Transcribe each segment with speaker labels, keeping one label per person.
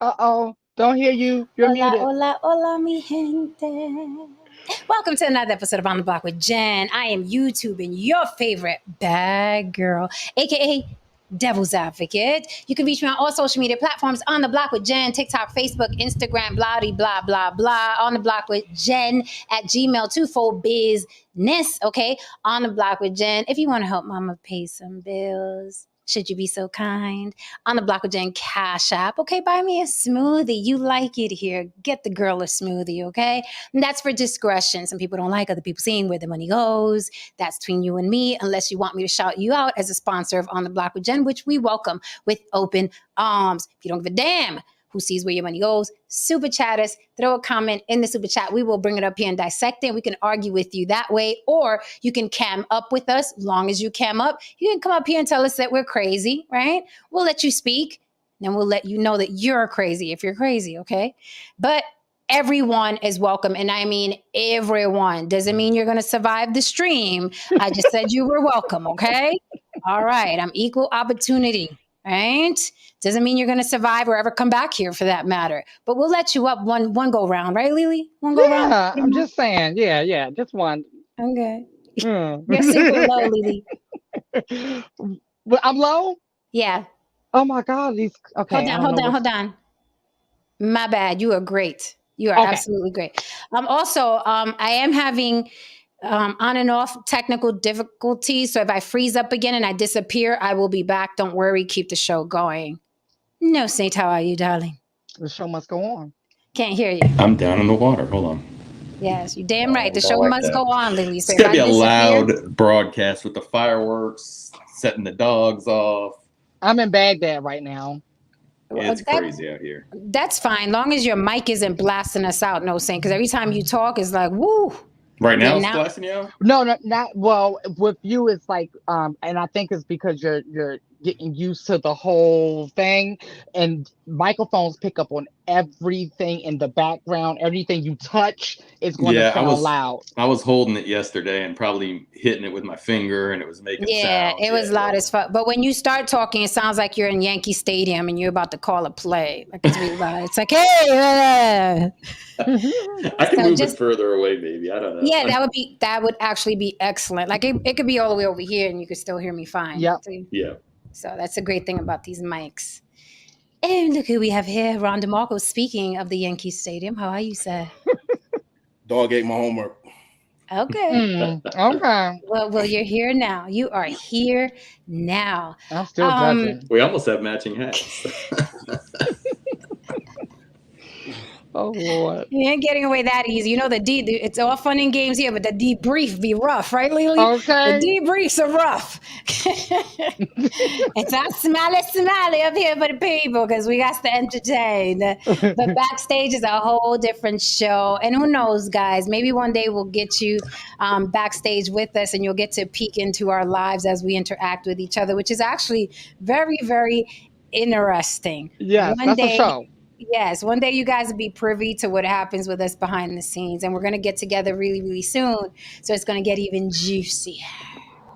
Speaker 1: Uh-oh. Don't hear you. You're
Speaker 2: Hola,
Speaker 1: muted.
Speaker 2: hola, hola, mi gente. Welcome to another episode of On the Block with Jen. I am YouTubing your favorite bad girl, aka Devil's Advocate. You can reach me on all social media platforms on the block with Jen, TikTok, Facebook, Instagram, blah, blah, blah, blah. On the block with Jen at Gmail 24 business. Okay. On the block with Jen. If you want to help mama pay some bills, should you be so kind? On the block with Jen Cash App. Okay, buy me a smoothie. You like it here. Get the girl a smoothie, okay? And that's for discretion. Some people don't like other people seeing where the money goes. That's between you and me, unless you want me to shout you out as a sponsor of On the Block with Jen, which we welcome with open arms. If you don't give a damn who sees where your money goes, super chat us, throw a comment in the super chat. We will bring it up here and dissect it. We can argue with you that way, or you can cam up with us. Long as you cam up, you can come up here and tell us that we're crazy, right? We'll let you speak, and we'll let you know that you're crazy if you're crazy, okay? But everyone is welcome, and I mean everyone. Doesn't mean you're going to survive the stream. I just said you were welcome, okay? All right, I'm equal opportunity, right? Doesn't mean you're going to survive or ever come back here for that matter. But we'll let you up one go round, right, Lily? One go round?
Speaker 1: Yeah, I'm just saying. Yeah, yeah. Just one.
Speaker 2: Okay.
Speaker 1: Mm.
Speaker 2: You're super low, Lily.
Speaker 1: Well, I'm low?
Speaker 2: Yeah.
Speaker 1: Oh my God. These
Speaker 2: Hold
Speaker 1: okay, I
Speaker 2: on,
Speaker 1: don't
Speaker 2: hold
Speaker 1: know
Speaker 2: on,
Speaker 1: what's
Speaker 2: hold on. My bad. You are great. You are
Speaker 1: okay.
Speaker 2: absolutely great. I am having on and off technical difficulties. So if I freeze up again and I disappear, I will be back. Don't worry. Keep the show going. No, Saint, how are you, darling?
Speaker 1: The show must go on.
Speaker 2: Can't hear you.
Speaker 3: I'm down in the water. Hold on.
Speaker 2: Yes, you're damn right.
Speaker 3: We
Speaker 2: The
Speaker 3: don't
Speaker 2: show
Speaker 3: like
Speaker 2: must
Speaker 3: that.
Speaker 2: go on, Lily. So
Speaker 3: It's
Speaker 2: if
Speaker 3: gonna
Speaker 2: I
Speaker 3: be a
Speaker 2: disappear,
Speaker 3: loud broadcast with the fireworks, setting the dogs off.
Speaker 1: I'm in Baghdad right now.
Speaker 3: It's
Speaker 2: that
Speaker 3: crazy out here.
Speaker 2: that's fine. Long as your mic isn't blasting us out, no saying. Because every time you talk, it's like, woo.
Speaker 3: Right now,
Speaker 2: Yeah,
Speaker 3: it's
Speaker 2: now.
Speaker 3: blasting you out.
Speaker 1: No, no, not well. With you, it's like, and I think it's because you're getting used to the whole thing, and microphones pick up on everything in the background. Everything you touch is going to
Speaker 3: Yeah,
Speaker 1: sound loud.
Speaker 3: I was holding it yesterday and probably hitting it with my finger, and it was making
Speaker 2: Yeah,
Speaker 3: sounds.
Speaker 2: it was loud as fuck. But when you start talking, it sounds like you're in Yankee Stadium and you're about to call a play. Like it's really loud. It's like, hey.
Speaker 3: I can
Speaker 2: So
Speaker 3: move it
Speaker 2: just
Speaker 3: further away, maybe. I don't know.
Speaker 2: yeah, that would actually be excellent. Like it could be all the way over here and you could still hear me fine.
Speaker 1: Yep.
Speaker 3: Yeah.
Speaker 2: So that's a great thing about these mics. And look who we have here, Ron DeMarco. Speaking of the Yankee Stadium, how are you, sir?
Speaker 4: Dog ate my homework.
Speaker 2: Okay.
Speaker 1: Okay.
Speaker 2: Well, you're here now. You are here now.
Speaker 1: I'm still judging.
Speaker 3: We almost have matching hats.
Speaker 1: Oh Lord.
Speaker 2: You ain't getting away that easy. You know it's all fun and games here, but the debrief be rough, right, Lily? The
Speaker 1: Okay.
Speaker 2: debriefs are rough. It's not smiley up here for the people because we got to entertain. But backstage is a whole different show. And who knows, guys? Maybe one day we'll get you backstage with us and you'll get to peek into our lives as we interact with each other, which is actually very, very interesting.
Speaker 1: Yes,
Speaker 2: One
Speaker 1: that's a
Speaker 2: day.
Speaker 1: show.
Speaker 2: Yes, one day you guys will be privy to what happens with us behind the scenes, and we're going to get together really, really soon. So it's going to get even juicier.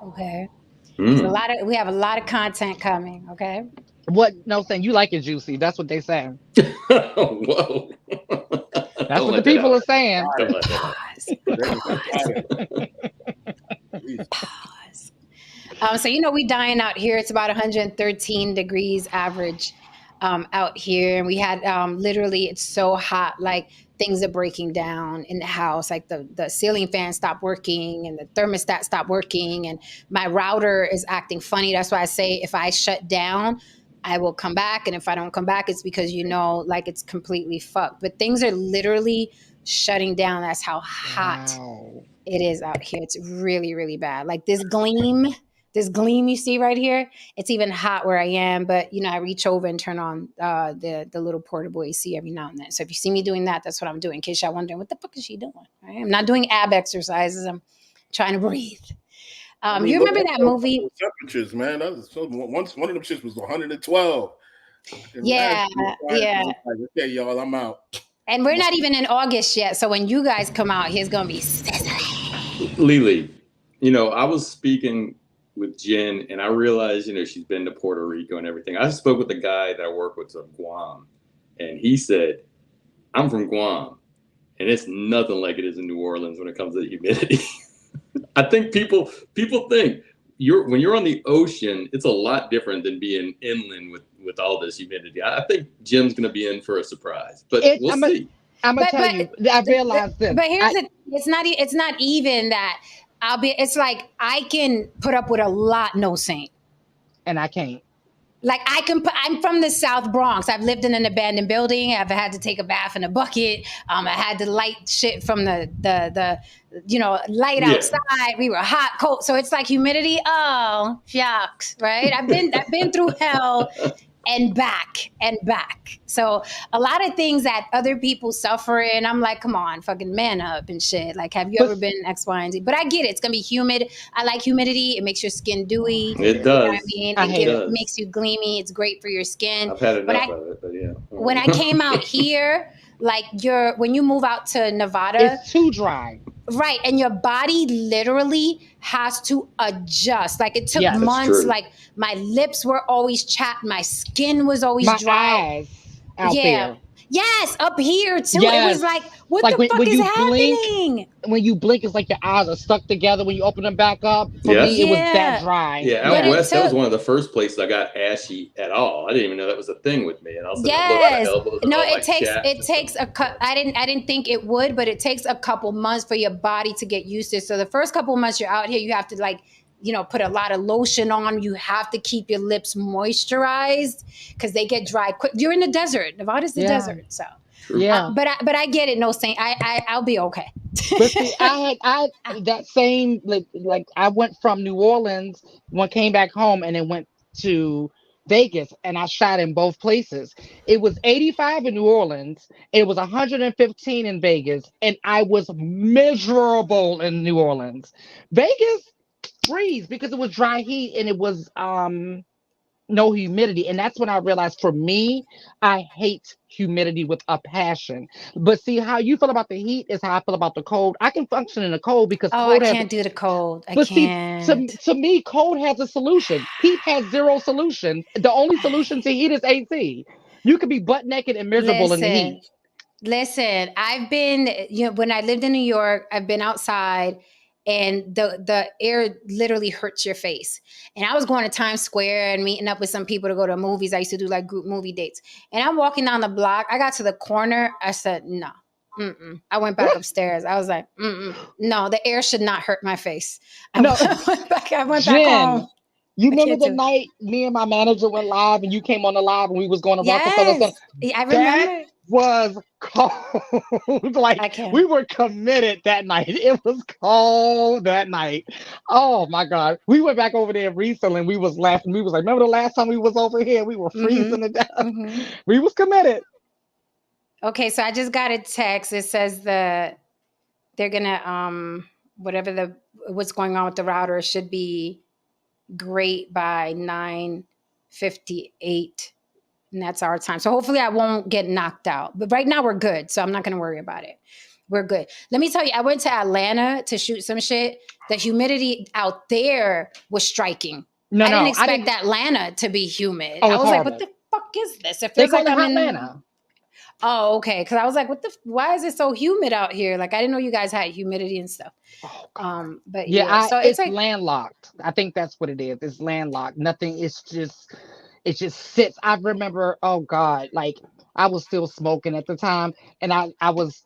Speaker 2: Okay, we have a lot of content coming. Okay.
Speaker 1: What? No, saying you like it juicy. That's what they say.
Speaker 3: Whoa.
Speaker 1: That's
Speaker 3: Don't
Speaker 1: what the
Speaker 3: let that
Speaker 1: people
Speaker 3: out.
Speaker 1: are saying.
Speaker 3: Don't let that out.
Speaker 2: Pause. So we dying out here. It's about 113 degrees average out here, and we had literally it's so hot, like things are breaking down in the house. Like the ceiling fan stopped working, and the thermostat stopped working, and my router is acting funny. That's why I say if I shut down, I will come back, and if I don't come back, it's because like it's completely fucked. But things are literally shutting down. That's how hot
Speaker 1: Wow.
Speaker 2: it is out here. It's really, really bad. Like this gleam you see right here, it's even hot where I am. But I reach over and turn on the little portable AC every now and then. So if you see me doing that, that's what I'm doing. In case y'all wondering, what the fuck is she doing? Right? I'm not doing ab exercises. I'm trying to breathe. You
Speaker 4: look
Speaker 2: remember
Speaker 4: at
Speaker 2: that
Speaker 4: those
Speaker 2: movie?
Speaker 4: temperatures, man. That was so one of them shits was 112.
Speaker 2: Yeah, yeah.
Speaker 4: Like, okay, y'all, I'm out.
Speaker 2: And we're not even in August yet. So when you guys come out, here's gonna be
Speaker 3: Lily, I was speaking with Jen, and I realized, she's been to Puerto Rico and everything. I spoke with the guy that I work with from Guam, and he said, "I'm from Guam, and it's nothing like it is in New Orleans when it comes to the humidity." I think people think when you're on the ocean, it's a lot different than being inland with all this humidity. I think Jim's going to be in for a surprise, but we'll see.
Speaker 1: I'm gonna tell you. I realized this.
Speaker 2: But here's it's not even that. It's like I can put up with a lot, no Saint.
Speaker 1: And I can't.
Speaker 2: Like I'm from the South Bronx. I've lived in an abandoned building. I've had to take a bath in a bucket. I had to light shit from the light outside. We were hot, cold. So it's like humidity. Oh, shucks, right? I've been through hell and back. So a lot of things that other people suffer in, I'm like, come on, fucking man up and shit. Like, have you ever been X, Y, and Z? But I get it. It's going to be humid. I like humidity. It makes your skin dewy.
Speaker 3: It does.
Speaker 2: You know what I mean?
Speaker 3: It
Speaker 2: makes you gleamy. It's great for your skin.
Speaker 3: I've had enough of it, but yeah.
Speaker 2: When I came out here, like when you move out to Nevada,
Speaker 1: it's too dry.
Speaker 2: Right. And your body literally has to adjust. Like it took months. Like my lips were always chapped. My skin was always dry.
Speaker 1: Eyes out there.
Speaker 2: Yes, up here too. Yes. It was like, what the fuck is happening?
Speaker 1: When you blink, it's like your eyes are stuck together. When you open them back up, for me, it was that dry.
Speaker 3: Yeah, out west, that was one of the first places I got ashy at all. I didn't even know that was a thing with me. And I was
Speaker 2: it takes I didn't think it would, but it takes a couple months for your body to get used to it. So the first couple months you're out here, you have to put a lot of lotion on. You have to keep your lips moisturized because they get dry quick. You're in the desert. Nevada's the desert, so but I get it. No Saint, I'll be okay.
Speaker 1: But see, I that same like I went from New Orleans, came back home, and then went to Vegas, and I shot in both places. It was 85 in New Orleans. It was 115 in Vegas, and I was miserable in New Orleans. Vegas breeze because it was dry heat and it was no humidity, and that's when I realized for me I hate humidity with a passion. But see, how you feel about the heat is how I feel about the cold. I can function in the cold because cold
Speaker 2: I can't do the cold.
Speaker 1: To me, cold has a solution. Heat has zero solution. The only solution to heat is AC. You could be butt naked and miserable in the heat.
Speaker 2: Listen, I've been when I lived in New York, I've been outside and the air literally hurts your face. And I was going to Times Square and meeting up with some people to go to movies. I used to do like group movie dates. And I'm walking down the block. I got to the corner. I said, no. I went back upstairs. I was like, no, the air should not hurt my face. I went back home.
Speaker 1: You remember the night me and my manager went live and you came on the live and we was going to Rockefeller?
Speaker 2: I remember.
Speaker 1: Was cold. Like we were committed that night. It was cold that night. Oh my God. We went back over there recently and we was laughing. We was like, remember the last time we was over here? We were freezing to death. We was committed.
Speaker 2: Okay, so I just got a text. It says they're gonna what's going on with the router should be great by 9:58. And that's our time. So hopefully I won't get knocked out. But right now we're good. So I'm not going to worry about it. We're good. Let me tell you, I went to Atlanta to shoot some shit. The humidity out there was striking. I didn't expect Atlanta to be humid. I was like, what the fuck is this? It feels like I'm in Atlanta. Oh, okay. Because I was like, why is it so humid out here? Like, I didn't know you guys had humidity and stuff. But so
Speaker 1: it's like landlocked. I think that's what it is. It's landlocked. Nothing. It just sits. I remember, oh God, like I was still smoking at the time and I was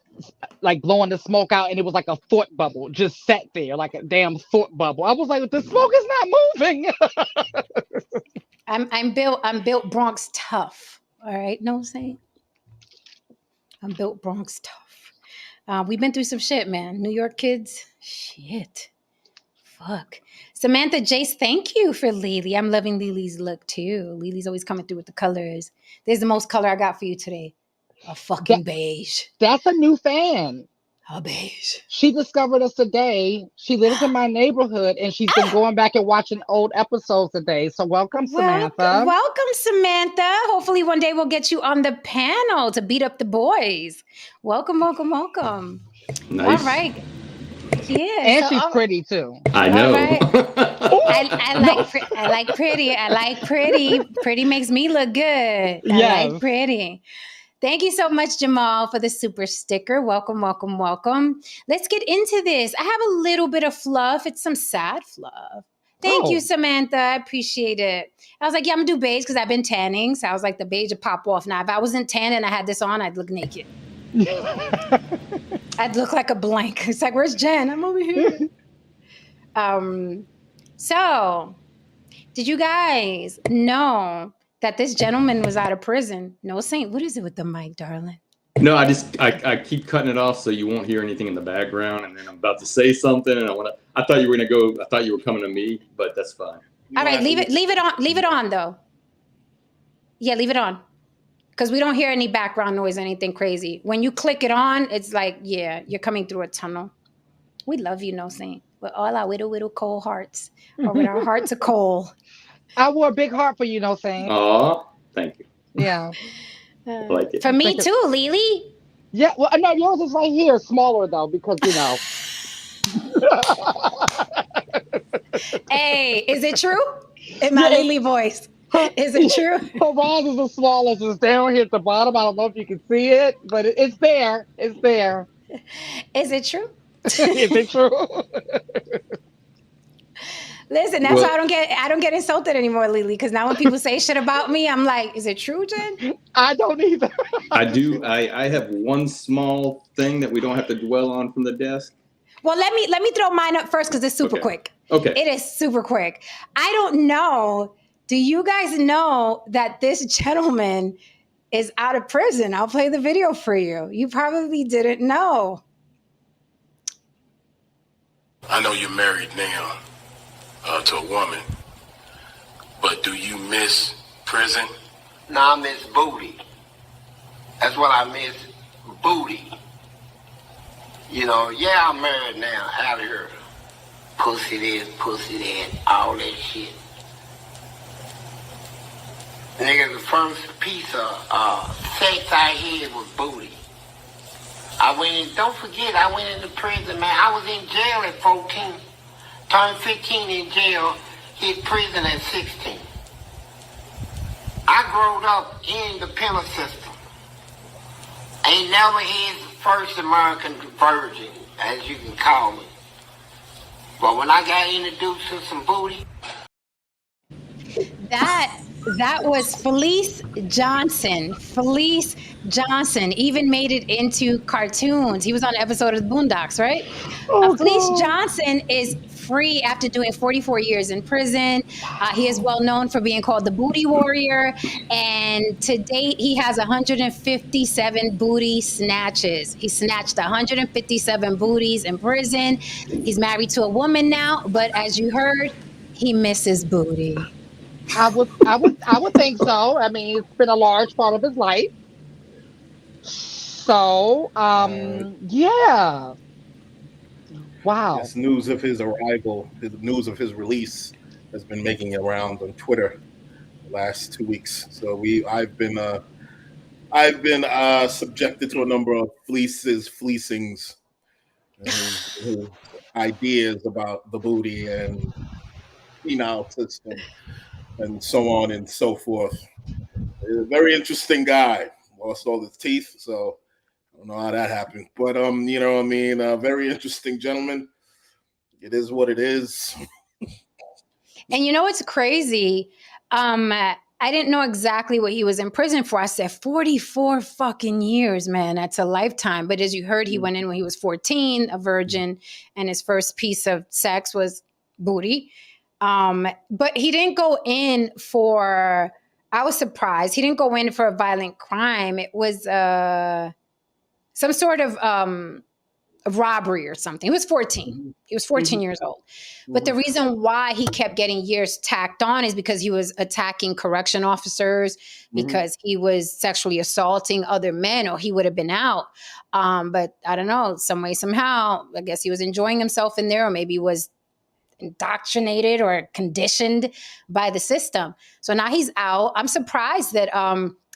Speaker 1: like blowing the smoke out and it was like a thought bubble just sat there like a damn thought bubble. I was like, the smoke is not moving.
Speaker 2: I'm built Bronx tough. All right. Know what I'm saying? I'm built Bronx tough. We've been through some shit, man. New York kids, shit. Fuck. Samantha Jace, thank you for Lily. I'm loving Lily's look too. Lily's always coming through with the colors. There's the most color I got for you today. A fucking beige.
Speaker 1: That's a new fan.
Speaker 2: A beige.
Speaker 1: She discovered us today. She lives in my neighborhood and she's been going back and watching old episodes today. So welcome, Samantha.
Speaker 2: Welcome, Samantha. Hopefully one day we'll get you on the panel to beat up the boys. Welcome.
Speaker 3: Nice.
Speaker 2: All right. Yeah,
Speaker 1: and she's pretty too.
Speaker 3: I know.
Speaker 2: Right. I like pretty. I like pretty. Pretty makes me look good. I like pretty. Thank you so much, Jamal, for the super sticker. Welcome, welcome, welcome. Let's get into this. I have a little bit of fluff. It's some sad fluff. Thank you, Samantha. I appreciate it. I was like, yeah, I'm going to do beige because I've been tanning. So I was like, the beige would pop off. Now, if I wasn't tan and I had this on, I'd look naked. I'd look like a blank. It's like, where's Jen? I'm over here. So, did you guys know that this gentleman was out of prison? No, Saint, what is it with the mic, darling?
Speaker 3: No, I keep cutting it off so you won't hear anything in the background, and then I'm about to say something, and I thought you were gonna go. I thought you were coming to me, but that's fine.
Speaker 2: All right, leave it on though. Yeah, leave it on. Because we don't hear any background noise, anything crazy. When you click it on, it's like, yeah, you're coming through a tunnel. We love you, No Saint, with all our little cold hearts, or with our hearts of coal.
Speaker 1: I wore a big heart for you, No Saint.
Speaker 3: Aw, thank you.
Speaker 1: Yeah.
Speaker 3: I like it.
Speaker 2: For me too, Lily.
Speaker 1: Yeah, well, no, yours is right here, smaller though, because
Speaker 2: Hey, is it true? In my Lily voice. Is it true?
Speaker 1: Ron is the smallest. It's down here at the bottom. I don't know if you can see it, but it's there. It's there.
Speaker 2: Is it true?
Speaker 1: Is it true?
Speaker 2: Listen, that's why I don't get insulted anymore, Lily. Because now when people say shit about me, I'm like, is it true, Jen?
Speaker 1: I don't either.
Speaker 3: I do. I have one small thing that we don't have to dwell on from the desk.
Speaker 2: Well, let me throw mine up first because it's super quick.
Speaker 3: Okay.
Speaker 2: It is super quick. I don't know. Do you guys know that this gentleman is out of prison? I'll play the video for you. You probably didn't know.
Speaker 4: I know you're married now to a woman, but do you miss prison?
Speaker 5: No, I miss booty. That's what I miss, booty. You know, yeah, I'm married now, out of here. Pussy this, pussy that, all that shit. Nigga, the first piece of sex I had was booty. I went in, don't forget, I went into prison, man. I was in jail at 14. Turned 15 in jail, hit prison at 16. I growed up in the penal system. Ain't never had the first American virgin, as you can call me. But when I got introduced to some booty.
Speaker 2: That was Felice Johnson. Felice Johnson even made it into cartoons. He was on an episode of the Boondocks, right? Felice Johnson is free after doing 44 years in prison. He is well known for being called the Booty Warrior. And to date, he has 157 booty snatches. He snatched 157 booties in prison. He's married to a woman now, but as you heard, he misses booty.
Speaker 1: I would think so. I mean, it's been a large part of his life. So, yeah. Wow.
Speaker 4: This news of his arrival, the news of his release, has been making it around on Twitter the last 2 weeks. So I've been subjected to a number of fleecings, and ideas about the booty and penile system and so on and so forth. He's a very interesting guy. Lost all his teeth, so I don't know how that happened. But you know what I mean, a very interesting gentleman. It is what it is.
Speaker 2: And you know what's crazy? I didn't know exactly what he was in prison for. I said 44 fucking years, man. That's a lifetime. But as you heard, he went in when he was 14, a virgin, and his first piece of sex was booty. But he didn't go in for, I was surprised. He didn't go in for a violent crime. It was some sort of robbery or something. He was 14. He was 14 years old. But the reason why he kept getting years tacked on is because he was attacking correction officers, because he was sexually assaulting other men, or he would have been out. But I don't know, some way, somehow, I guess he was enjoying himself in there, or maybe was indoctrinated or conditioned by the system. So now he's out. I'm surprised that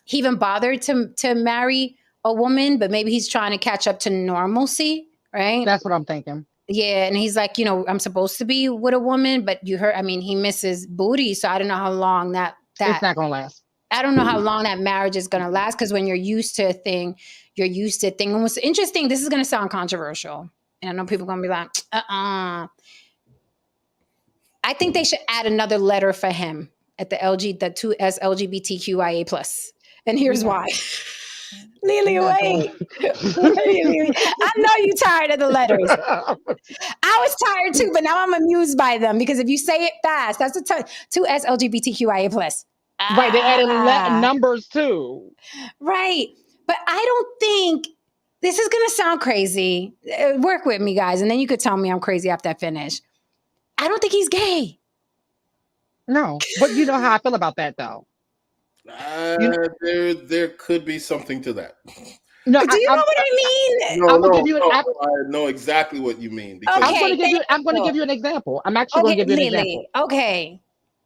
Speaker 2: he even bothered to marry a woman, but maybe he's trying to catch up to normalcy, right?
Speaker 1: That's what I'm thinking.
Speaker 2: Yeah, and he's like, you know, I'm supposed to be with a woman, but you heard, I mean, he misses booty, so I don't know how long that
Speaker 1: it's not gonna last.
Speaker 2: I don't know how long that marriage is going to last, because when you're used to a thing, you're used to a thing. And what's interesting, this is going to sound controversial. And I know people are going to be like, I think they should add another letter for him at the 2S LGBTQIA plus. And here's why. Lily, wait. I know you're tired of the letters. I was tired too, but now I'm amused by them, because if you say it fast, that's the 2S LGBTQIA plus.
Speaker 1: Right, they added numbers too.
Speaker 2: Right. But I don't think, this is going to sound crazy. Work with me, guys, and then you could tell me I'm crazy after I finish. I don't think he's gay.
Speaker 1: No, but you know how I feel about that, though.
Speaker 4: There could be something to that.
Speaker 2: No, do you know what I mean?
Speaker 4: I know exactly what you mean.
Speaker 1: Because I'm going to give you an example. I'm actually going to give you an example.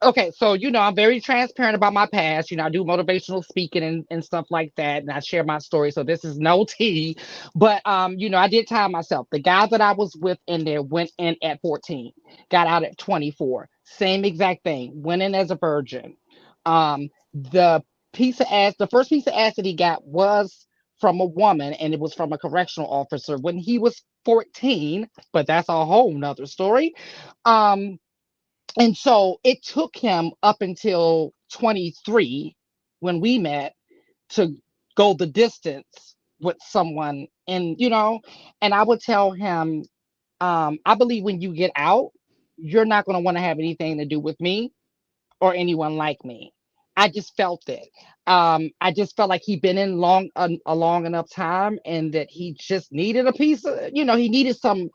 Speaker 1: Okay, so I'm very transparent about my past. I do motivational speaking and stuff like that, and I share my story. So this is no tea, but I did tell myself, the guy that I was with in there went in at 14, got out at 24. Same exact thing. Went in as a virgin. The first piece of ass that he got was from a woman, and it was from a correctional officer when he was 14. But that's a whole nother story. And so it took him up until 23 when we met to go the distance with someone. And I would tell him, I believe when you get out, you're not going to want to have anything to do with me or anyone like me. I just felt it. I just felt like he'd been in a long enough time, and that he just needed a piece of, he needed some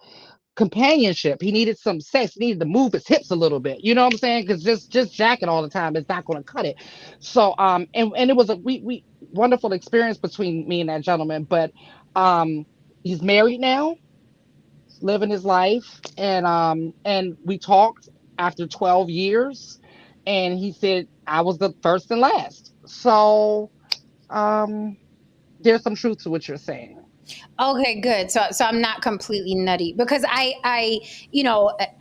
Speaker 1: companionship. He needed some sex. He needed to move his hips a little bit. You know what I'm saying? Because just jacking all the time is not going to cut it. So and it was a we wonderful experience between me and that gentleman. But he's married now, living his life, and we talked after 12 years, and he said I was the first and last. So there's some truth to what you're saying.
Speaker 2: Okay, good. So I'm not completely nutty, because I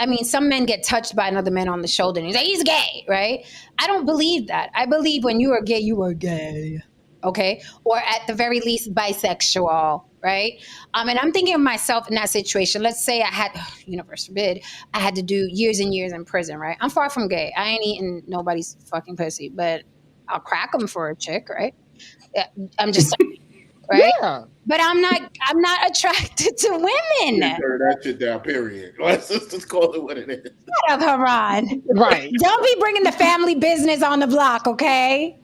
Speaker 2: mean, some men get touched by another man on the shoulder and he's gay, right? I don't believe that. I believe when you are gay, you are gay. Okay. Or at the very least bisexual, right? And I'm thinking of myself in that situation. Let's say I had, universe forbid, I had to do years and years in prison, right? I'm far from gay. I ain't eating nobody's fucking pussy, but I'll crack them for a chick, right? I'm just saying, right?
Speaker 1: Yeah.
Speaker 2: But I'm not attracted to women.
Speaker 4: That shit down, period. Let's just call it what it is.
Speaker 2: Shut up, Haran.
Speaker 1: Right.
Speaker 2: Don't be bringing the family business on the block, okay?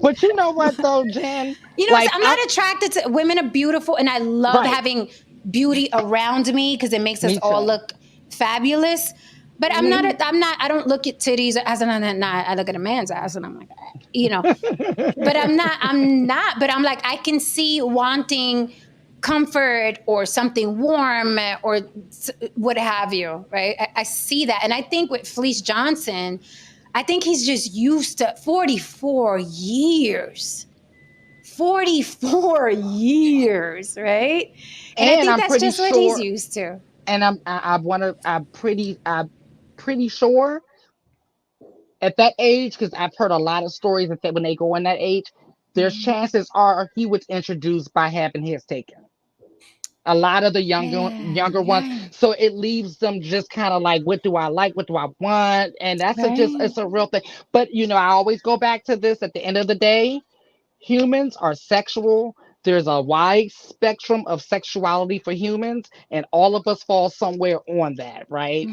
Speaker 1: But you know what, though, Jen?
Speaker 2: I'm not attracted to women. Are beautiful, and I love having beauty around me, because it makes us all look fabulous. But I'm not. I don't look at titties as I look at a man's ass, and I'm like, But I'm not. But I'm like, I can see wanting comfort or something warm or what have you, right? I see that, and I think with Felice Johnson, I think he's just used to 44 years. 44 years, right? And I think that's just what he's used to.
Speaker 1: And I'm pretty sure at that age, because I've heard a lot of stories that when they go in that age, there's chances are he was introduced by having his taken. A lot of the younger ones, so it leaves them just kind of like, what do I like? What do I want? And that's it's a real thing. But I always go back to this. At the end of the day, humans are sexual. There's a wide spectrum of sexuality for humans, and all of us fall somewhere on that, right?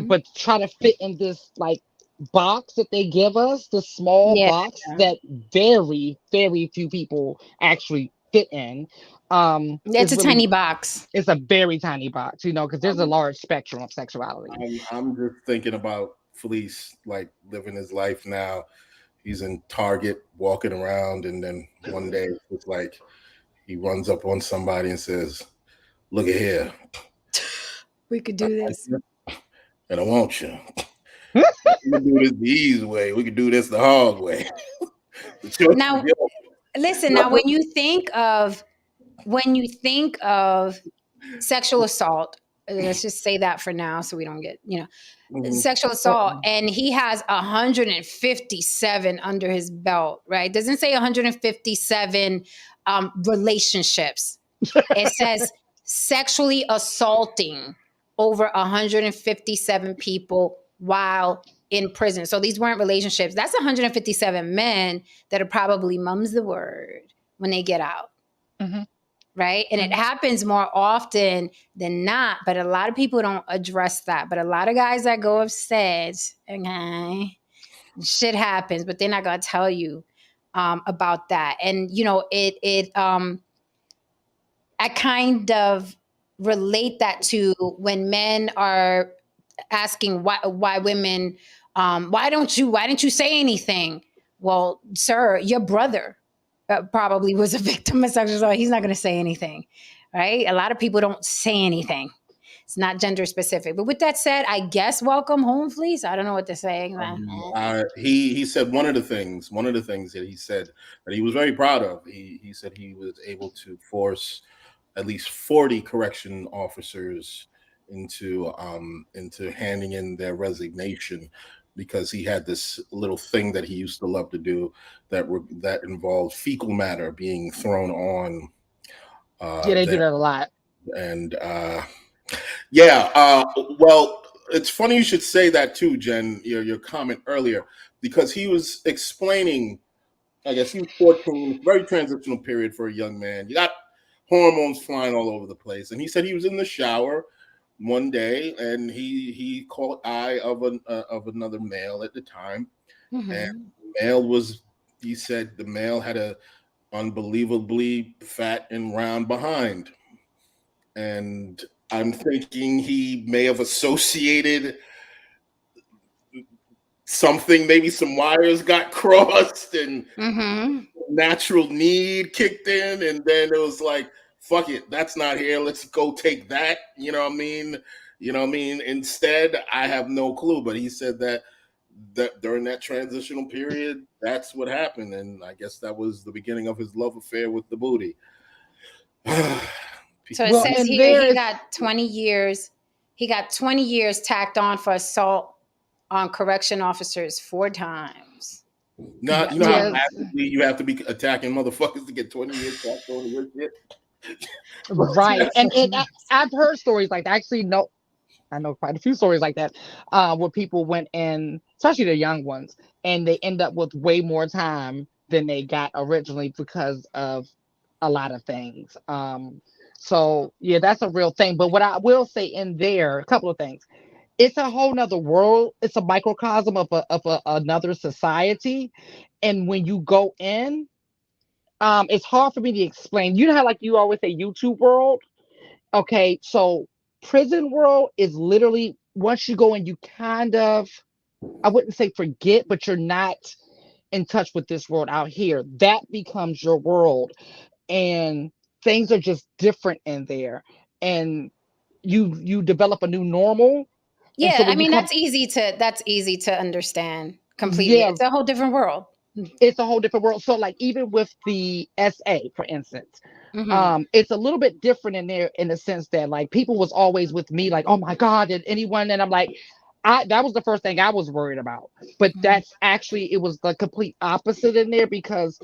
Speaker 1: But try to fit in this like box that they give us, the small box that very, very few people actually fit in.
Speaker 2: It's a tiny box.
Speaker 1: It's a very tiny box, because there's a large spectrum of sexuality.
Speaker 4: I'm just thinking about Felice, like living his life now. He's in Target walking around, and then one day it's like he runs up on somebody and says, "Look at here.
Speaker 2: We could do this.
Speaker 4: And I want you. We can do this the easy way. We can do this the hard way."
Speaker 2: Now, listen, now when you think of sexual assault, let's just say that for now, so we don't get
Speaker 4: Mhm.
Speaker 2: sexual assault, and he has 157 under his belt. Right? It doesn't say 157 relationships. It says sexually assaulting over 157 people while in prison. So these weren't relationships. That's 157 men that are probably mum's the word when they get out.
Speaker 1: Mm-hmm.
Speaker 2: Right. And it happens more often than not, but a lot of people don't address that. But a lot of guys that go upset, okay, shit happens, but they're not going to tell you about that. And, I kind of relate that to when men are asking why women, why didn't you say anything? Well, sir, your brother probably was a victim of sexual assault. He's not going to say anything, right? A lot of people don't say anything. It's not gender specific. But with that said, I guess welcome home, Fleece. I don't know what to say.
Speaker 4: He said one of the things that he said that he was very proud of. He said he was able to force at least 40 correction officers into handing in their resignation, because he had this little thing that he used to love to do that involved fecal matter being thrown on.
Speaker 1: Yeah, they do that a lot.
Speaker 4: And well, it's funny you should say that too, Jen. Your comment earlier, because he was explaining. I guess he was 14, very transitional period for a young man. You got hormones flying all over the place, and he said he was in the shower one day and he caught eye of another male at the time, and the male was. He said the male had a unbelievably fat and round behind. And I'm thinking he may have associated something, maybe some wires got crossed and natural need kicked in, and then it was like, fuck it, that's not here, let's go take that. You know what I mean? Instead, I have no clue, but he said that during that transitional period, that's what happened, and I guess that was the beginning of his love affair with the booty.
Speaker 2: So it says here he got 20 years. He got 20 years tacked on for assault on correction officers 4 times.
Speaker 4: How actively you have to be attacking motherfuckers to get 20 years tacked on your shit.
Speaker 1: Right. And I've heard stories like that. Actually, I know quite a few stories like that, where people went in, especially the young ones, and they end up with way more time than they got originally because of a lot of things. So yeah, that's a real thing. But what I will say in there, a couple of things. It's a whole nother world. It's a microcosm of another society. And when you go in, it's hard for me to explain. You know how like you always say YouTube world? Okay, so prison world is literally once you go in, you kind of, I wouldn't say forget, but you're not in touch with this world out here. That becomes your world, and things are just different in there, and you develop a new normal. And so
Speaker 2: Yeah, I
Speaker 1: when you
Speaker 2: mean
Speaker 1: come,
Speaker 2: that's easy to understand completely.
Speaker 1: yeah,
Speaker 2: It's a whole different world.
Speaker 1: it's a whole different world. So like even with the SA, for instance,
Speaker 2: Mm-hmm.
Speaker 1: it's a little bit different in there in the sense that like people was always with me like, oh my God, did anyone? And I'm like, that was the first thing I was worried about. But that's actually, it was the complete opposite in there, because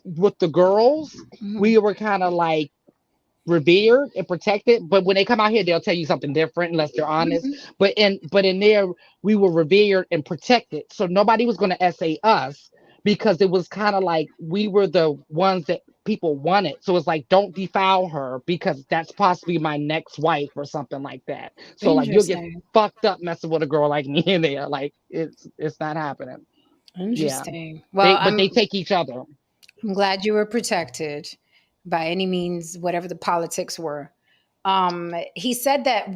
Speaker 1: with the girls, we were kind of like revered and protected, but when they come out here they'll tell you something different unless they're honest. But in there we were revered and protected, so nobody was going to essay us, because it was kind of like we were the ones that people wanted. So it's like, don't defile her because that's possibly my next wife or something like that. So like you'll get
Speaker 2: Interesting.
Speaker 1: fucked up messing with a girl like me in there. Like it's not happening. Yeah,
Speaker 2: Interesting. Well,
Speaker 1: but they take each other.
Speaker 2: I'm glad you were protected by any means, whatever the politics were. He said that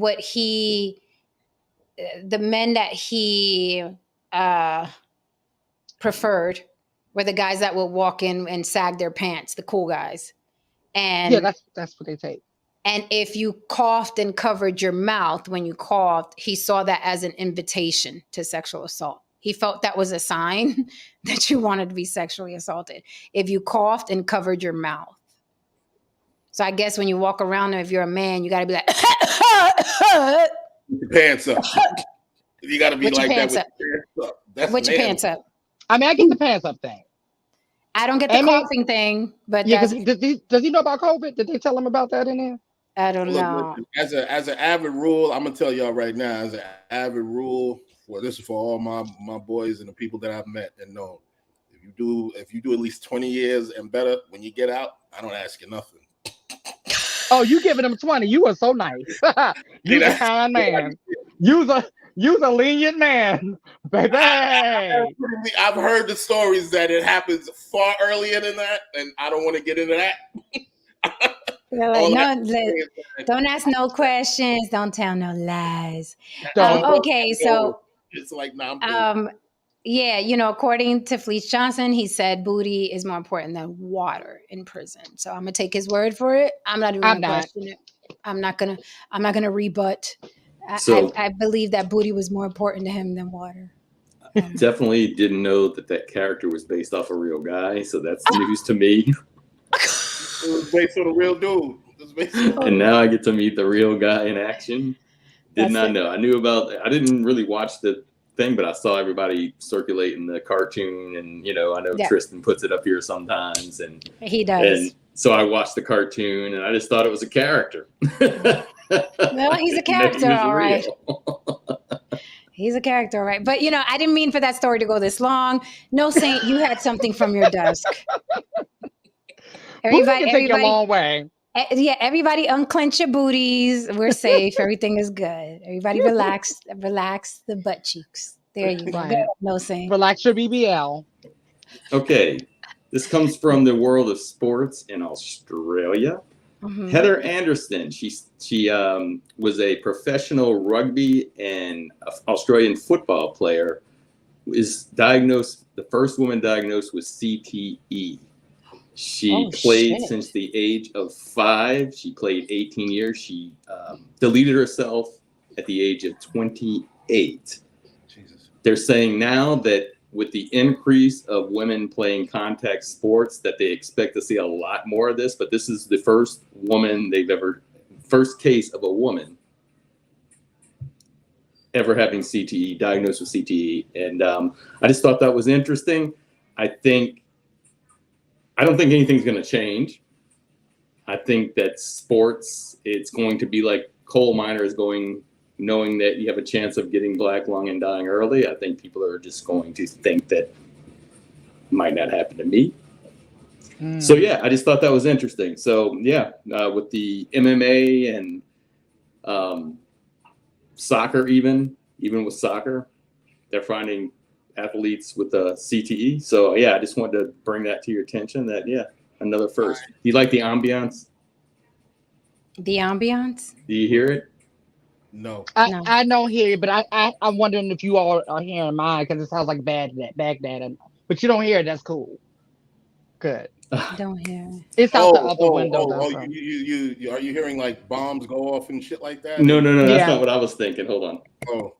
Speaker 2: the men that he preferred were the guys that would walk in and sag their pants, the cool guys.
Speaker 1: Yeah,
Speaker 2: And
Speaker 1: that's what they take.
Speaker 2: and if you coughed and covered your mouth when you coughed, he saw that as an invitation to sexual assault. He felt that was a sign that you wanted to be sexually assaulted if you coughed and covered your mouth. So I guess when you walk around, if you're a man, you got to be like,
Speaker 4: Your pants up. You got to be
Speaker 2: With your
Speaker 4: like that
Speaker 2: pants
Speaker 4: with
Speaker 2: up.
Speaker 4: your pants up. That's
Speaker 2: With your
Speaker 4: man.
Speaker 2: pants up.
Speaker 1: I mean, I get the pants up thing.
Speaker 2: I don't get the
Speaker 1: I mean,
Speaker 2: coughing thing, but
Speaker 1: yeah,
Speaker 2: that's
Speaker 1: because does he know about COVID? Did they tell him about that in there?
Speaker 2: I don't
Speaker 4: Look,
Speaker 2: know.
Speaker 4: listen, as an avid rule, I'm gonna tell y'all right now, as an avid rule, well, this is for all my boys and the people that I've met and known. If you do at least 20 years and better, when you get out, I don't ask you nothing.
Speaker 1: Oh, you giving him 20. You are so nice.
Speaker 4: See,
Speaker 1: You's a kind man. You's a lenient man, baby.
Speaker 4: I've heard the stories that it happens far earlier than that, and I don't want to get into that.
Speaker 2: They're like,
Speaker 4: All I
Speaker 2: no,
Speaker 4: have to say is that
Speaker 2: don't ask no questions. Don't tell no lies.
Speaker 1: Don't.
Speaker 2: Okay, so
Speaker 4: it's like, nah, I'm good.
Speaker 2: yeah, according to Fleece Johnson, he said booty is more important than water in prison. So I'm gonna take his word for it. I'm not even
Speaker 1: I'm
Speaker 2: gonna
Speaker 1: not.
Speaker 2: question it. I'm not gonna rebut.
Speaker 3: So
Speaker 2: I believe that booty was more important to him than water.
Speaker 3: definitely didn't know that character was based off a real guy. So that's news to me.
Speaker 4: It was based on a real dude. It was based on
Speaker 3: And now I get to meet the real guy in action. Did
Speaker 2: That's
Speaker 3: not
Speaker 2: it.
Speaker 3: know. I didn't really watch the thing, but I saw everybody circulating the cartoon, and I know
Speaker 2: Yeah.
Speaker 3: Tristan puts it up here sometimes, and
Speaker 2: He does.
Speaker 3: so I watched the cartoon, and I just thought it was a character.
Speaker 2: Well, he's a character, all right. He's a character, all right. But I didn't mean for that story to go this long. No, Saint, you had something from your desk.
Speaker 1: Booty can take you a long way.
Speaker 2: Yeah, everybody unclench your booties. We're safe. Everything is good. Everybody relax the butt cheeks. There you go.
Speaker 1: Right.
Speaker 2: No Saint.
Speaker 1: Relax your BBL.
Speaker 3: Okay, this comes from the world of sports in Australia.
Speaker 2: Mhm.
Speaker 3: Heather Anderson, she was a professional rugby and Australian football player, is diagnosed, the first woman diagnosed with CTE. She played
Speaker 2: shit.
Speaker 3: since the age of 5. She played 18 years. She deleted herself at the age of 28.
Speaker 4: Jesus.
Speaker 3: They're saying now that with the increase of women playing contact sports, that they expect to see a lot more of this. But this is the first case of a woman ever having CTE, diagnosed with CTE. And I just thought that was interesting. I don't think anything's going to change. I think that sports, it's going to be like coal miners knowing that you have a chance of getting black lung and dying early. I think people are just going to think that might not happen to me. So yeah, I just thought that was interesting. So yeah, with the MMA and soccer, even with soccer, they're finding athletes with CTE. So yeah, I just wanted to bring that to your attention. That another first. Do you like the ambiance?
Speaker 2: The ambiance?
Speaker 3: Do you hear it?
Speaker 4: No.
Speaker 2: No.
Speaker 1: I don't hear it, but I'm wondering if you all are hearing mine because it sounds like Baghdad. But you don't hear it. That's cool. Good.
Speaker 2: Don't hear.
Speaker 1: It's out the other window though.
Speaker 4: Oh,
Speaker 1: So.
Speaker 4: you are you hearing like bombs go off and shit like that?
Speaker 3: No, that's
Speaker 1: Yeah.
Speaker 3: not what I was thinking. Hold on.
Speaker 4: Oh,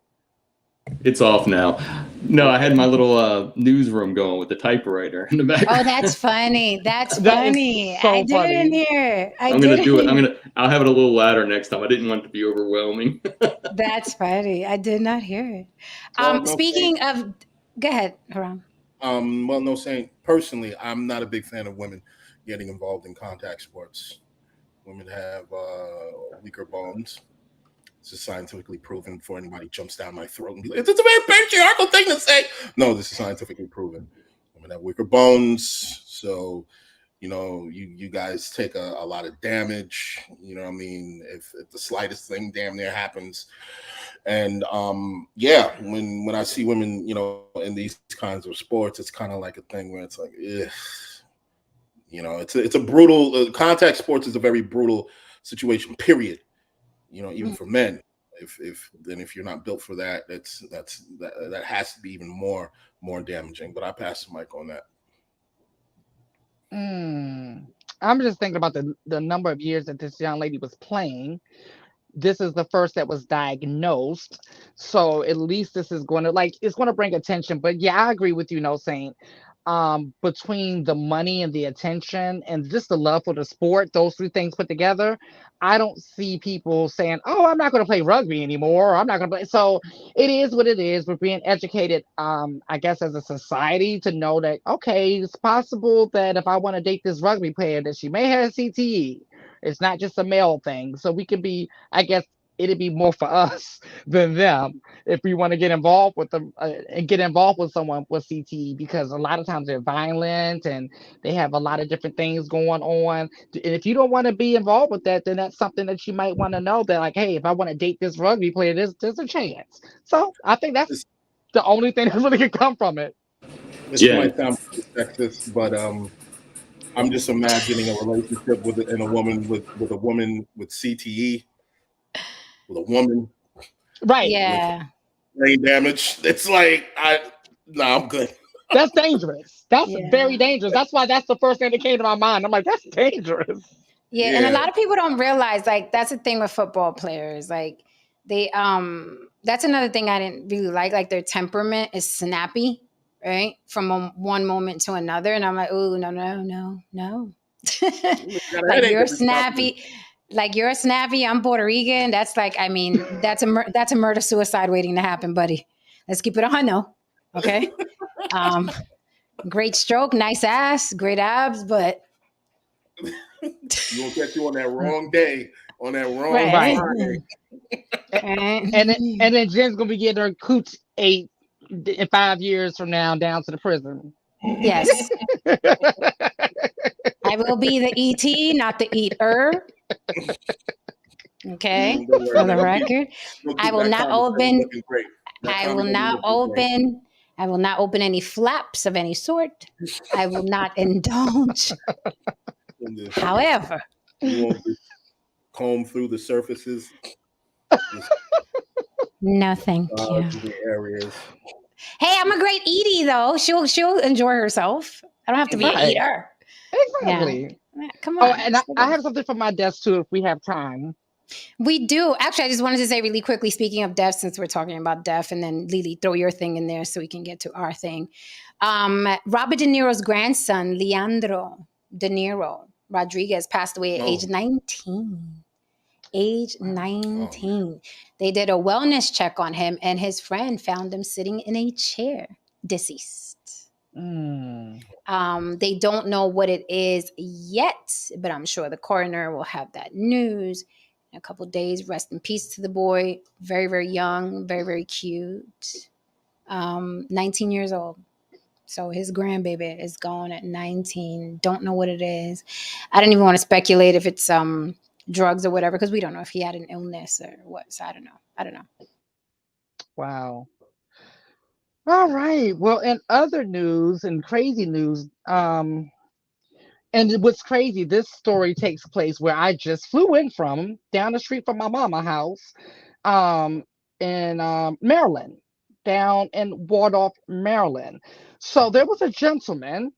Speaker 3: It's off now. No, I had my little newsroom going with the typewriter in the background.
Speaker 2: Oh, that's funny. That's
Speaker 1: That is
Speaker 2: funny.
Speaker 1: so
Speaker 2: I didn't
Speaker 1: funny.
Speaker 2: hear.
Speaker 3: I'm gonna do it. I'll have it a little louder next time. I didn't want it to be overwhelming.
Speaker 2: That's funny. I did not hear it.
Speaker 4: Well, no
Speaker 2: Speaking of, go ahead, Haram.
Speaker 4: well, no, saying personally, I'm not a big fan of women getting involved in contact sports. Women have weaker bones. This is scientifically proven before anybody jumps down my throat and be like, it's a very patriarchal thing to say. No, this is scientifically proven. Women have weaker bones. So, you guys take a lot of damage. You know what I mean? If the slightest thing damn near happens. And when I see women, in these kinds of sports, it's kind of like a thing where it's like, ugh. It's a brutal contact sports is a very brutal situation, period. Even for men, if you're not built for that, that has to be even more damaging. But I pass the mic on that.
Speaker 1: I'm just thinking about the number of years that this young lady was playing. This is the first that was diagnosed, so at least this is going to it's going to bring attention. But yeah, I agree with you, no Saint. between the money and the attention and just the love for the sport, those three things put together, I don't see people saying, "Oh, I'm not going to play rugby anymore," or "I'm not going to play." So it is what it is. We're being educated, I guess, as a society to know that okay, it's possible that if I want to date this rugby player, that she may have CTE. It's not just a male thing. So we can be, I guess, it'd be more for us than them if we want to get involved with them and get involved with someone with CTE because a lot of times they're violent and they have a lot of different things going on. And if you don't want to be involved with that, then that's something that you might want to know that like, hey, if I want to date this rugby player, there's a chance. So I think that's
Speaker 4: This,
Speaker 1: the only thing that really could come from it.
Speaker 4: this
Speaker 3: Yeah.
Speaker 4: might sound sexist, but I'm just imagining a relationship with a woman with CTE, with a woman
Speaker 1: Right.
Speaker 4: with
Speaker 2: Yeah.
Speaker 4: brain damage. It's like I'm good.
Speaker 1: That's dangerous. That's very
Speaker 2: Yeah.
Speaker 1: dangerous. That's why that's the first thing that came to my mind. I'm like, that's dangerous.
Speaker 2: Yeah, and a
Speaker 4: Yeah,
Speaker 2: lot of people don't realize like that's the thing with football players. Like they that's another thing I didn't really like their temperament is snappy, right? From one moment to another and I'm like, "Oh, no, no, no, no."
Speaker 4: you got a
Speaker 2: Like
Speaker 4: headache
Speaker 2: you're
Speaker 4: every time.
Speaker 2: snappy. Like you're snappy, I'm Puerto Rican. That's like I mean, that's a murder suicide waiting to happen, buddy. Let's keep it on no. Okay? Um great stroke, nice ass, great abs, but
Speaker 4: You gonna catch you on that wrong day, on that wrong
Speaker 1: Right.
Speaker 4: Friday.
Speaker 1: And then Jen's gonna be getting her cooch ate in 5 years from now down to the prison.
Speaker 2: Yes. I will be the ET, not the eater. Okay,
Speaker 4: Don't worry,
Speaker 2: for the
Speaker 4: man.
Speaker 2: record,
Speaker 4: We'll
Speaker 2: I
Speaker 4: keep
Speaker 2: will
Speaker 4: that
Speaker 2: not
Speaker 4: comedy train
Speaker 2: open.
Speaker 4: looking great. That
Speaker 2: I will
Speaker 4: comedy
Speaker 2: not
Speaker 4: looking great.
Speaker 2: open. I will not open any flaps of any sort. I will not indulge.
Speaker 4: And the-
Speaker 2: However,
Speaker 4: You won't just comb through the surfaces, just
Speaker 2: no, thank you.
Speaker 4: the areas.
Speaker 2: Hey, I'm a great Edie though. She'll enjoy herself. I don't have to be an
Speaker 1: Right.
Speaker 2: eater. Yeah.
Speaker 1: Exactly.
Speaker 2: Come
Speaker 1: Oh,
Speaker 2: on.
Speaker 1: and I have something for my desk too if we have time.
Speaker 2: We do. Actually, I just wanted to say really quickly, speaking of deaf, since we're talking about deaf, and then Lily, throw your thing in there so we can get to our thing. Robert De Niro's grandson, Leandro De Niro Rodriguez, passed away at age
Speaker 4: Oh.
Speaker 2: 19. Age
Speaker 4: Oh,
Speaker 2: 19. They did a wellness check on him, and his friend found him sitting in a chair, deceased.
Speaker 1: Mm.
Speaker 2: They don't know what it is yet, but I'm sure the coroner will have that news in a couple days. Rest in peace to the boy. Very, very young, very, very cute. 19 years old. So his grandbaby is gone at 19. Don't know what it is. I don't even want to speculate if it's drugs or whatever because we don't know if he had an illness or what. So I don't know. I don't know.
Speaker 1: Wow. All right. Well, in other news and crazy news, and what's crazy, this story takes place where I just flew in from down the street from my mama house, um, in Maryland, down in Waldorf, Maryland. So there was a gentleman,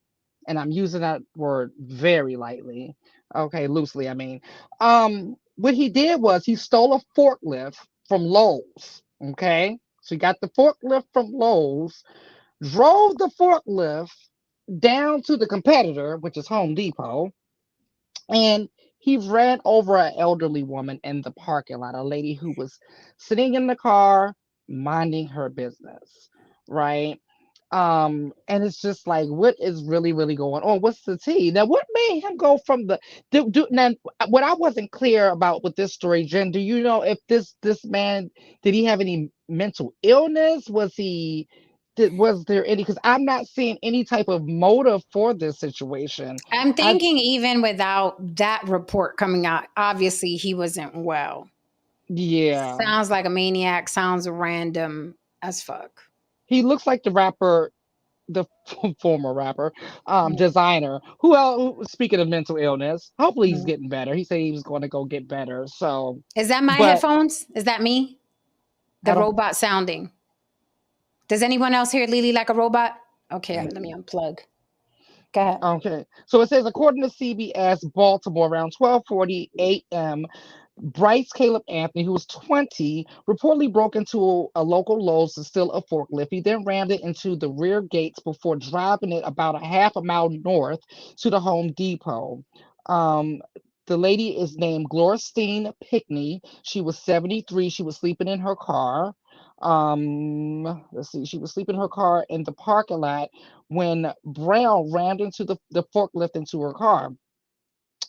Speaker 1: and I'm using that word very lightly, okay, loosely, I mean. What he did was he stole a forklift from Lowe's, okay? So he got the forklift from Lowe's, drove the forklift down to the competitor, which is Home Depot, and he ran over an elderly woman in the parking lot, a lady who was sitting in the car minding her business, right? And it's just like, what is really going on? What's the tea? Now, what made him go from the now? What I wasn't clear about with this story, Jen, do you know if this man did he have any mental illness? Was there any? Because I'm not seeing any type of motive for this situation.
Speaker 2: I'm
Speaker 1: I
Speaker 2: thinking even without that report coming out, obviously he wasn't well.
Speaker 1: Yeah,
Speaker 2: Sounds like a maniac. Sounds random as fuck.
Speaker 1: he looks like the rapper, the former rapper,
Speaker 2: Mm,
Speaker 1: designer. Who else? Speaking of mental illness, hopefully he's
Speaker 2: mm.
Speaker 1: getting better. He said he was going to go get better. So,
Speaker 2: Is that my
Speaker 1: but
Speaker 2: headphones? Is that me?
Speaker 1: I
Speaker 2: The
Speaker 1: don't.
Speaker 2: robot sounding. Does anyone else hear Lily like a robot? Okay, let me unplug. Go ahead.
Speaker 1: Okay, so it says according to CBS Baltimore, around 12:40 a.m. Bryce Caleb Anthony, who was 20, reportedly broke into a local Lowe's to steal a forklift. He then rammed it into the rear gates before driving it about a half a mile north to the Home Depot. Um, the lady is named Gloristine Pickney. She was 73. She was sleeping in her car. Let's see, she was sleeping in her car in the parking lot when Brown rammed into the forklift into her car.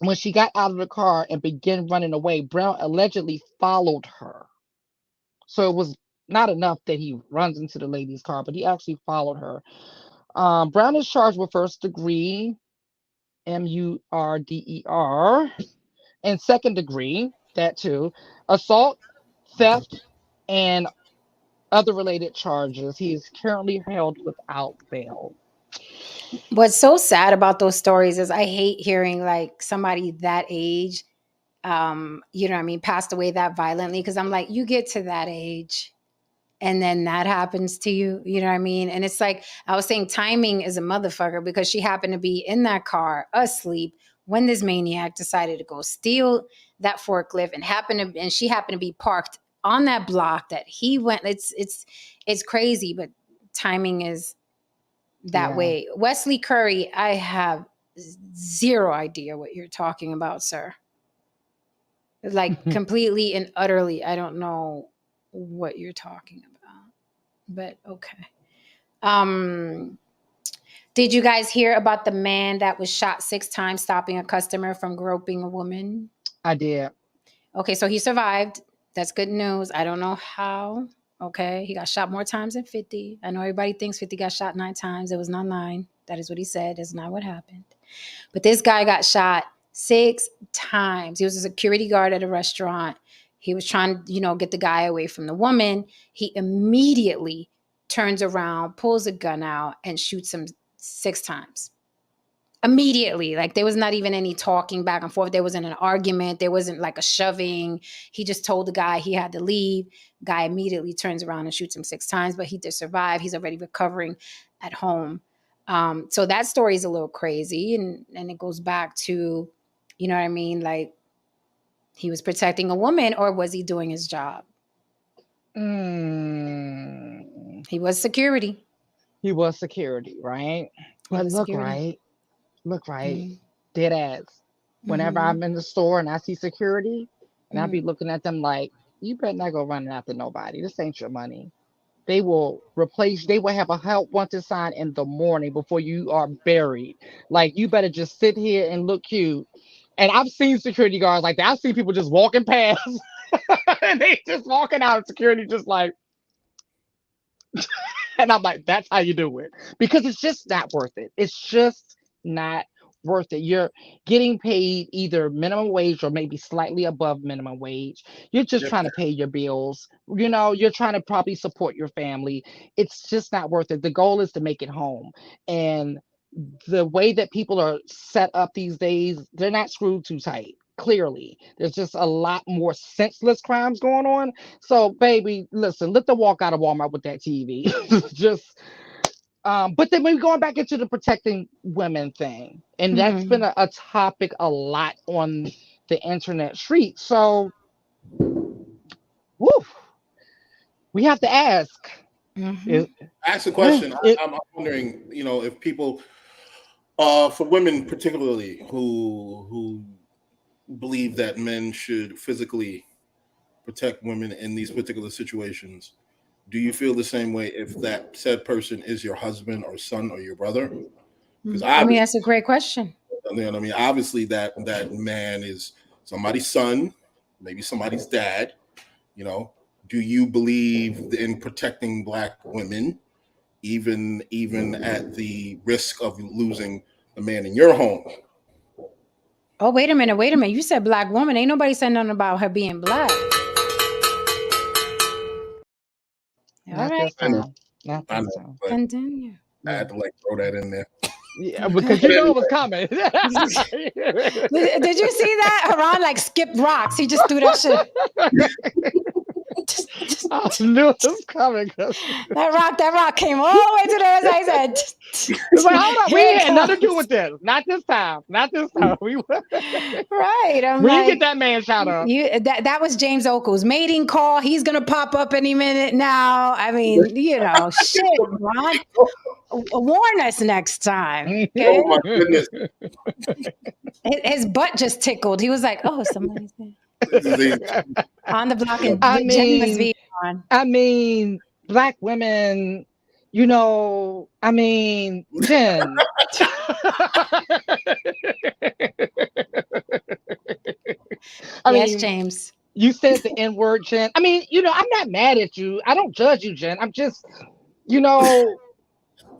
Speaker 1: When she got out of the car and began running away, Brown allegedly followed her. So it was not enough that he runs into the lady's car, but he actually followed her. Brown is charged with first degree murder and second degree, that too, assault, theft, and other related charges. He is currently held without bail.
Speaker 2: What's so sad about those stories is I hate hearing like somebody that age, you know what I mean, passed away that violently. Cause I'm like, you get to that age and then that happens to you, you know what I mean? And it's like, I was saying timing is a motherfucker because she happened to be in that car asleep when this maniac decided to go steal that forklift and she happened to be parked on that block that he went. It's crazy, but timing is that
Speaker 1: Yeah.
Speaker 2: way. Wesley Curry, I have zero idea what you're talking about, sir. Like completely and utterly, I don't know what you're talking about. But okay. Did you guys hear about the man that was shot 6 times stopping a customer from groping a woman?
Speaker 1: I did.
Speaker 2: Okay, so he survived. That's good news. I don't know how. Okay, he got shot more times than 50. I know everybody thinks 50 got shot 9 times. It was not 9. That is what he said. That's not what happened. But this guy got shot 6 times. He was a security guard at a restaurant. He was trying to, get the guy away from the woman. He immediately turns around, pulls a gun out, and shoots him 6 times. Immediately. Like there was not even any talking back and forth. There wasn't an argument. There wasn't like a shoving. He just told the guy he had to leave. Guy immediately turns around and shoots him 6 times, but he did survive. He's already recovering at home. So that story is a little crazy. And it goes back to, you know what I mean? Like he was protecting a woman or was he doing his job? He was security.
Speaker 1: He was security, right? But look
Speaker 2: security.
Speaker 1: right, dead ass. Whenever I'm in the store and I see security, and I'll be looking at them like, you better not go running after nobody. This ain't your money. They will have a help wanted sign in the morning before you are buried. Like, you better just sit here and look cute. And I've seen security guards like that. I've seen people just walking past and they just walking out of security just like, and I'm like, that's how you do it. Because it's just not worth it. It's just not worth it. You're getting paid either minimum wage or maybe slightly above minimum wage. You're just trying to pay your bills. You're trying to probably support your family. It's just not worth it. The goal is to make it home. And the way that people are set up these days, they're not screwed too tight. Clearly, there's just a lot more senseless crimes going on. So, baby, listen, let them walk out of Walmart with that TV. just but then we're going back into the protecting women thing, and that's been a topic a lot on the internet street. So, we have to ask.
Speaker 4: Ask a question. I'm wondering, if people, for women particularly, who believe that men should physically protect women in these particular situations, do you feel the same way if that said person is your husband or son or your brother? Because
Speaker 2: that's a great question.
Speaker 4: Obviously that man is somebody's son, maybe somebody's dad. Do you believe in protecting Black women, even at the risk of losing the man in your home?
Speaker 2: Oh, wait a minute. You said Black woman. Ain't nobody said nothing about her being Black. All right.
Speaker 1: Not this time.
Speaker 2: Continue.
Speaker 4: I had to throw that in there.
Speaker 1: Yeah, because it was coming.
Speaker 2: Did you see that? Haran skipped rocks. He just threw that shit.
Speaker 1: I knew it was coming.
Speaker 2: That rock came all the way to the other side. He said,
Speaker 1: It's like, hold on, we
Speaker 2: "Here
Speaker 1: ain't
Speaker 2: it
Speaker 1: had nothing to do
Speaker 2: comes."
Speaker 1: with this. Not this time. Not this time. We
Speaker 2: Right. I'm
Speaker 1: didn't get
Speaker 2: like,
Speaker 1: that man shot up.
Speaker 2: that was James Oko's mating call. He's gonna pop up any minute now. I mean, shit, Ron. Warn us next time. Okay?
Speaker 4: Oh my goodness.
Speaker 2: His butt just tickled. He was like, "Oh, somebody's there." On the block, and
Speaker 1: I
Speaker 2: Jen must
Speaker 1: mean,
Speaker 2: be on.
Speaker 1: black women, Jen.
Speaker 2: Yes, James.
Speaker 1: You said the N word, Jen. I'm not mad at you. I don't judge you, Jen. I'm just, you know,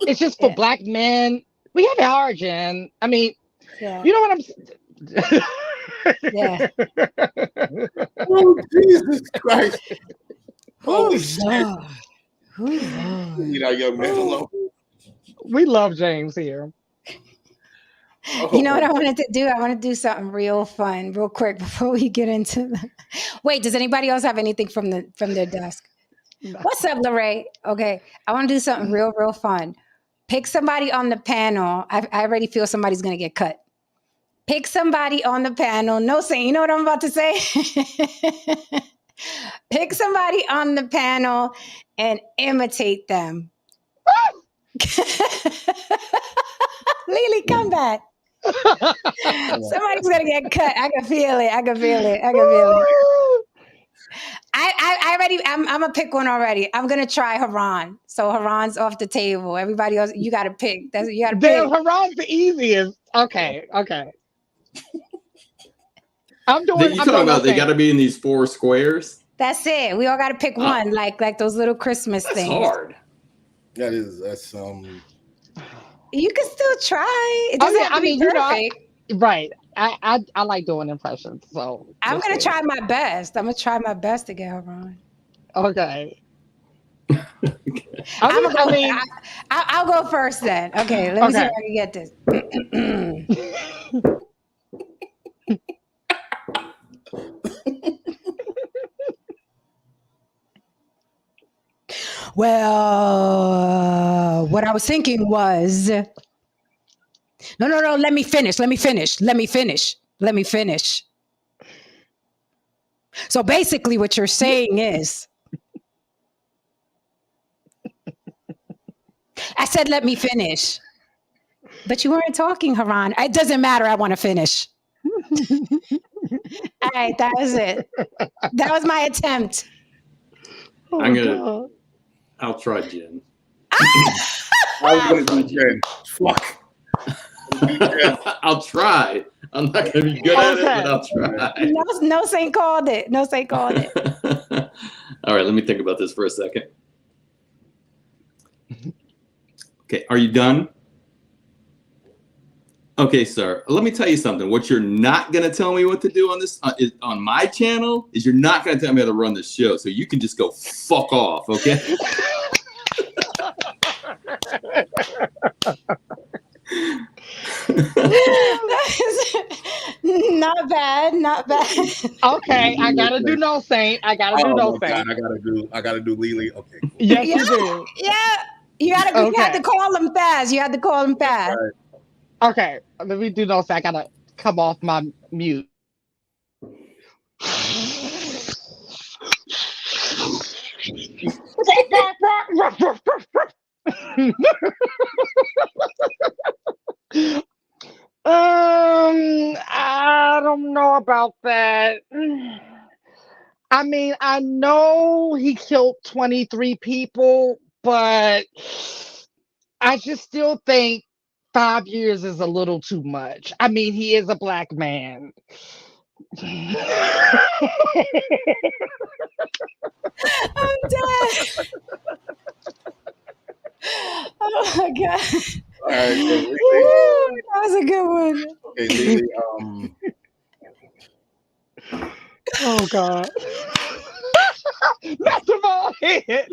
Speaker 1: it's just for
Speaker 2: Yeah.
Speaker 1: black men. We have it hard, Jen.
Speaker 2: Yeah.
Speaker 1: You know what I'm
Speaker 2: Yeah.
Speaker 4: Oh, Jesus Christ. Holy
Speaker 2: Oh,
Speaker 4: shit.
Speaker 2: Lord. Oh, Lord.
Speaker 4: Leave that young man alone.
Speaker 1: We love James here.
Speaker 2: You know what I wanted to do? I want to do something real fun, real quick before we get into the... Wait, does anybody else have anything from their desk?
Speaker 1: No.
Speaker 2: What's up, Lorraine? Okay, I want to do something real fun. Pick somebody on the panel. I already feel somebody's going to get cut. Pick somebody on the panel. No saying, you know what I'm about to say? Pick somebody on the panel and imitate them. Lily, come back. Somebody's gonna get cut. I can feel it. I'm gonna pick one already. I'm gonna try Haran. So Haran's off the table. Everybody else, you gotta pick. You gotta
Speaker 1: Damn,
Speaker 2: pick.
Speaker 1: Haran's the easiest. Okay. I'm
Speaker 3: You
Speaker 1: doing
Speaker 3: talking about they
Speaker 1: okay.
Speaker 3: got to be in these 4 squares?
Speaker 2: That's it. We all gotta pick one, like those little Christmas
Speaker 3: That's
Speaker 2: things.
Speaker 3: hard.
Speaker 4: That's
Speaker 2: You can still try. It doesn't have to be perfect.
Speaker 1: Right. I like doing impressions, so
Speaker 2: I'm gonna try my best. I'm gonna try my best to get Haran.
Speaker 1: Okay.
Speaker 2: I'll go first then. Okay, let me see if I can get this. Well, what I was thinking was, no. Let me finish. So basically, what you're saying is, I said, let me finish. But you weren't talking, Haran. It doesn't matter. I want to finish. All right, that was it. That was my attempt.
Speaker 3: I'll try Jen.
Speaker 4: I was going to do Jen. Fuck.
Speaker 3: I'll try. I'm not going to be good at it, but I'll try.
Speaker 2: No Saint called it.
Speaker 3: All right, let me think about this for a second. Okay, are you done? Okay, sir. Let me tell you something. What you're not going to tell me what to do on this on my channel is you're not going to tell me how to run this show. So you can just go fuck off, okay?
Speaker 2: Not bad.
Speaker 1: Okay, I gotta do no saint.
Speaker 4: God, I gotta do Lily. Okay.
Speaker 1: Yes, you do.
Speaker 2: Yeah. You had to call him fast.
Speaker 4: Right.
Speaker 1: Okay, let me do no saint. I gotta come off my mute. I don't know about that. I know he killed 23 people, but I just still think 5 years is a little too much. He is a black man.
Speaker 2: I'm dead. Oh my god.
Speaker 4: All right, so Lily,
Speaker 2: that was a good one.
Speaker 4: Okay, Lily,
Speaker 1: Oh God. That's the ball head.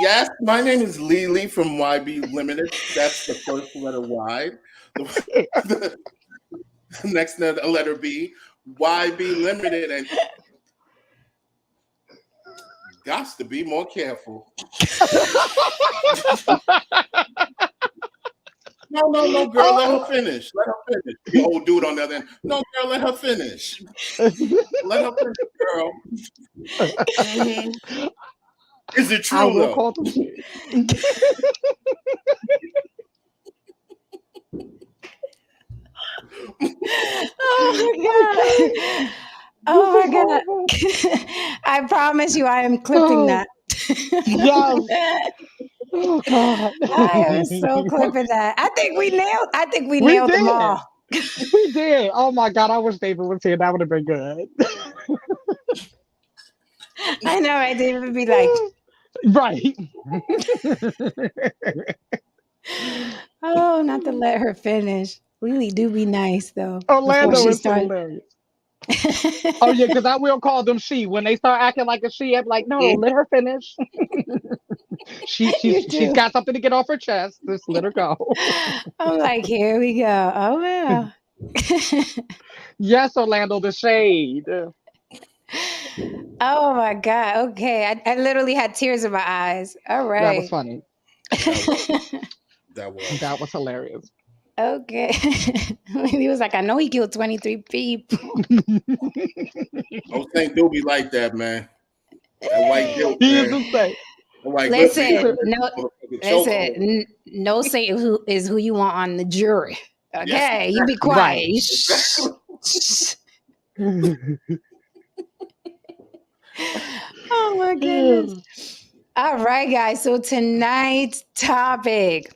Speaker 4: Yes, my name is Lily from YB Limited. That's the first letter Y. The next letter B, YB Limited. And got to be more careful. No, girl, let her finish. Let her finish. The old dude on the other end. No, girl, let her finish. Let her finish, girl. Mm-hmm. Is it true,
Speaker 1: I will
Speaker 4: though?
Speaker 1: call them shit.
Speaker 2: Oh my God. Oh my God. I promise you I am clipping that.
Speaker 1: Yes. Oh God.
Speaker 2: I am so clipping that. I think we
Speaker 1: We
Speaker 2: nailed them
Speaker 1: did.
Speaker 2: all.
Speaker 1: We did. Oh my God. I wish David was here. That would have been good.
Speaker 2: I know, right? David would be like,
Speaker 1: Right.
Speaker 2: oh, not to let her finish. Really do be nice though before
Speaker 1: Orlando
Speaker 2: she
Speaker 1: is
Speaker 2: starts.
Speaker 1: hilarious. Oh yeah, because I will call them she. When they start acting like a she, I'm like, no, let her finish.
Speaker 2: You
Speaker 1: She's
Speaker 2: do.
Speaker 1: got something to get off her chest. Just let her go.
Speaker 2: I'm like, here we go. Oh yeah.
Speaker 1: Yes, Orlando, the shade.
Speaker 2: Oh my God. Okay. I literally had tears in my eyes. All
Speaker 1: That was
Speaker 2: right.
Speaker 1: funny.
Speaker 4: That was.
Speaker 1: That was hilarious.
Speaker 2: Okay. He was like, I know he killed 23 people.
Speaker 4: Those things do be like that, man. That white guilt,
Speaker 1: He is
Speaker 4: man.
Speaker 1: insane.
Speaker 4: That white guilt. They got
Speaker 2: Listen, no,
Speaker 4: motherfucking
Speaker 2: listen,
Speaker 4: chokehold.
Speaker 2: no say who is who you want on the jury.
Speaker 4: Yes,
Speaker 2: Okay, you be
Speaker 1: Right.
Speaker 2: quiet. You shh. Oh my goodness. All right, guys. So tonight's topic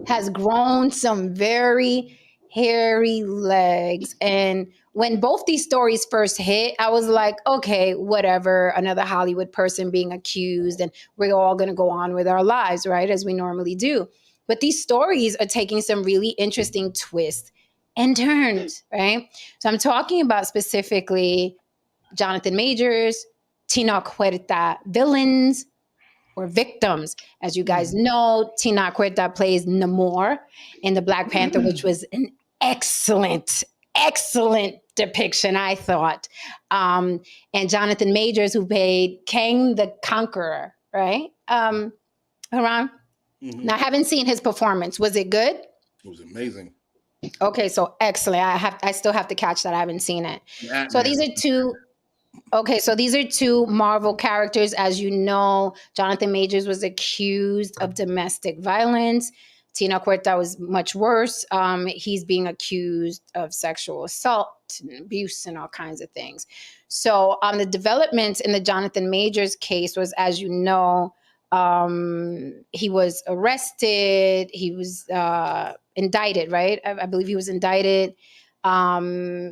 Speaker 2: has grown some very hairy legs. And when both these stories first hit, I was like, okay, whatever, another Hollywood person being accused, and we're all going to go on with our lives, right? As we normally do. But these stories are taking some really interesting twists and turns, right? So I'm talking about specifically Jonathan Majors, Tenoch Huerta villains, or victims. As you guys know, Tenoch Huerta plays Namor in the Black Panther, which was an excellent depiction, I thought. And Jonathan Majors, who played Kang the Conqueror, right? Haran?
Speaker 4: Mm-hmm.
Speaker 2: Now, I haven't seen his performance. Was it good?
Speaker 4: It was amazing.
Speaker 2: Okay, so excellent. I still have to catch that. I haven't seen it. So
Speaker 4: Ant-Man.
Speaker 2: these are two. Okay, so these are two Marvel characters. As you know, Jonathan Majors was accused of domestic violence. Tenoch Huerta was much worse. He's being accused of sexual assault and abuse and all kinds of things. So, the developments in the Jonathan Majors case was, as you know, he was arrested. He was indicted, right? I believe he was indicted.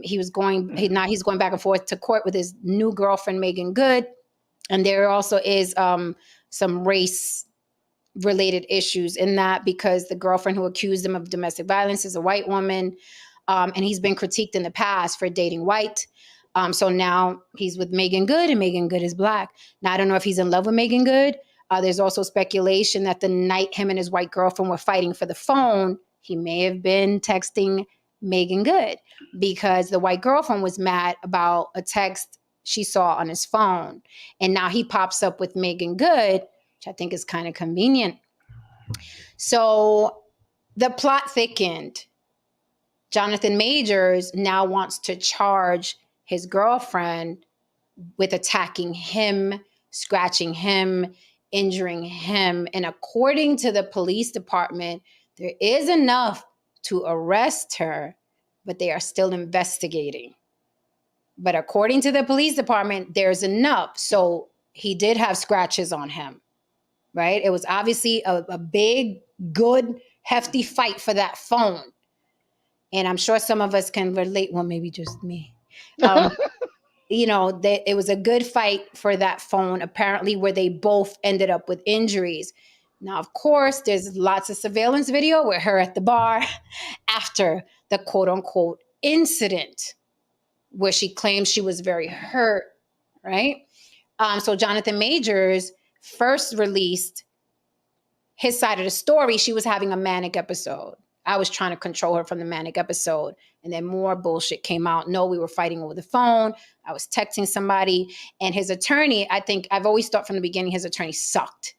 Speaker 2: He's going back and forth to court with his new girlfriend Megan Good, and there also is some race related issues in that, because the girlfriend who accused him of domestic violence is a white woman, and he's been critiqued in the past for dating white. So now he's with Megan Good, and Megan Good is Black. Now I don't know if he's in love with Megan Good. There's also speculation that the night him and his white girlfriend were fighting for the phone, he may have been texting Megan Good, because the white girlfriend was mad about a text she saw on his phone. And now he pops up with Megan Good, which I think is kind of convenient. So the plot thickened. Jonathan Majors now wants to charge his girlfriend with attacking him, scratching him, injuring him. And according to the police department, there is enough to arrest her, but they are still investigating. But according to the police department, there's enough. So he did have scratches on him, right? It was obviously a big, good, hefty fight for that phone. And I'm sure some of us can relate. Well, maybe just me. It was a good fight for that phone, apparently, where they both ended up with injuries. Now, of course, there's lots of surveillance video with her at the bar after the quote unquote incident, where she claims she was very hurt, right? So Jonathan Majors first released his side of the story. She was having a manic episode. I was trying to control her from the manic episode. And then more bullshit came out. No, we were fighting over the phone. I was texting somebody. And his attorney, I think I've always thought from the beginning his attorney sucked.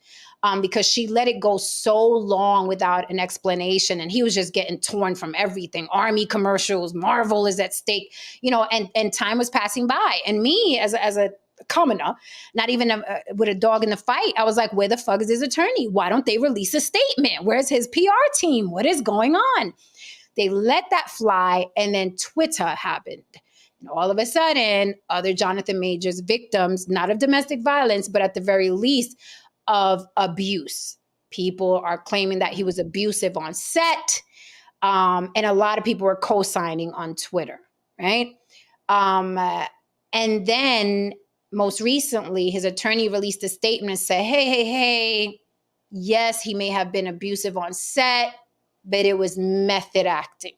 Speaker 2: Because she let it go so long without an explanation. And he was just getting torn from everything. Army commercials, Marvel is at stake, and time was passing by. And me as a commoner, not even with a dog in the fight, I was like, where the fuck is his attorney? Why don't they release a statement? Where's his PR team? What is going on? They let that fly, and then Twitter happened. And all of a sudden, other Jonathan Majors victims, not of domestic violence, but at the very least of abuse. People are claiming that he was abusive on set, and a lot of people were co-signing on Twitter, right? And then most recently, his attorney released a statement and said, hey, yes, he may have been abusive on set, but it was method acting.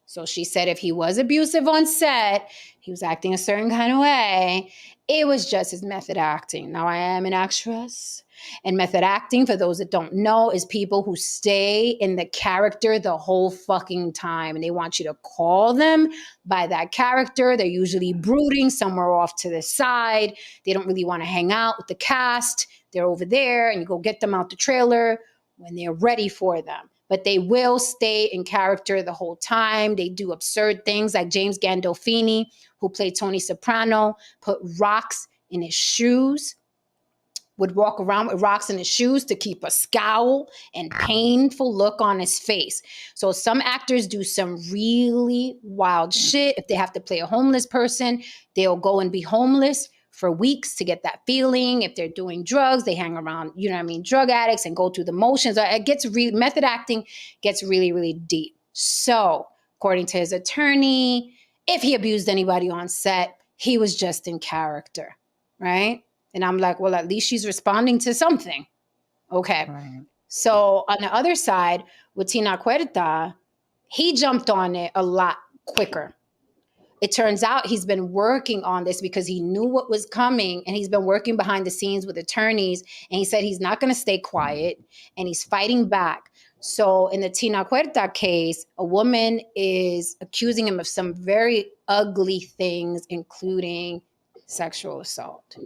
Speaker 2: So she said if he was abusive on set, he was acting a certain kind of way, it was just his method acting. Now, I am an actress, and method acting, for those that don't know, is people who stay in the character the whole fucking time, and they want you to call them by that character. They're usually brooding somewhere off to the side. They don't really want to hang out with the cast. They're over there, and you go get them out the trailer when they're ready for them. But they will stay in character the whole time. They do absurd things like James Gandolfini, who played Tony Soprano, put rocks in his shoes, would walk around with rocks in his shoes to keep a scowl and painful look on his face. So some actors do some really wild shit. If they have to play a homeless person, they'll go and be homeless for weeks to get that feeling. If they're doing drugs, they hang around, drug addicts and go through the motions. Method acting gets really, really deep. So according to his attorney, if he abused anybody on set, he was just in character, right? And I'm like, well, at least she's responding to something. Okay. Right. So on the other side, with Tenoch Huerta, he jumped on it a lot quicker. It turns out he's been working on this because he knew what was coming, and he's been working behind the scenes with attorneys, and he said he's not going to stay quiet, and he's fighting back. So in the Tenoch Huerta case, a woman is accusing him of some very ugly things, including sexual assault.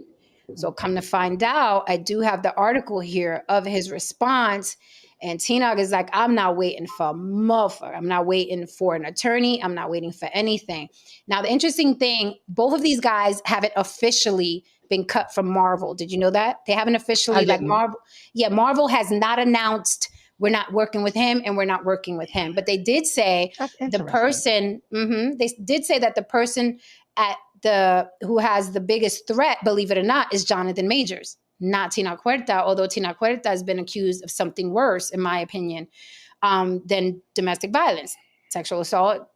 Speaker 2: So come to find out, I do have the article here of his response. And Tenoch is like, I'm not waiting for a motherfucker. I'm not waiting for an attorney. I'm not waiting for anything. Now, the interesting thing, both of these guys haven't officially been cut from Marvel. Did you know that? They haven't officially, like Marvel. Yeah, Marvel has not announced we're not working with him and we're not working with him. But they did say the person, they did say that the person who has the biggest threat, believe it or not, is Jonathan Majors, not Tenoch Huerta, although Tenoch Huerta has been accused of something worse, in my opinion, than domestic violence, sexual assault,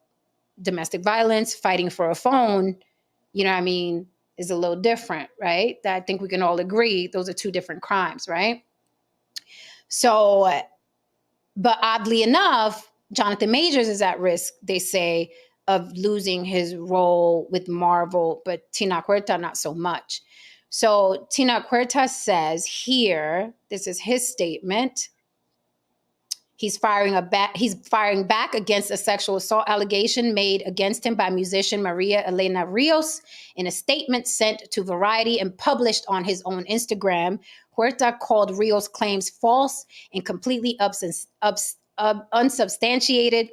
Speaker 2: domestic violence, fighting for a phone, is a little different, right? I think we can all agree those are two different crimes, right? So, but oddly enough, Jonathan Majors is at risk, they say, of losing his role with Marvel, but Tenoch Huerta not so much. So Tenoch Huerta says here, this is his statement. He's firing back against a sexual assault allegation made against him by musician Maria Elena Rios. In a statement sent to Variety and published on his own Instagram, Huerta called Rios' claims false and completely unsubstantiated,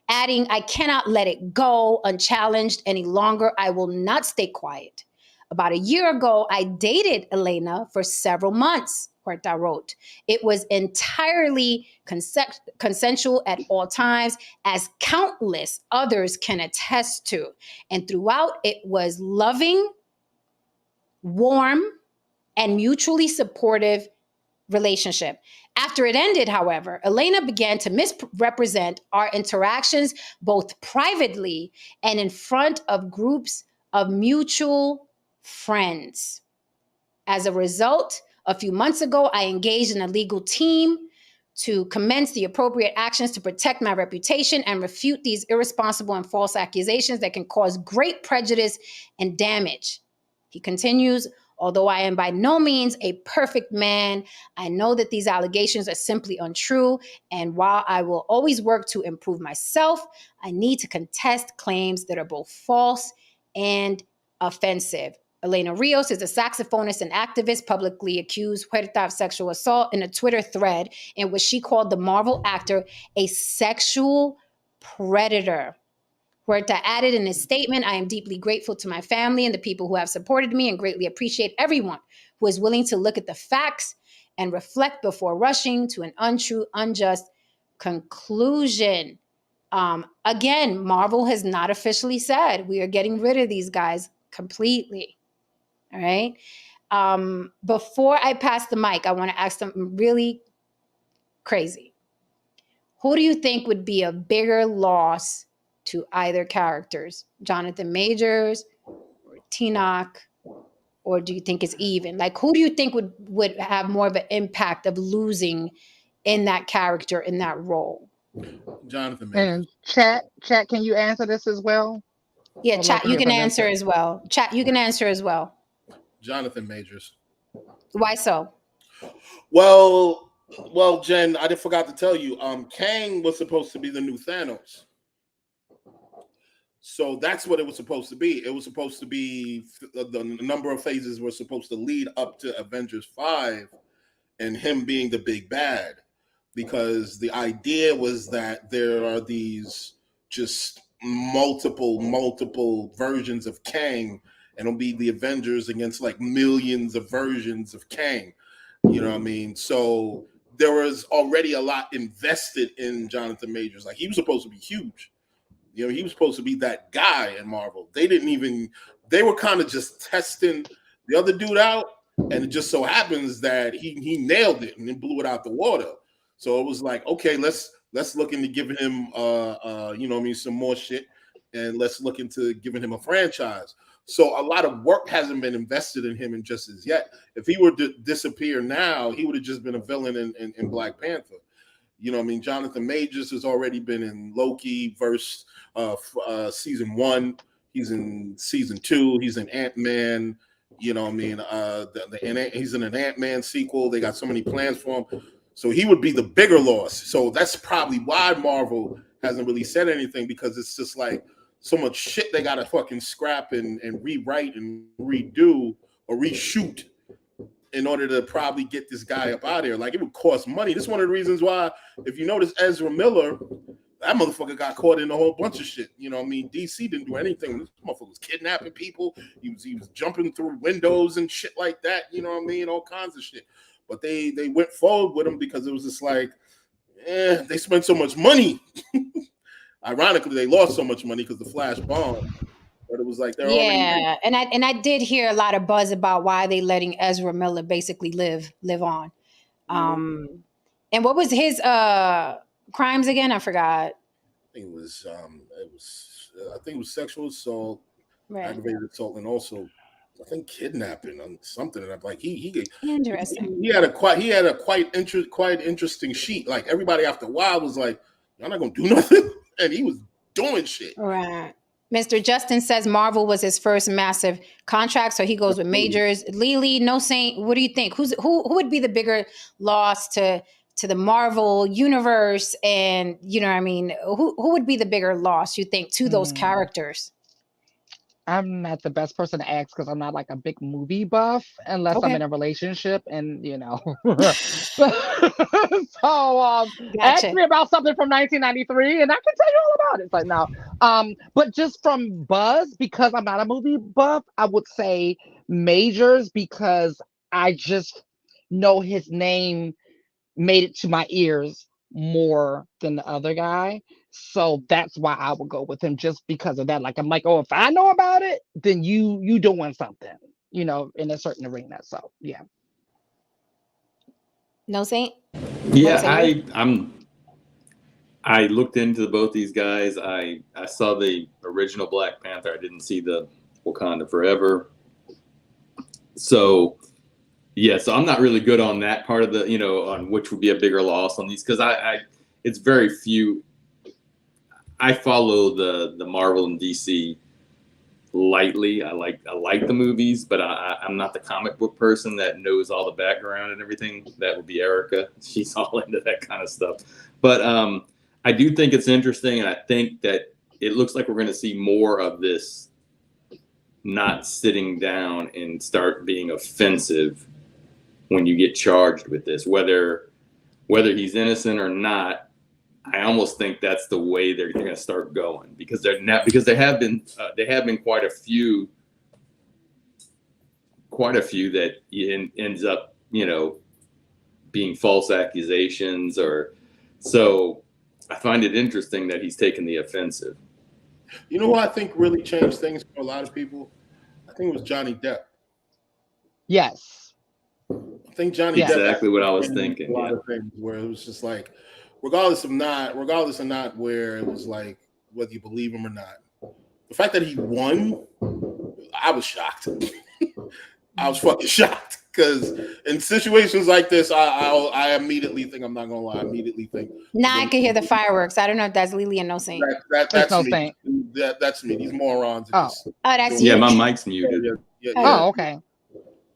Speaker 2: adding, I cannot let it go unchallenged any longer. I will not stay quiet. About a year ago, I dated Elena for several months, Huerta wrote. It was entirely consensual at all times, as countless others can attest to. And throughout, it was loving, warm, and mutually supportive relationship. After it ended, however, Elena began to misrepresent our interactions both privately and in front of groups of mutual friends. As a result, a few months ago, I engaged in a legal team to commence the appropriate actions to protect my reputation and refute these irresponsible and false accusations that can cause great prejudice and damage. He continues, Although I am by no means a perfect man, I know that these allegations are simply untrue. And while I will always work to improve myself, I need to contest claims that are both false and offensive. Elena Rios is a saxophonist and activist, publicly accused Huerta of sexual assault in a Twitter thread in which she called the Marvel actor a sexual predator. Huerta added in his statement, I am deeply grateful to my family and the people who have supported me and greatly appreciate everyone who is willing to look at the facts and reflect before rushing to an untrue, unjust conclusion. Again, Marvel has not officially said we are getting rid of these guys completely. All right. Before I pass the mic, I want to ask something really crazy. Who do you think would be a bigger loss to either characters? Jonathan Majors or Tenoch? Or do you think it's even? Like, who do you think would have more of an impact of losing in that character, in that role?
Speaker 4: Jonathan
Speaker 1: And
Speaker 4: Majors.
Speaker 1: chat, can you answer this as well?
Speaker 2: Yeah,
Speaker 1: I'd love
Speaker 2: chat,
Speaker 1: to
Speaker 2: you
Speaker 1: hear
Speaker 2: can
Speaker 1: from them
Speaker 2: answer
Speaker 1: too.
Speaker 2: as well. Chat, you can answer as well.
Speaker 4: Jonathan Majors.
Speaker 2: Why so?
Speaker 4: Well, Jen, I forgot to tell you. Kang was supposed to be the new Thanos. So that's what it was supposed to be. It was supposed to be the number of phases were supposed to lead up to Avengers 5 and him being the big bad, because the idea was that there are these just multiple versions of Kang, and it'll be the Avengers against like millions of versions of Kang. You know what I mean? So there was already a lot invested in Jonathan Majors. Like, he was supposed to be huge. You know, he was supposed to be that guy in Marvel. They were kind of just testing the other dude out, and it just so happens that he nailed it and then blew it out the water. So it was like, okay, let's look into giving him you know what I mean, some more shit, and let's look into giving him a franchise. So a lot of work hasn't been invested in him and just as yet. If he were to disappear now, he would have just been a villain in Black Panther. You know what I mean? Jonathan Majors has already been in Loki verse season 1. He's in season 2. He's in Ant-Man. You know what I mean? He's in an Ant-Man sequel. They got so many plans for him. So he would be the bigger loss. So that's probably why Marvel hasn't really said anything, because it's just like so much shit they got to fucking scrap and rewrite and redo or reshoot in order to probably get this guy up out of here. Like, it would cost money. This is one of the reasons why, if you notice, Ezra Miller, that motherfucker got caught in a whole bunch of shit. You know what I mean? DC didn't do anything. This motherfucker was kidnapping people. He was jumping through windows and shit like that. You know what I mean? All kinds of shit. But they went forward with him because it was just like, they spent so much money. Ironically, they lost so much money because the Flash bombed. But it was like they're already.
Speaker 2: Yeah, and I did hear a lot of buzz about why they letting Ezra Miller basically live on. And what was his crimes again? I forgot.
Speaker 4: I think it was sexual assault,
Speaker 2: Right.
Speaker 4: aggravated assault, and also I think kidnapping on something. And I'm like,
Speaker 2: Interesting.
Speaker 4: he had a quite interesting sheet. Like, everybody after a while was like, y'all not gonna do nothing, and he was doing shit.
Speaker 2: Right. Mr. Justin says Marvel was his first massive contract, so he goes with Majors. Lily, No Saint, what do you think? Who would be the bigger loss to the Marvel universe? And you know what I mean, who would be the bigger loss, you think, to those characters?
Speaker 1: I'm not the best person to ask because I'm not like a big movie buff unless I'm
Speaker 2: Okay.
Speaker 1: in a relationship, and so ask
Speaker 2: Gotcha.
Speaker 1: me about something from 1993 and I can tell you all about it. It's like, no. But just from buzz, because I'm not a movie buff, I would say Majors, because I just know his name made it to my ears more than the other guy. So that's why I would go with him, just because of that. Like, I'm like, oh, if I know about it, then you doing something, in a certain arena. So yeah.
Speaker 2: No Saint?
Speaker 3: Yeah,
Speaker 2: Say
Speaker 3: I looked into both these guys. I saw the original Black Panther. I didn't see the Wakanda Forever. So yeah, so I'm not really good on that part of the, on which would be a bigger loss on these, because it's very few. I follow the Marvel and DC lightly. I like the movies, but I'm not the comic book person that knows all the background and everything. That would be Erica. She's all into that kind of stuff. But I do think it's interesting, and I think that it looks like we're going to see more of this not sitting down and start being offensive when you get charged with this, whether he's innocent or not. I almost think that's the way they're going to start going, because there have been quite a few that ends up, being false accusations, or so. I find it interesting that he's taken the offensive.
Speaker 4: You know what I think really changed things for a lot of people? I think it was Johnny Depp.
Speaker 1: Yes.
Speaker 4: I think Johnny Depp
Speaker 3: exactly what I was thinking.
Speaker 4: A lot of things where it was just like, regardless of not where it was like whether you believe him or not, the fact that he won, I was shocked. I was fucking shocked, because in situations like this, I immediately think, I'm not gonna lie, I immediately think.
Speaker 2: Now I can hear the fireworks. I don't know if that's Lily and No Saint.
Speaker 4: That's no me. That's me. These morons.
Speaker 2: That's
Speaker 3: you. Yeah, my
Speaker 2: you.
Speaker 3: mic's muted.
Speaker 1: Oh, okay.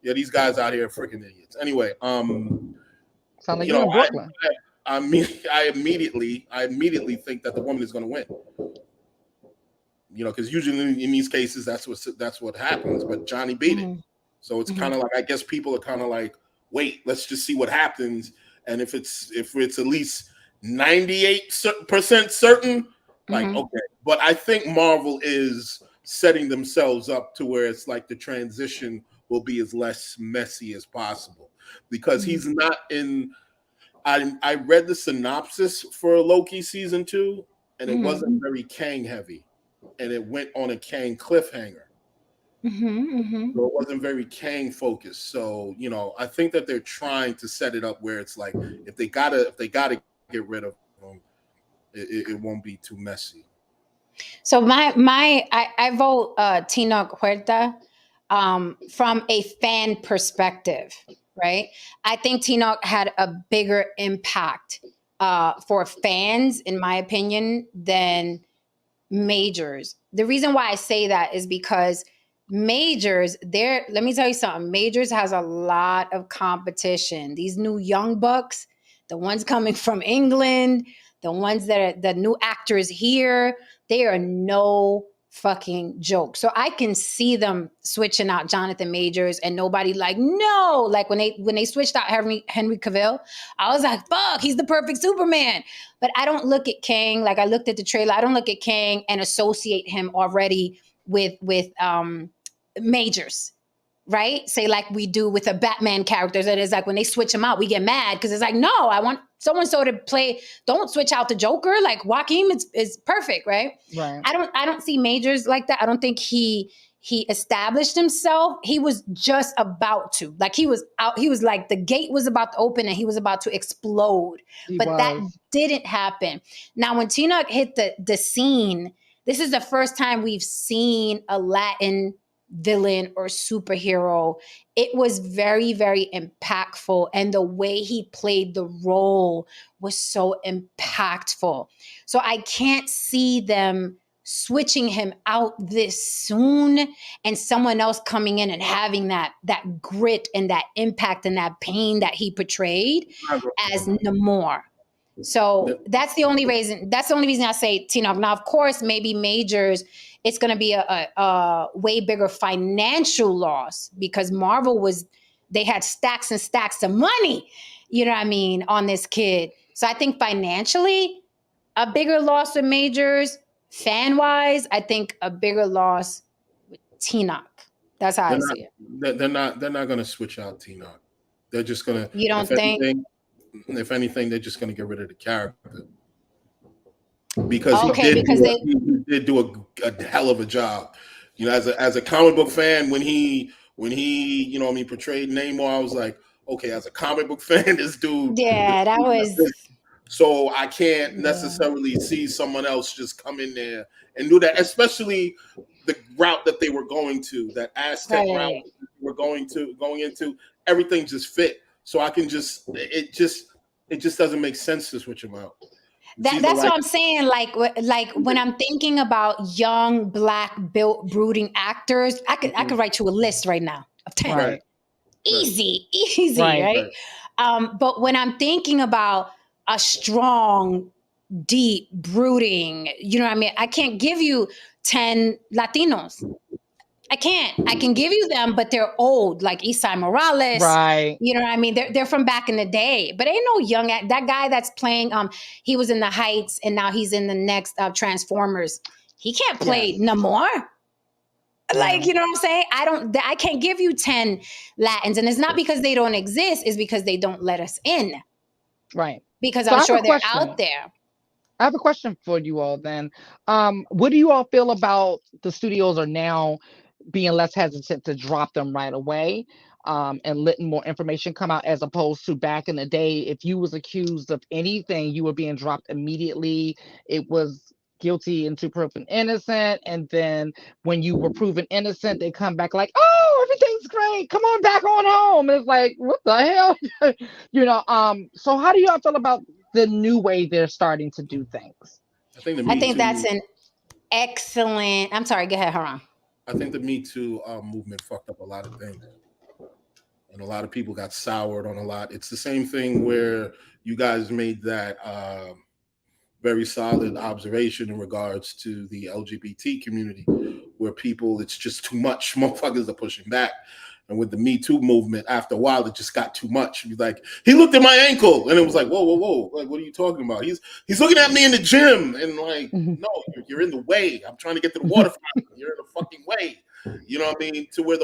Speaker 4: Yeah, these guys out here are freaking idiots. Anyway,
Speaker 1: sound like you're in Brooklyn.
Speaker 4: I immediately think that the woman is going to win. Because usually in these cases that's what happens. But Johnny beat it, so it's kind of like, I guess people are kind of like, wait, let's just see what happens. And if it's at least 98% certain, like okay. But I think Marvel is setting themselves up to where it's like the transition will be as less messy as possible, because he's not in. I read the synopsis for Loki season 2, and it wasn't very Kang heavy, and it went on a Kang cliffhanger. So it wasn't very Kang focused. So I think that they're trying to set it up where it's like, if they gotta get rid of him, it won't be too messy.
Speaker 2: So I vote Tenoch Huerta from a fan perspective, right? I think Tenoch had a bigger impact for fans, in my opinion, than Majors. The reason why I say that is because Majors, let me tell you something. Majors has a lot of competition. These new young bucks, the ones coming from England, the ones that are the new actors here, they are no fucking joke. So I can see them switching out Jonathan Majors, and nobody like, no, like when they switched out Henry Cavill, I was like, fuck, he's the perfect Superman. But I don't look at Kang, like I looked at the trailer, I don't look at Kang and associate him already with Majors, right? Say like we do with a Batman character, that is like when they switch him out, we get mad because it's like, no, I want so-and-so to play. Don't switch out the Joker. Like Joaquin is perfect, right?
Speaker 1: Right.
Speaker 2: I don't see Majors like that. I don't think he established himself. He was just about to, like he was out. He was like the gate was about to open and he was about to explode, that didn't happen. Now when Tenoch hit the scene, this is the first time we've seen a Latin villain or superhero. It was very, very impactful, and the way he played the role was so impactful. So I can't see them switching him out this soon and someone else coming in and having that grit and that impact and that pain that he portrayed as Namor. So that's the only reason I say Tenoch. Now, of course, maybe Majors, it's going to be a way bigger financial loss because Marvel they had stacks and stacks of money, you know what I mean, on this kid. So I think financially, a bigger loss with Majors. Fan-wise, I think a bigger loss with Tenoch. That's how I see it.
Speaker 4: They're not going to switch out Tenoch. They're just going to.
Speaker 2: You don't think?
Speaker 4: If anything, they're just going to get rid of the character because he did do a hell of a job. As a comic book fan, when he portrayed Namor, I was like, okay, as a comic book fan, this dude.
Speaker 2: Yeah, that was.
Speaker 4: So I can't necessarily see someone else just come in there and do that, especially the route that they were going to, that Aztec route we're going into. Everything just fit. So I can it just doesn't make sense to switch them out.
Speaker 2: That's what I'm saying. Like when I'm thinking about young black built brooding actors, I could write you a list right now of 10.
Speaker 1: Right.
Speaker 2: Easy,
Speaker 1: Right.
Speaker 2: right? But when I'm thinking about a strong, deep, brooding, you know what I mean? I can't give you 10 Latinos. I can't. I can give you them, but they're old, like Isai Morales.
Speaker 1: Right.
Speaker 2: You know what I mean? They're from back in the day, but ain't no young that guy that's playing. He was in The Heights, and now he's in the next Transformers. He can't play no more. Like, you know what I'm saying? I can't give you 10 Latins, and it's not because they don't exist. It's because they don't let us in.
Speaker 1: Right.
Speaker 2: Because
Speaker 1: So
Speaker 2: I'm sure they're out there.
Speaker 1: I have a question for you all then. What do you all feel about the studios are now being less hesitant to drop them right away, and letting more information come out, as opposed to back in the day, if you was accused of anything, you were being dropped immediately. It was guilty until proven innocent, and then when you were proven innocent, they come back like, oh, everything's great, come on back on home. It's like, what the hell? So how do y'all feel about the new way they're starting to do things?
Speaker 2: I think that's an excellent. I'm sorry, go ahead, Haran.
Speaker 4: I think the Me Too movement fucked up a lot of things, and a lot of people got soured on a lot. It's the same thing where you guys made that very solid observation in regards to the LGBT community, where people, it's just too much. Motherfuckers are pushing back. And with the Me Too movement, after a while, it just got too much. He's like, he looked at my ankle, and it was like, whoa, whoa, whoa! Like, what are you talking about? He's looking at me in the gym, and like, no, you're in the way. I'm trying to get to the water fountain. You're in the fucking way. You know what I mean? To where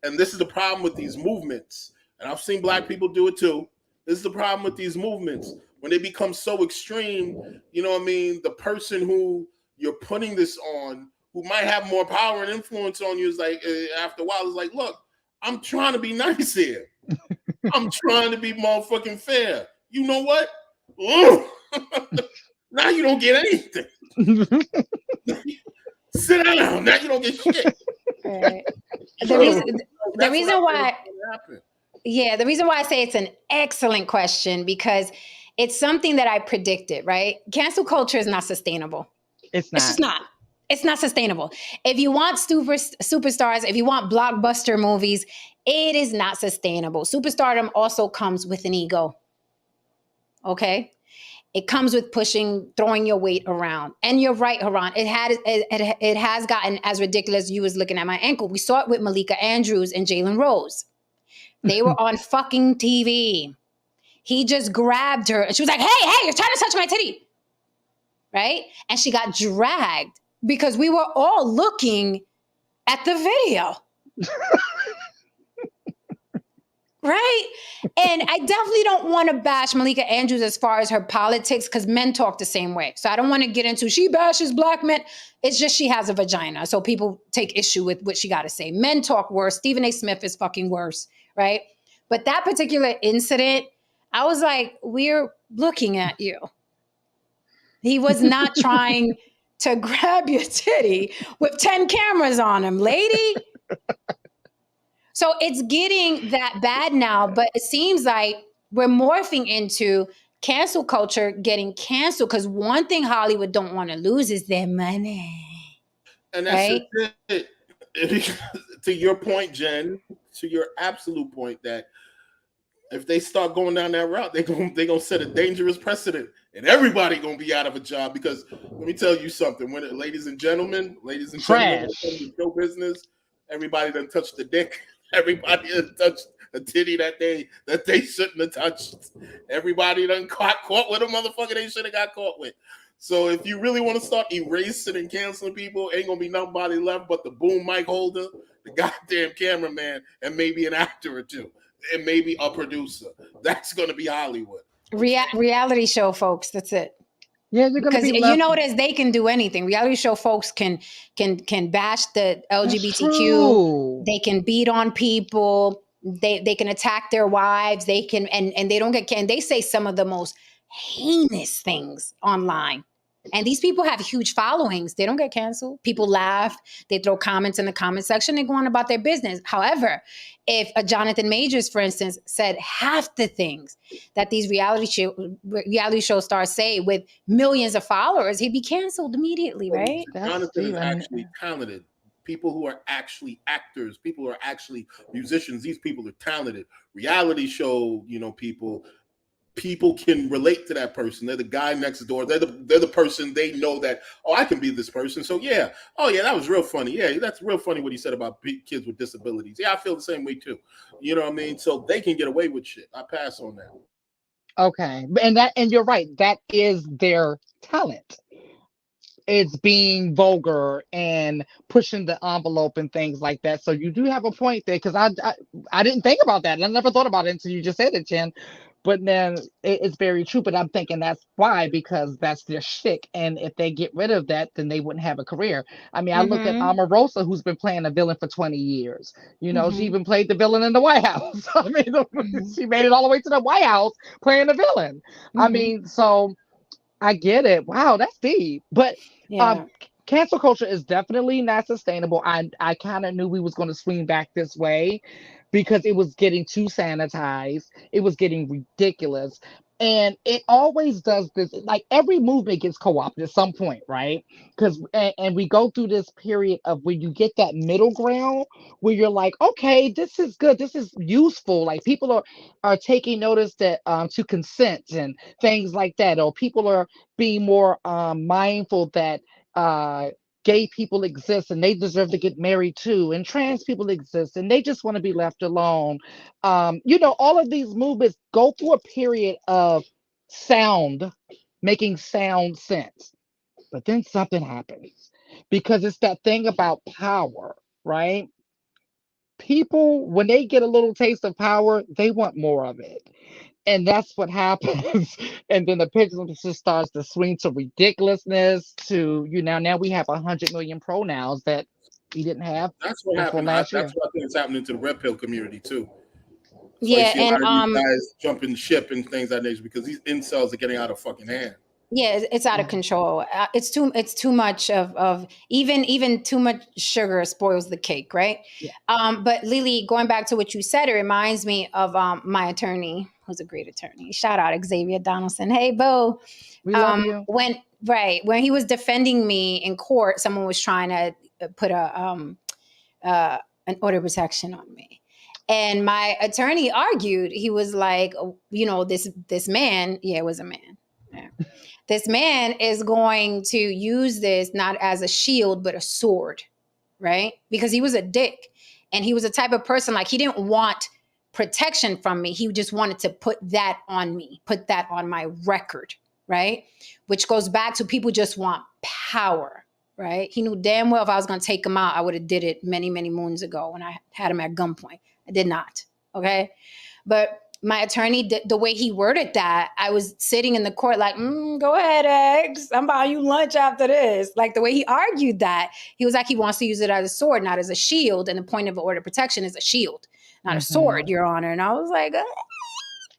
Speaker 4: and this is the problem with these movements. And I've seen black people do it too. This is the problem with these movements. When they become so extreme, you know what I mean? The person who you're putting this on, who might have more power and influence on you, is like, after a while, is like, look, I'm trying to be nice here. I'm trying to be motherfucking fair. You know what? Now you don't get anything. Sit down. Now you don't get shit.
Speaker 2: Right. The reason why I say it's an excellent question, because it's something that I predicted, right? Cancel culture is not sustainable.
Speaker 1: It's not.
Speaker 2: It's just not. It's not sustainable. If you want superstars, if you want blockbuster movies, it is not sustainable. Superstardom also comes with an ego. Okay? It comes with throwing your weight around. And you're right, Haran. It has gotten as ridiculous. You was looking at my ankle. We saw it with Malika Andrews and Jalen Rose. They were on fucking TV. He just grabbed her and she was like, hey, you're trying to touch my titty. Right? And she got dragged because we were all looking at the video. Right? And I definitely don't want to bash Malika Andrews as far as her politics, because men talk the same way. So I don't want to get into she bashes black men. It's just she has a vagina. So people take issue with what she got to say. Men talk worse. Stephen A. Smith is fucking worse. Right? But that particular incident, I was like, we're looking at you. He was not trying to grab your titty with 10 cameras on him, lady. So it's getting that bad now, but it seems like we're morphing into cancel culture getting canceled, because one thing Hollywood don't want to lose is their money.
Speaker 4: And that's right? It. To your point, Jen, to your absolute point, that if they start going down that route, they're gonna set a dangerous precedent, and everybody gonna be out of a job. Because let me tell you something, ladies and gentlemen, show business, everybody done touched the dick. Everybody done touched a titty that they shouldn't have touched. Everybody done caught with a motherfucker they should have got caught with. So if you really want to start erasing and canceling people, ain't gonna be nobody left but the boom mic holder, the goddamn cameraman, and maybe an actor or two, and maybe a producer. That's gonna be Hollywood.
Speaker 2: Reality show folks. That's it.
Speaker 1: Yeah, because
Speaker 2: you notice they can do anything. Reality show folks can bash the LGBTQ. They can beat on people. They can attack their wives. They can and they don't get. And they say some of the most heinous things online. And these people have huge followings. They don't get canceled. People laugh. They throw comments in the comment section. They go on about their business. However, if a Jonathan Majors, for instance, said half the things that these reality show stars say with millions of followers, he'd be canceled immediately,
Speaker 4: Well,
Speaker 2: right?
Speaker 1: That's
Speaker 4: Jonathan
Speaker 1: deep.
Speaker 4: is
Speaker 1: I mean,
Speaker 4: actually talented. People who are actually actors, people who are actually musicians, these people are talented. Reality show, people can relate to that person. They're the guy next door. They're the person they know that, oh, I can be this person. So yeah, oh yeah, that was real funny. Yeah, that's real funny what he said about kids with disabilities. Yeah, I feel the same way too. You know what I mean? So they can get away with shit. I pass on that.
Speaker 1: okay, and you're right. That is their talent. It's being vulgar and pushing the envelope and things like that. So you do have a point there because I didn't think about that. And I never thought about it until you just said it, Jen. But then it's very true. But I'm thinking that's why, because that's their shtick. And if they get rid of that, then they wouldn't have a career. I mean, I look at
Speaker 2: Mm-hmm.
Speaker 1: Omarosa, who's been playing a villain for 20 years. She
Speaker 2: Mm-hmm.
Speaker 1: even played the villain in the White House. I mean,
Speaker 2: Mm-hmm.
Speaker 1: she made it all the way to the White House playing a villain. I
Speaker 2: Mm-hmm.
Speaker 1: mean, so I get it. Wow, that's deep. But
Speaker 2: Yeah.
Speaker 1: um, cancel culture is definitely not sustainable. I kind of knew we was going to swing back this way because it was getting too sanitized. It was getting ridiculous. And it always does this, like every movement gets co-opted at some point, right? Because and we go through this period of where you get that middle ground where you're like, okay, this is good, this is useful. Like people are taking notice that to consent and things like that, or people are being more mindful that uh gay people exist and they deserve to get married too, and trans people exist and they just want to be left alone. All of these movements go through a period of sound making sound sense, but then something happens because it's that thing about power, right? People, when they get a little taste of power, they want more of it, and that's what happens. And then the pendulum just starts to swing to ridiculousness. To now we have 100 million pronouns that we didn't have
Speaker 4: That's what
Speaker 1: until
Speaker 4: happened.
Speaker 1: last
Speaker 4: That's
Speaker 1: year.
Speaker 4: what I think is happening to the red pill community too. That's why you
Speaker 2: Yeah.
Speaker 4: see a
Speaker 2: And
Speaker 4: lot of these guys jumping ship and things like that nature because these incels are getting out of fucking hand.
Speaker 2: yeah, it's out of
Speaker 1: Yeah.
Speaker 2: control. It's too much of even too much sugar spoils the cake, right?
Speaker 1: Yeah.
Speaker 2: But Lily, going back to what you said, it reminds me of my attorney, who's a great attorney. Shout out Xavier Donaldson. Hey, Bo.
Speaker 1: We love you.
Speaker 2: When he was defending me in court, someone was trying to put an order of protection on me. And my attorney argued. He was like, this man, yeah, it was a man. Yeah. This man is going to use this not as a shield, but a sword, right? Because he was a dick. And he was a type of person, like, he didn't want protection from me. He just wanted to put that on me, put that on my record, right? Which goes back to people just want power, right? He knew damn well if I was going to take him out, I would have did it many, many moons ago when I had him at gunpoint. I did not, okay? But my attorney, the way he worded that, I was sitting in the court like, go ahead, X. I'm buying you lunch after this. Like the way he argued that, he was like, he wants to use it as a sword, not as a shield. And the point of an order of protection is a shield, not a sword,
Speaker 1: Hmm.
Speaker 2: Your Honor. And I was like,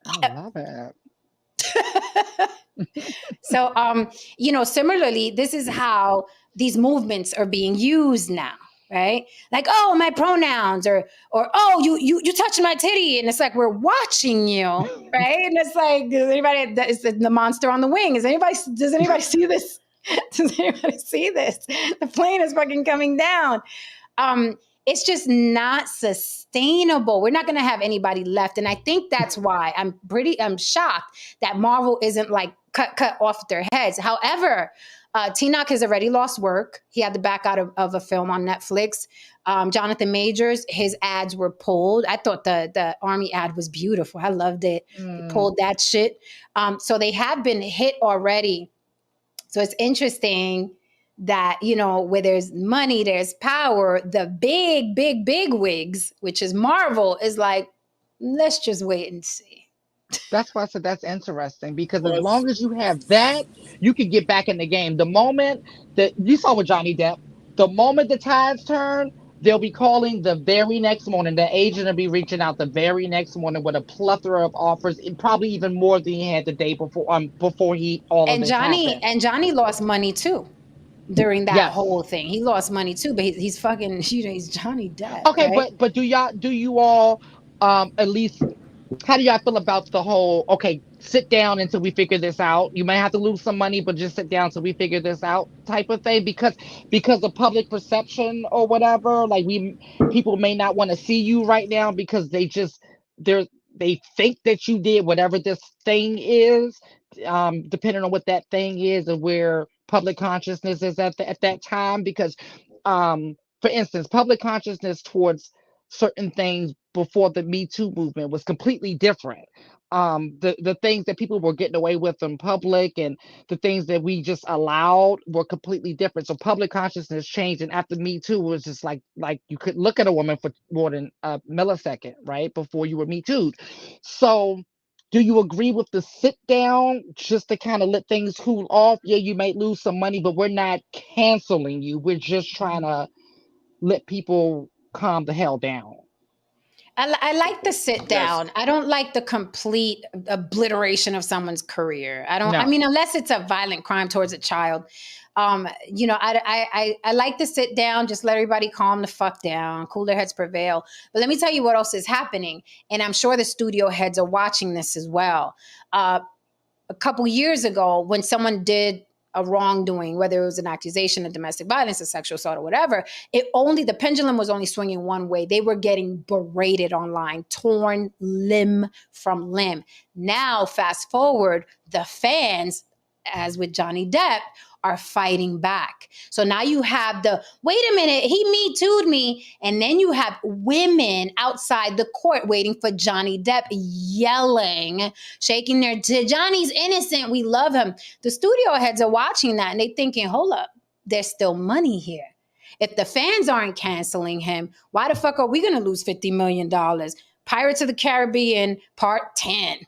Speaker 1: I love it.
Speaker 2: so, similarly, this is how these movements are being used now, right? Like, oh, my pronouns, or oh, you touching my titty, and it's like we're watching you, right? And it's like, does anybody? That is the monster on the wing. Does anybody see this? Does anybody see this? The plane is fucking coming down. Um, it's just not sustainable. We're not going to have anybody left, and I think that's why I'm shocked that Marvel isn't like cut off their heads. However, Tenoch has already lost work. He had to back out of a film on Netflix. Jonathan Majors, his ads were pulled. I thought the Army ad was beautiful. I loved it. They
Speaker 1: Mm.
Speaker 2: pulled that shit. So they have been hit already. So it's interesting that, where there's money, there's power. The big wigs, which is Marvel, is like, let's just wait and see.
Speaker 1: That's why I said that's interesting because as
Speaker 4: Plus,
Speaker 1: long as you have that, you can get back in the game. The moment that you saw with Johnny Depp, the moment the tides turn, They'll be calling the very next morning. The agent will be reaching out the very next morning with a plethora of offers, and probably even more than he had the day before. Before he all of
Speaker 2: And
Speaker 1: this
Speaker 2: Johnny
Speaker 1: happened.
Speaker 2: and Johnny lost money too during that
Speaker 1: Yes.
Speaker 2: whole thing. He lost money too, but he's fucking, he's Johnny Depp,
Speaker 1: Okay,
Speaker 2: right?
Speaker 1: but do you all at least, how do y'all feel about the whole, okay, sit down until we figure this out? You may have to lose some money, but just sit down until we figure this out type of thing, because of public perception or whatever. Like, we people may not want to see you right now because they're they think that you did whatever this thing is, depending on what that thing is and where public consciousness is at that time. Because for instance, public consciousness towards certain things before the Me Too movement was completely different. The things that people were getting away with in public and the things that we just allowed were completely different. So public consciousness changed, and after Me Too, it was just like you could look at a woman for more than a millisecond, right, before you were Me Too'd. So, do you agree with the sit down just to kind of let things cool off? Yeah, you might lose some money, but we're not canceling you. We're just trying to let people calm the hell down.
Speaker 2: I like the sit
Speaker 4: Yes.
Speaker 2: down. I don't like the complete obliteration of someone's career. I
Speaker 1: No.
Speaker 2: mean, unless it's a violent crime towards a child. I like to sit down, just let everybody calm the fuck down, cooler heads prevail. But let me tell you what else is happening. And I'm sure the studio heads are watching this as well. Uh, a couple years ago, when someone did a wrongdoing, whether it was an accusation of domestic violence, a sexual assault, or whatever, the pendulum was only swinging one way. They were getting berated online, torn limb from limb. Now, fast forward, the fans, as with Johnny Depp, are fighting back. So now you have wait a minute, he Me Too'd me. And then you have women outside the court waiting for Johnny Depp, yelling, shaking their Johnny's innocent. We love him. The studio heads are watching that and they thinking, hold up, there's still money here. If the fans aren't canceling him, why the fuck are we going to lose $50 million? Pirates of the Caribbean Part 10.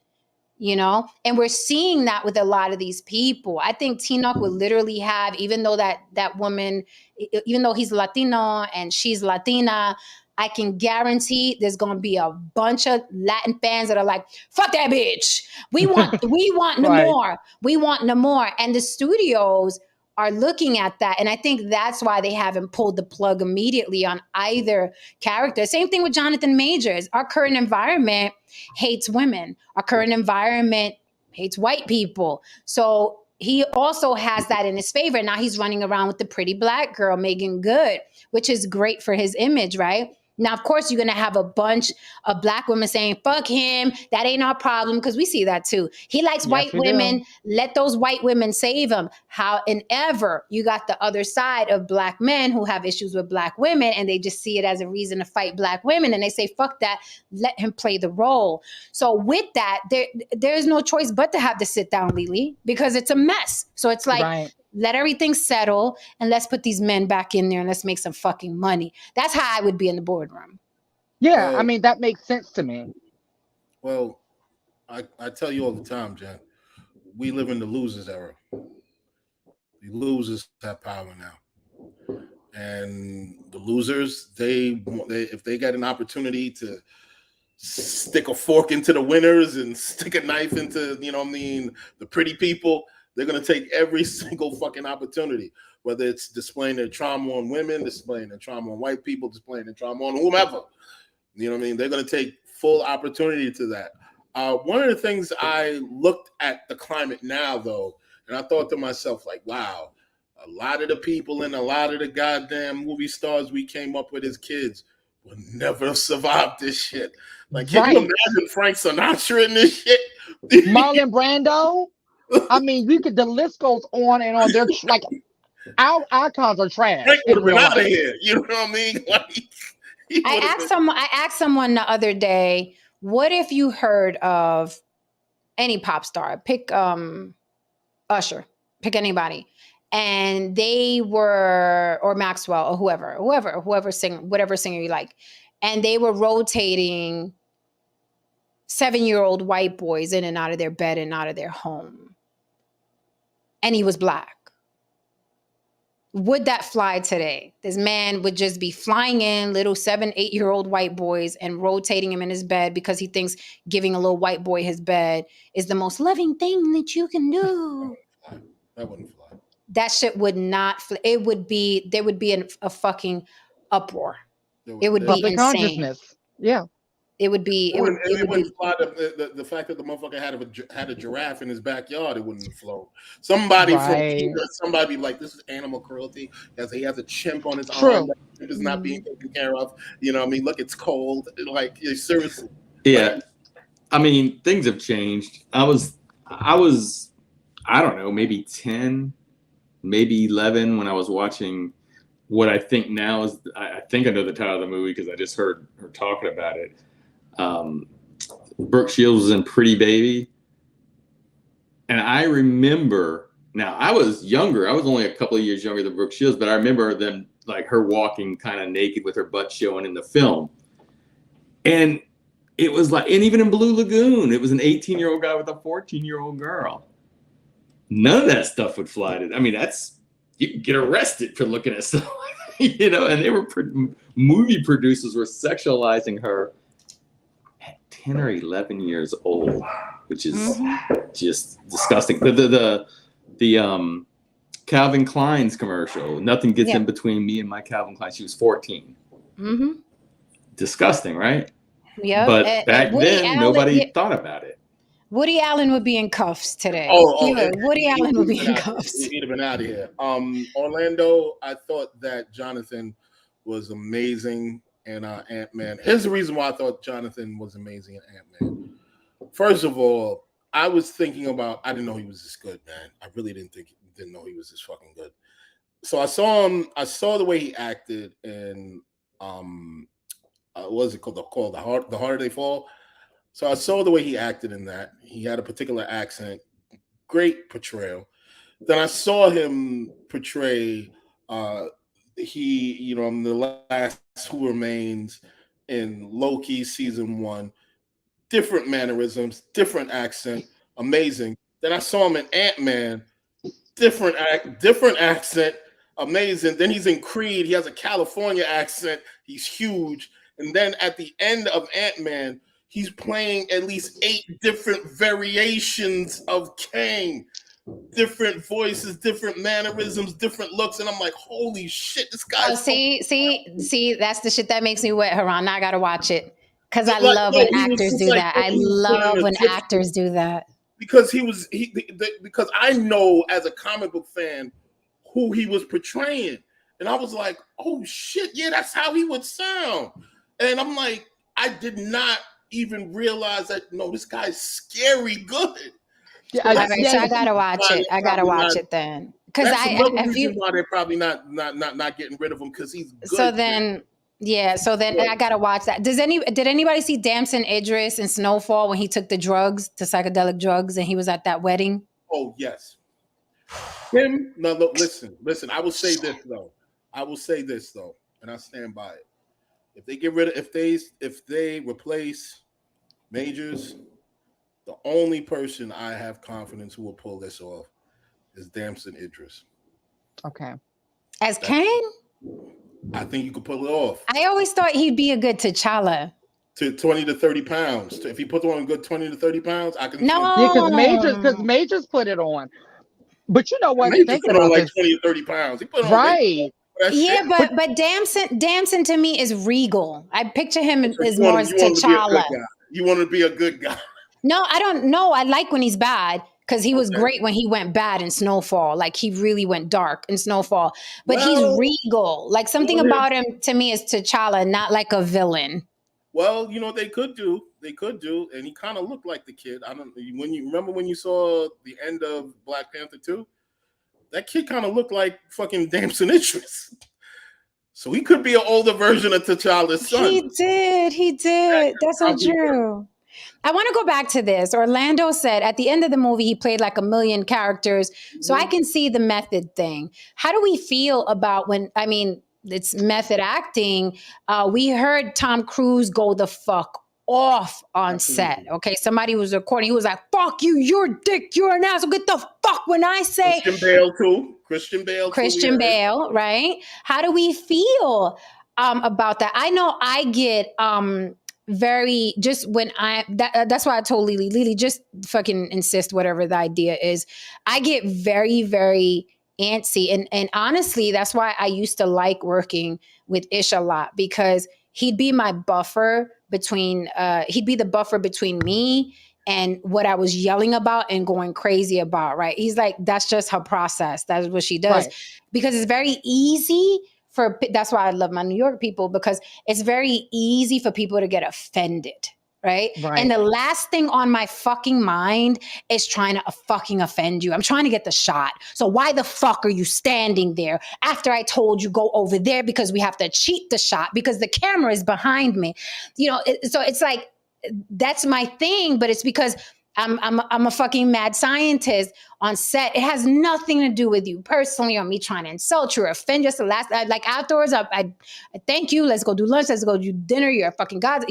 Speaker 2: And we're seeing that with a lot of these people. I think Tenoch would literally have, even though that woman, even though he's Latino and she's Latina, I can guarantee there's going to be a bunch of Latin fans that are like, fuck that bitch. We want no
Speaker 1: Right.
Speaker 2: more. We want no more. And the studios are looking at that. And I think that's why they haven't pulled the plug immediately on either character. Same thing with Jonathan Majors. Our current environment hates women. Our current environment hates white people. So he also has that in his favor. Now he's running around with the pretty black girl, Megan Good, which is great for his image, right? Now, of course, you're going to have a bunch of black women saying, fuck him. That ain't our problem, because we see that too. He likes
Speaker 1: Yes,
Speaker 2: white
Speaker 1: we do.
Speaker 2: women. Let those white women save him. However, you got the other side of black men who have issues with black women, and they just see it as a reason to fight black women. And they say, fuck that. Let him play the role. So with that, there's no choice but to have to sit down, Lily, because it's a mess. So it's like,
Speaker 1: Right.
Speaker 2: let everything settle and let's put these men back in there and let's make some fucking money. That's how I would be in the boardroom.
Speaker 1: Yeah, I
Speaker 4: Well,
Speaker 1: mean, that makes sense to me.
Speaker 4: well, I tell you all the time, Jen, we live in the losers era. The losers have power now, and the losers, they if they get an opportunity to stick a fork into the winners and stick a knife into, the pretty people, they're gonna take every single fucking opportunity. Whether it's displaying their trauma on women, displaying their trauma on white people, displaying their trauma on whomever. You know what I mean? They're gonna take full opportunity to that. One of the things I looked at the climate now, though, and I thought to myself, like, wow, a lot of the people and a lot of the goddamn movie stars we came up with as kids will never survive this shit. Like, can you
Speaker 1: Right.
Speaker 4: imagine Frank Sinatra in this shit?
Speaker 1: Marlon Brando. I mean, the list goes on and on. They're like, our icons are
Speaker 4: Frank
Speaker 1: trash
Speaker 4: would
Speaker 1: in
Speaker 4: have been
Speaker 1: real
Speaker 4: out of
Speaker 1: life.
Speaker 4: here. You know what I mean? Like, he would have been.
Speaker 2: I asked someone the other day, what if you heard of any pop star? Pick Usher, pick anybody. And they were, or Maxwell, or whoever sing, whatever singer you like. And they were rotating 7-year-old white boys in and out of their bed and out of their home. And he was black. would that fly today? This man would just be flying in little 7, 8-year-old white boys and rotating him in his bed because he thinks giving a little white boy his bed is the most loving thing that you can do.
Speaker 4: That wouldn't fly.
Speaker 2: That shit would not. It would be. There would be a fucking uproar. It would be
Speaker 1: Public
Speaker 2: insane.
Speaker 1: consciousness. Yeah.
Speaker 2: It would be. It would. It would be.
Speaker 4: Wouldn't fly the fact that the motherfucker had a giraffe in his backyard. It wouldn't float. Somebody
Speaker 1: Right.
Speaker 4: from somebody be like, "This is animal cruelty." As he has a chimp on his
Speaker 1: True.
Speaker 4: arm that is not being taken care of. You know what I mean? Look, it's cold. Like seriously.
Speaker 3: Yeah. I mean, things have changed. I was, I don't know, maybe 10, maybe 11 when I was watching what I think now is, I think I know the title of the movie because I just heard her talking about it. Brooke Shields was in Pretty Baby. And I remember, now I was younger. I was only a couple of years younger than Brooke Shields, but I remember them, like her walking kind of naked with her butt showing in the film. And it was like, and even in Blue Lagoon, it was an 18-year-old guy with a 14-year-old girl. None of that stuff would fly to. I mean, you can get arrested for looking at stuff, you know. And they were movie producers were sexualizing her at 10 or 11 years old, which is just disgusting. The Calvin Klein's commercial, nothing gets in between me and my Calvin Klein. She was 14.
Speaker 2: Mm-hmm.
Speaker 3: Disgusting, right?
Speaker 2: Yeah.
Speaker 3: But back then, nobody thought about it.
Speaker 2: Woody Allen would be in cuffs today. Woody Allen would be in cuffs.
Speaker 4: He'd have been out of here. Orlando, I thought that Jonathan was amazing in Ant-Man. Here's the reason why I thought Jonathan was amazing in Ant-Man. First of all, I was thinking about, I didn't know he was this good, man. I really didn't know he was this fucking good. So I saw the way he acted in what was it called? The Harder They Fall. So I saw the way he acted in that. He had a particular accent, great portrayal. Then I saw him portray in the last Who Remains in Loki season 1, different mannerisms, different accent, amazing. Then I saw him in Ant-Man, different accent, amazing. Then he's in Creed, he has a California accent, he's huge. And then at the end of Ant-Man, he's playing at least 8 different variations of Kang, different voices, different mannerisms, different looks, and I'm like, holy shit, this guy.
Speaker 2: See, that's the shit that makes me wet, Haran. Now I gotta watch it because I love when actors do that. I love when actors do that
Speaker 4: because because I know as a comic book fan who he was portraying, and I was like, oh shit, yeah, that's how he would sound. And I'm like, I did not even realize that, no, this guy's scary good.
Speaker 2: Yeah, all right, so I gotta watch it. I gotta watch it then. Because
Speaker 4: why they're probably not getting rid of him, because he's good.
Speaker 2: So then I gotta watch that. Did anybody see Damson Idris in Snowfall when he took the psychedelic drugs, and he was at that wedding?
Speaker 4: Oh yes. Him? No, look, listen. I will say this though, and I stand by it. If they get rid of, if they replace Majors, the only person I have confidence who will pull this off is Damson Idris.
Speaker 1: Okay.
Speaker 2: As Kang?
Speaker 4: I think you could pull it off.
Speaker 2: I always thought he'd be a good T'Challa.
Speaker 4: To 20 to 30 pounds. If he puts on a good 20 to 30 pounds, I can.
Speaker 2: No.
Speaker 1: Yeah, because Majors put it on. But you know what?
Speaker 4: Majors put on like 20 to 30 pounds. He put on
Speaker 1: right.
Speaker 2: Yeah, but Damson to me is regal. I picture him as more as T'Challa.
Speaker 4: You want to be a good guy.
Speaker 2: No, I don't know. I like when he's bad because he was great when he went bad in Snowfall. Like he really went dark in Snowfall. But he's regal. Like something about him to me is T'Challa, not like a villain.
Speaker 4: Well, you know what they could do, and he kind of looked like the kid. I don't. When you remember when you saw the end of Black Panther 2, that kid kind of looked like fucking Damson Idris. So he could be an older version of T'Challa's son.
Speaker 2: He did. That's so true. I want to go back to this. Orlando said at the end of the movie, he played like 1 million characters. So I can see the method thing. How do we feel about it's method acting. We heard Tom Cruise go the fuck off on
Speaker 4: Absolutely.
Speaker 2: set. Okay, somebody was recording. He was like, "Fuck you, you're a dick, you're an asshole. Get the fuck." When I say
Speaker 4: Christian Bale too. Christian Bale too.
Speaker 2: Christian Bale, right? How do we feel about that? I know I get very just when that's why I told Lily just fucking insist whatever the idea is. I get very very antsy, and honestly, that's why I used to like working with Ish a lot, because he'd be my buffer between he'd be the buffer between me and what I was yelling about and going crazy about, right? He's like, that's just her process. That's what she does.
Speaker 1: Right.
Speaker 2: Because it's very easy that's why I love my New York people, because it's very easy for people to get offended. Right.
Speaker 1: Right.
Speaker 2: And the last thing on my fucking mind is trying to fucking offend you. I'm trying to get the shot. So why the fuck are you standing there after I told you go over there, because we have to cheat the shot because the camera is behind me? So it's like, that's my thing, but it's because I'm a fucking mad scientist on set. It has nothing to do with you personally or me trying to insult you or offend you. Just the last, like afterwards, I thank you. Let's go do lunch. Let's go do dinner. You're a fucking god.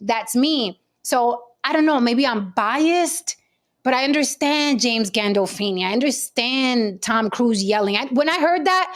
Speaker 2: That's me. So I don't know. Maybe I'm biased, but I understand James Gandolfini. I understand Tom Cruise yelling. When I heard that,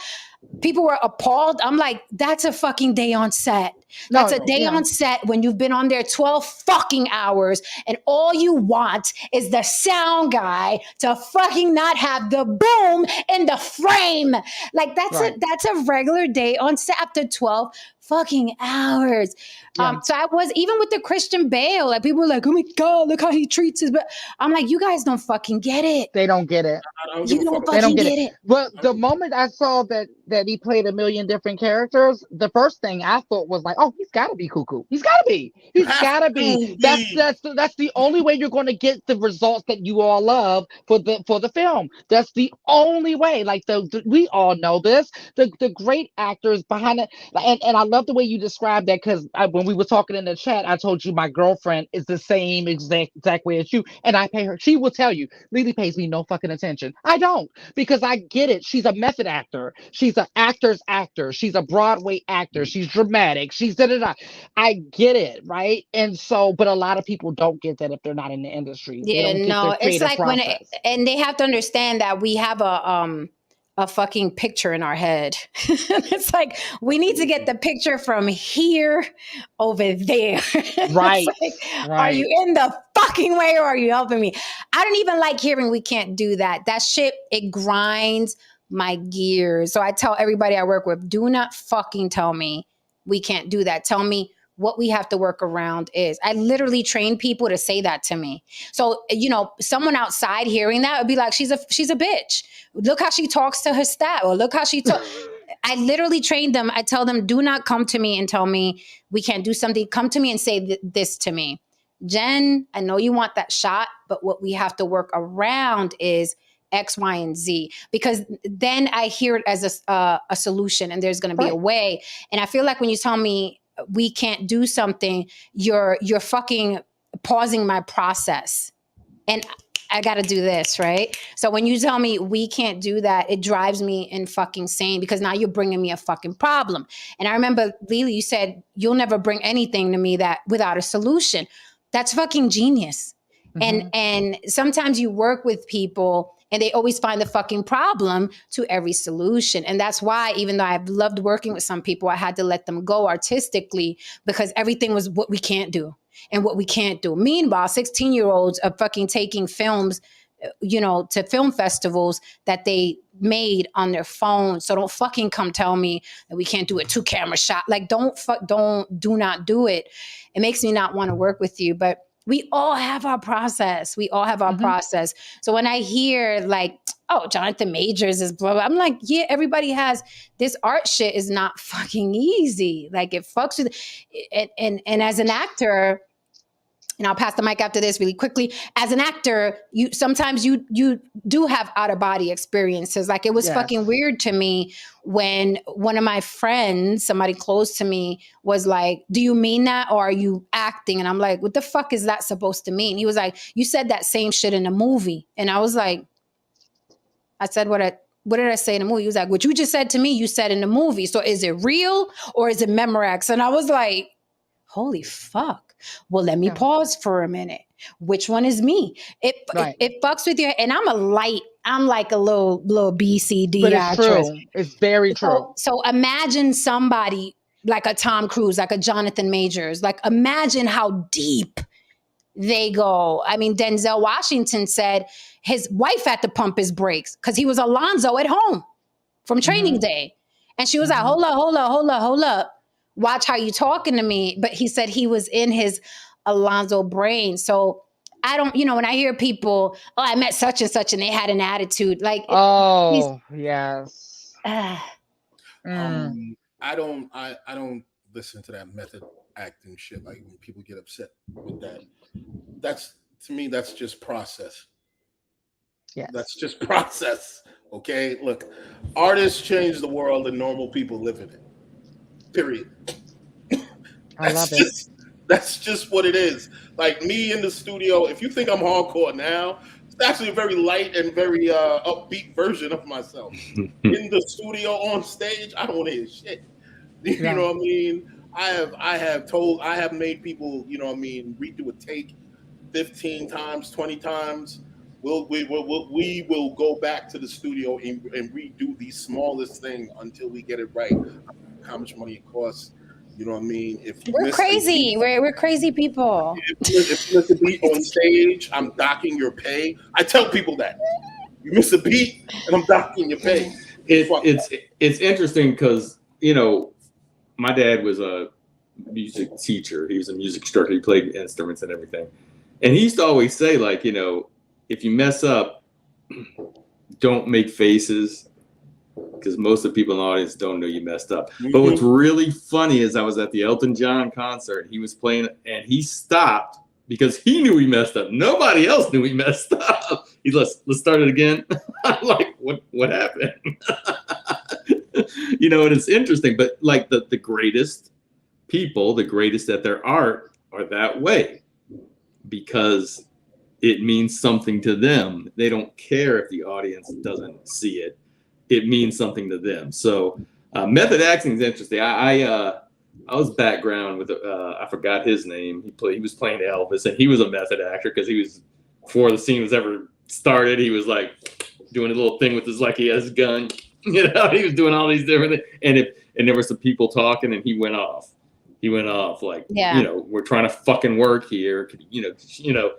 Speaker 2: people were appalled. I'm like, that's a fucking day on set. That's a day on set when you've been on there 12 fucking hours and all you want is the sound guy to fucking not have the boom in the frame. Like that's a regular day on set after 12 fucking hours. So I was, even with the Christian Bale, like people were like, oh my God, look how he treats his, but I'm like, you guys don't fucking get it.
Speaker 1: They don't get it.
Speaker 2: You don't fucking get it.
Speaker 1: Well, the moment I saw that he played a million different characters, the first thing I thought was like, oh, he's got to be cuckoo. He's got to be. He's got to be. That's the only way you're going to get the results that you all love for the film. That's the only way. Like we all know this. The great actors behind it, and I love the way you described that, because when we were talking in the chat, I told you my girlfriend is the same exact way as you, and I pay her. She will tell you, Lily pays me no fucking attention. I don't, because I get it. She's a method actor. She's an actor's actor. She's a Broadway actor. She's dramatic. She's da-da-da. I get it, right? And so, but a lot of people don't get that if they're not in the industry. They don't get the
Speaker 2: it's like
Speaker 1: process.
Speaker 2: and they have to understand that we have a fucking picture in our head. It's like, we need to get the picture from here over there.
Speaker 1: Right.
Speaker 2: Like, are you in the fucking way or are you helping me? I don't even like hearing we can't do that. That shit, it grinds my gears. So I tell everybody I work with, do not fucking tell me we can't do that. Tell me what we have to work around is. I literally train people to say that to me. So, someone outside hearing that would be like, she's a bitch. Look how she talks to her staff, or look how she talks. I literally trained them. I tell them, do not come to me and tell me we can't do something. Come to me and say this to me. Jen, I know you want that shot, but what we have to work around is X, Y, and Z, because then I hear it as a solution, and there's going to be a way. And I feel like when you tell me we can't do something, you're fucking pausing my process, and I got to do this, right? So when you tell me we can't do that, it drives me in fucking sane, because now you're bringing me a fucking problem. And I remember, Lily, you said you'll never bring anything to me that without a solution. That's fucking genius. Mm-hmm. And sometimes you work with people and they always find the fucking problem to every solution. And that's why, even though I've loved working with some people, I had to let them go artistically, because everything was what we can't do and what we can't do. Meanwhile, 16-year-olds are fucking taking films, to film festivals that they made on their phone. So don't fucking come tell me that we can't do a 2-camera shot. Like, do not do it. It makes me not want to work with you. But we all have our process. Process. So when I hear like, oh, Jonathan Majors is blah, blah, I'm like, yeah, everybody has this. Art shit is not fucking easy. Like, it fucks with, and as an actor, and I'll pass the mic after this really quickly. As an actor, you sometimes you do have out of body experiences. Like, it was fucking weird to me when one of my friends, somebody close to me, was like, "Do you mean that, or are you acting?" And I'm like, "What the fuck is that supposed to mean?" He was like, "You said that same shit in a movie," and I was like, "I said what did I say in the movie?" He was like, "What you just said to me, you said in the movie. So is it real or is it Memorex?" And I was like, "Holy fuck." Well, let me
Speaker 1: Yeah.
Speaker 2: pause for a minute. Which one is me?
Speaker 1: Right.
Speaker 2: It fucks with you. And I'm like a little
Speaker 1: But
Speaker 2: BCD
Speaker 1: it's
Speaker 2: actress.
Speaker 1: true. It's very true.
Speaker 2: So imagine somebody like a Tom Cruise, like a Jonathan Majors. Like imagine how deep they go. I mean, Denzel Washington said his wife had to pump his brakes because he was Alonzo at home from Training
Speaker 1: Hmm.
Speaker 2: Day. And she was like,
Speaker 1: Hmm.
Speaker 2: hold up. Watch how you talking to me. But he said he was in his Alonzo brain. So I don't, when I hear people, oh, I met such and such and they had an attitude, like these,
Speaker 1: Oh, yes.
Speaker 2: uh,
Speaker 1: Mm.
Speaker 4: I don't listen to that method acting shit. Like when people get upset with that, that's to me that's just process. That's
Speaker 1: Yes.
Speaker 4: just process. Okay, look, artists change the world and normal people live in it. Period.
Speaker 1: I
Speaker 4: That's
Speaker 1: love it.
Speaker 4: just that's just what it is. Like me in the studio, if you think I'm hardcore now, it's actually a very light and very upbeat version of myself. In the studio on stage, I don't want to hear shit. You
Speaker 1: Yeah.
Speaker 4: know what I mean? I have made people, you know what I mean, redo a take 15 times, 20 times. We will go back to the studio and redo the smallest thing until we get it right. How much money it costs, you know what I mean? If you
Speaker 2: we're
Speaker 4: miss a beat,
Speaker 2: crazy. We're crazy people.
Speaker 4: if you miss a beat on stage, I'm docking your pay. I tell people that. You miss a beat and I'm docking your pay.
Speaker 3: it,
Speaker 4: Fuck that.
Speaker 3: it's it's interesting because my dad was a music teacher. He was a music instructor. He played instruments and everything. And he used to always say, like, if you mess up, don't make faces because most of the people in the audience don't know you messed up. But what's really funny is I was at the Elton John concert. He was playing and he stopped because he knew he messed up. Nobody else knew he messed up. Let's start it again. I'm like, what happened? And it's interesting, but like the greatest people, the greatest at their art are that way because it means something to them. They don't care if the audience doesn't see it. It means something to them. So method acting is interesting. I was background with I forgot his name. He was playing Elvis, and he was a method actor because he was before the scene was ever started. He was like doing a little thing with his he has a gun. He was doing all these different things, and there were some people talking, and he went off. He went off like,
Speaker 2: Yeah.
Speaker 3: we're trying to fucking work here. you know,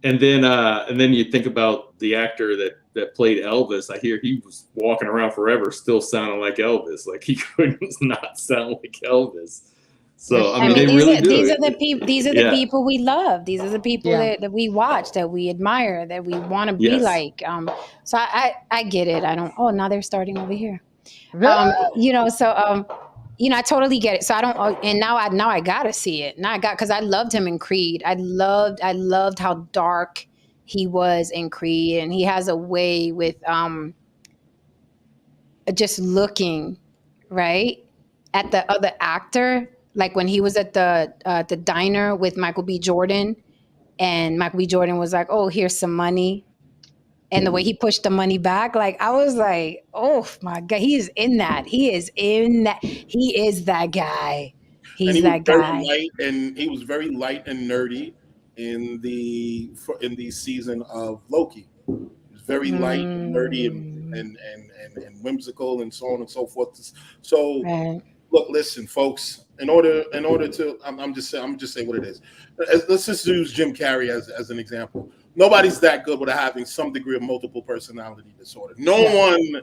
Speaker 3: and then you think about the actor that played Elvis. I hear he was walking around forever, still sounding like Elvis. Like he couldn't not sound like Elvis. So
Speaker 1: It's
Speaker 3: I
Speaker 2: I
Speaker 3: mean,
Speaker 2: mean,
Speaker 3: they
Speaker 1: true.
Speaker 3: really do
Speaker 2: these are the
Speaker 3: it.
Speaker 2: people. These are the
Speaker 3: Yeah.
Speaker 2: people we love. These are the people
Speaker 1: Yeah.
Speaker 2: that we watch, that we admire, that we want to be
Speaker 3: Yes.
Speaker 2: like. So I get it. I don't. Oh, now they're starting over here.
Speaker 1: Yeah.
Speaker 2: So I totally get it. So I don't. And now I gotta see it. Now I got, because I loved him in Creed. I loved how dark he was in Creed, and he has a way with just looking right at the other actor, like when he was at the diner with Michael B. Jordan, and Michael B. Jordan was like, "Oh, here's some money," and the way he pushed the money back, like I was like, "Oh my god, he is in that. He is in that. He is that guy.
Speaker 4: And
Speaker 2: He's
Speaker 4: he was
Speaker 2: that
Speaker 4: very
Speaker 2: guy."
Speaker 4: light and he was very light and nerdy in the season of Loki. He was very light and nerdy
Speaker 2: Mm,
Speaker 4: and whimsical and so on and so forth. So
Speaker 2: right.
Speaker 4: look, listen, folks. In order to, I'm just saying what it is. Let's just use Jim Carrey as an example. Nobody's that good without having some degree of multiple personality disorder. No
Speaker 2: Yeah.
Speaker 4: one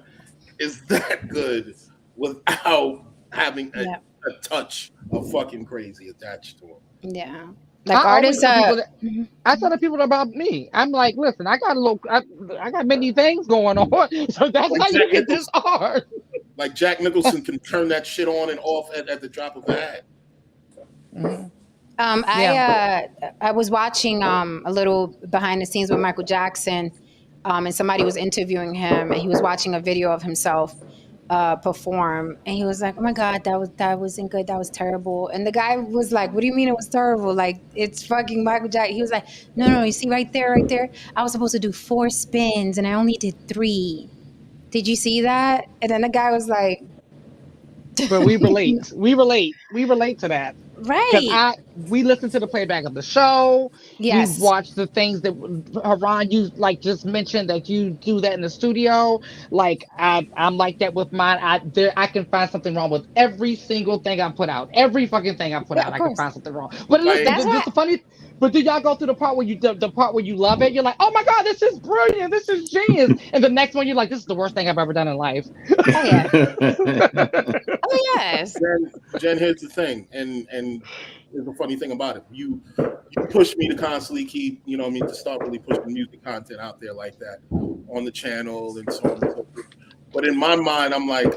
Speaker 4: is that good without having
Speaker 2: Yeah.
Speaker 4: a touch of fucking crazy attached to him.
Speaker 2: Yeah.
Speaker 1: I
Speaker 2: Like
Speaker 1: always
Speaker 2: artists.
Speaker 1: tell people that.
Speaker 2: Mhm.
Speaker 1: I tell the people about me. I'm like, listen, I got many things going on, so that's
Speaker 4: Like
Speaker 1: how
Speaker 4: Jack
Speaker 1: you get this
Speaker 4: Nicholson,
Speaker 1: art.
Speaker 4: like Jack Nicholson can turn that shit on and off at the drop of a hat.
Speaker 1: Mhm.
Speaker 2: Um,
Speaker 1: Yeah.
Speaker 2: I I was watching a little behind the scenes with Michael Jackson, and somebody was interviewing him, and he was watching a video of himself perform, and he was like, "Oh my God, that wasn't good. That was terrible." And the guy was like, "What do you mean it was terrible? Like it's fucking Michael Jackson." He was like, "No, no, you see right there. I was supposed to do 4 spins, and I only did 3. Did you see that?" And then the guy was like,
Speaker 1: but we relate. We relate to that. Because
Speaker 2: Right.
Speaker 1: we listen to the playback of the show. We
Speaker 2: Yes.
Speaker 1: watch the things that Haran, you like just mentioned that you do that in the studio. Like I'm like that with mine. I can find something wrong with every single thing I put out. Every fucking thing I put
Speaker 2: Yeah,
Speaker 1: out,
Speaker 2: of
Speaker 1: I can
Speaker 2: course.
Speaker 1: find something wrong. But listen,
Speaker 4: I
Speaker 2: That's
Speaker 1: this
Speaker 2: right.
Speaker 1: is funny. But do y'all go through the part where the part where you love it? You're like, oh my god, this is brilliant. This is genius. And the next one, you're like, this is the worst thing I've ever done in life.
Speaker 2: Oh yeah. Oh yes.
Speaker 4: Jen, here's the thing, and there's a funny thing about it. You push me to constantly keep, what I mean, to start really pushing music content out there like that on the channel and so on and so forth. But in my mind, I'm like,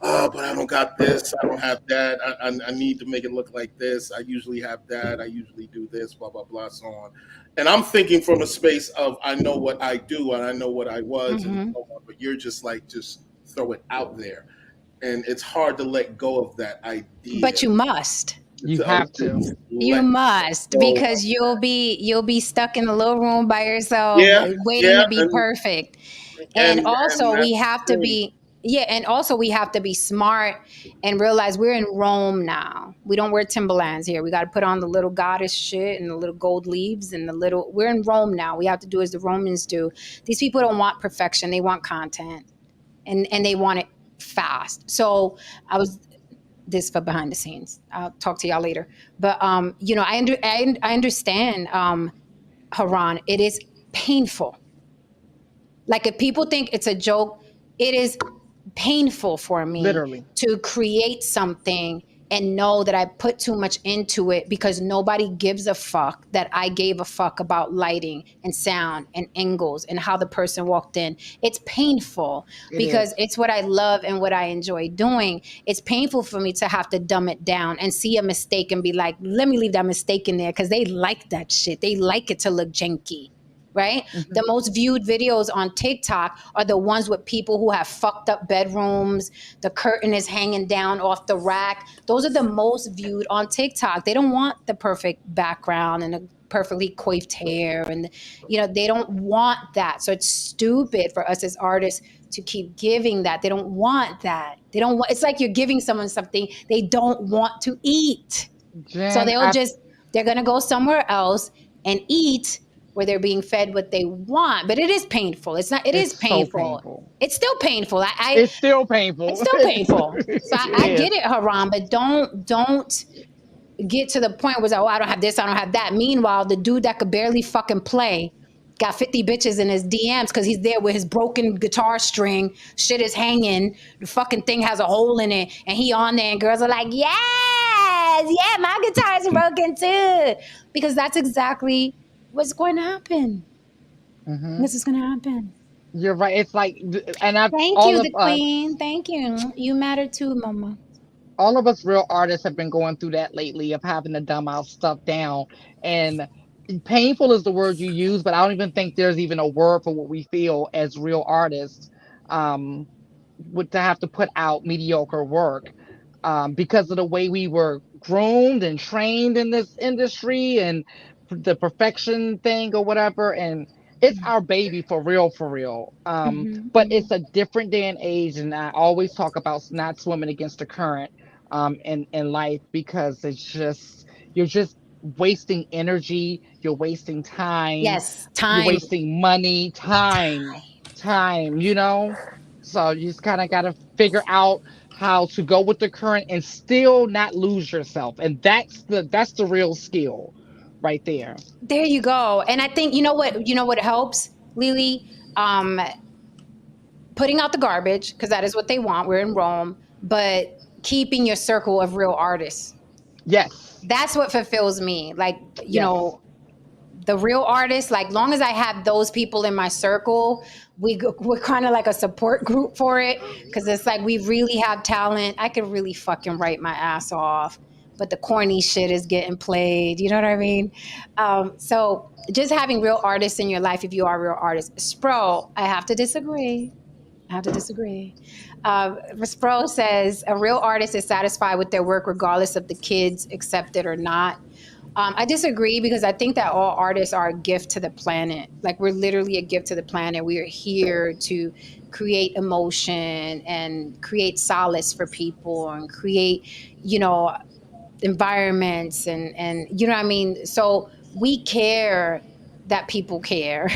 Speaker 4: oh, but I don't got this, I don't have that. I need to make it look like this. I usually have that. I usually do this, blah blah blah, so on. And I'm thinking from a space of I know what I do and I know what I was and
Speaker 2: Hmm.
Speaker 4: so on. But you're just like just throw it out there, and it's hard to let go of that idea.
Speaker 2: But you must.
Speaker 1: You
Speaker 4: To
Speaker 1: have to.
Speaker 2: You
Speaker 4: let
Speaker 2: must
Speaker 4: go of
Speaker 2: because you'll be stuck in a little room by yourself
Speaker 4: yeah,
Speaker 2: waiting
Speaker 4: yeah,
Speaker 2: to be perfect. And
Speaker 4: and
Speaker 2: also we
Speaker 4: that's
Speaker 2: have
Speaker 4: the
Speaker 2: to
Speaker 4: thing.
Speaker 2: be yeah, and also we have to be smart and realize we're in Rome now. We don't wear Timberlands here. We got to put on the little goddess shit and the little gold leaves and the little we're in Rome now. We have to do as the Romans do. These people don't want perfection. They want content. And they want it fast. So I was this for behind the scenes. I'll talk to y'all later. But I understand Haran. It is painful. Like if people think it's a joke, it is painful for me
Speaker 1: Literally.
Speaker 2: to create something and know that I put too much into it because nobody gives a fuck that I gave a fuck about lighting and sound and angles and how the person walked in. It's painful
Speaker 1: It
Speaker 2: because
Speaker 1: is.
Speaker 2: it's what I love and what I enjoy doing. It's painful for me to have to dumb it down and see a mistake and be like, let me leave that mistake in there because they like that shit. They like it to look janky, right?
Speaker 1: Mhm.
Speaker 2: The most viewed videos on TikTok are the ones with people who have fucked up bedrooms. The curtain is hanging down off the rack. Those are the most viewed on TikTok. They don't want the perfect background and the perfectly coiffed hair and they don't want that. So it's stupid for us as artists to keep giving that. They don't want that. They don't want it's like you're giving someone something they don't want to eat. So
Speaker 1: Jen,
Speaker 2: they're going to go somewhere else and eat where they're being fed what they want. But it is painful. It
Speaker 1: it's
Speaker 2: is
Speaker 1: so
Speaker 2: painful.
Speaker 1: painful.
Speaker 2: It's still painful.
Speaker 1: It's still
Speaker 2: It's
Speaker 1: painful.
Speaker 2: still painful. So
Speaker 1: It
Speaker 2: I
Speaker 1: is.
Speaker 2: get it, Haram, but don't get to the point where it's like, oh, I don't have this, I don't have that. Meanwhile, the dude that could barely fucking play got 50 bitches in his DMs because he's there with his broken guitar string, shit is hanging, the fucking thing has a hole in it, and he on there, and girls are like, yes, yeah, my guitar is broken too. Because that's exactly what's going to happen.
Speaker 1: Hmm.
Speaker 2: This is going to happen.
Speaker 1: You're right. It's like, and
Speaker 2: Thank you, the queen. Thank you. You matter too, mama.
Speaker 1: all of us real artists have been going through that lately of having to dumb our stuff down. And painful is the word you use, but I don't even think there's even a word for what we feel as real artists. Um, with to have to put out mediocre work because of the way we were groomed and trained in this industry and the perfection thing or whatever. And it's our baby for real.
Speaker 2: Hmm.
Speaker 1: But
Speaker 2: Hmm.
Speaker 1: it's a different day and age, and I always talk about not swimming against the current in life because it's just you're just wasting energy, you're wasting time,
Speaker 2: Yes,
Speaker 1: you're
Speaker 2: time.
Speaker 1: wasting money, time. So you just kind of got to figure out how to go with the current and still not lose yourself. And that's the real skill right there.
Speaker 2: There you go. And I think you know what helps, Lily? Um, Putting out the garbage, because that is what they want. We're in Rome, but keeping your circle of real artists.
Speaker 1: Yes.
Speaker 2: That's what fulfills me. Like,
Speaker 1: Yes.
Speaker 2: the real artists, like long as I have those people in my circle, we're kind of like a support group for it because it's like we really have talent. I could really fucking write my ass off, but the corny shit is getting played. You know what I mean? So just having real artists in your life, if you are a real artist, Spro, I have to disagree. I have to disagree. Spro says a real artist is satisfied with their work regardless of the kids accept it or not. I disagree because I think that all artists are a gift to the planet. Like we're literally a gift to the planet. We are here to create emotion and create solace for people and create, you know, environments and you know what I mean? So we care that people care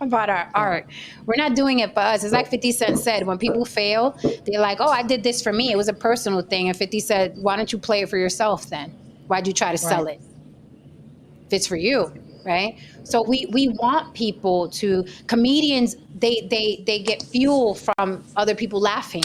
Speaker 2: about our
Speaker 1: Yeah.
Speaker 2: art. We're not doing it for us. It's like 50 Cent said, when people fail, they're like, "Oh, I did this for me. It was a personal thing." And 50 said, "Why don't you play it for yourself then? Why'd you try to
Speaker 1: Right.
Speaker 2: sell it? If it's for you." Right? So we want people to comedians they get fuel from other people laughing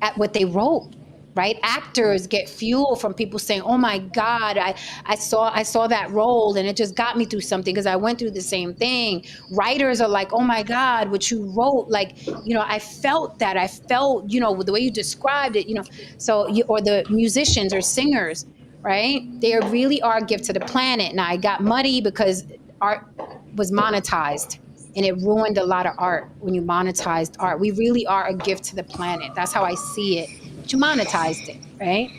Speaker 2: at what they wrote, right? Actors get fuel from people saying, "Oh my God, I saw that role and it just got me through something because I went through the same thing." Writers are like, "Oh my God, what you wrote, like, I felt that. I felt, with the way you described it, So or the musicians or singers, right? They really are a gift to the planet. Now, I got muddy because art was monetized and it ruined a lot of art when you monetized art. We really are a gift to the planet. That's how I see it. But you monetized it, right?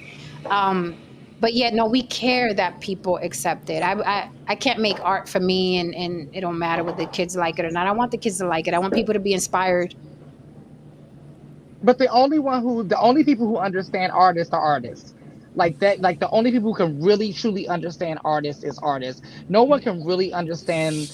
Speaker 2: Um, but yet, no, we care that people accept it. I can't make art for me, and it don't matter whether the kids like it or not. I want the kids to like it. I want people to be inspired.
Speaker 1: But the only people who understand artists are artists. Like that, like the only people who can really truly understand artists is artists. No one can really understand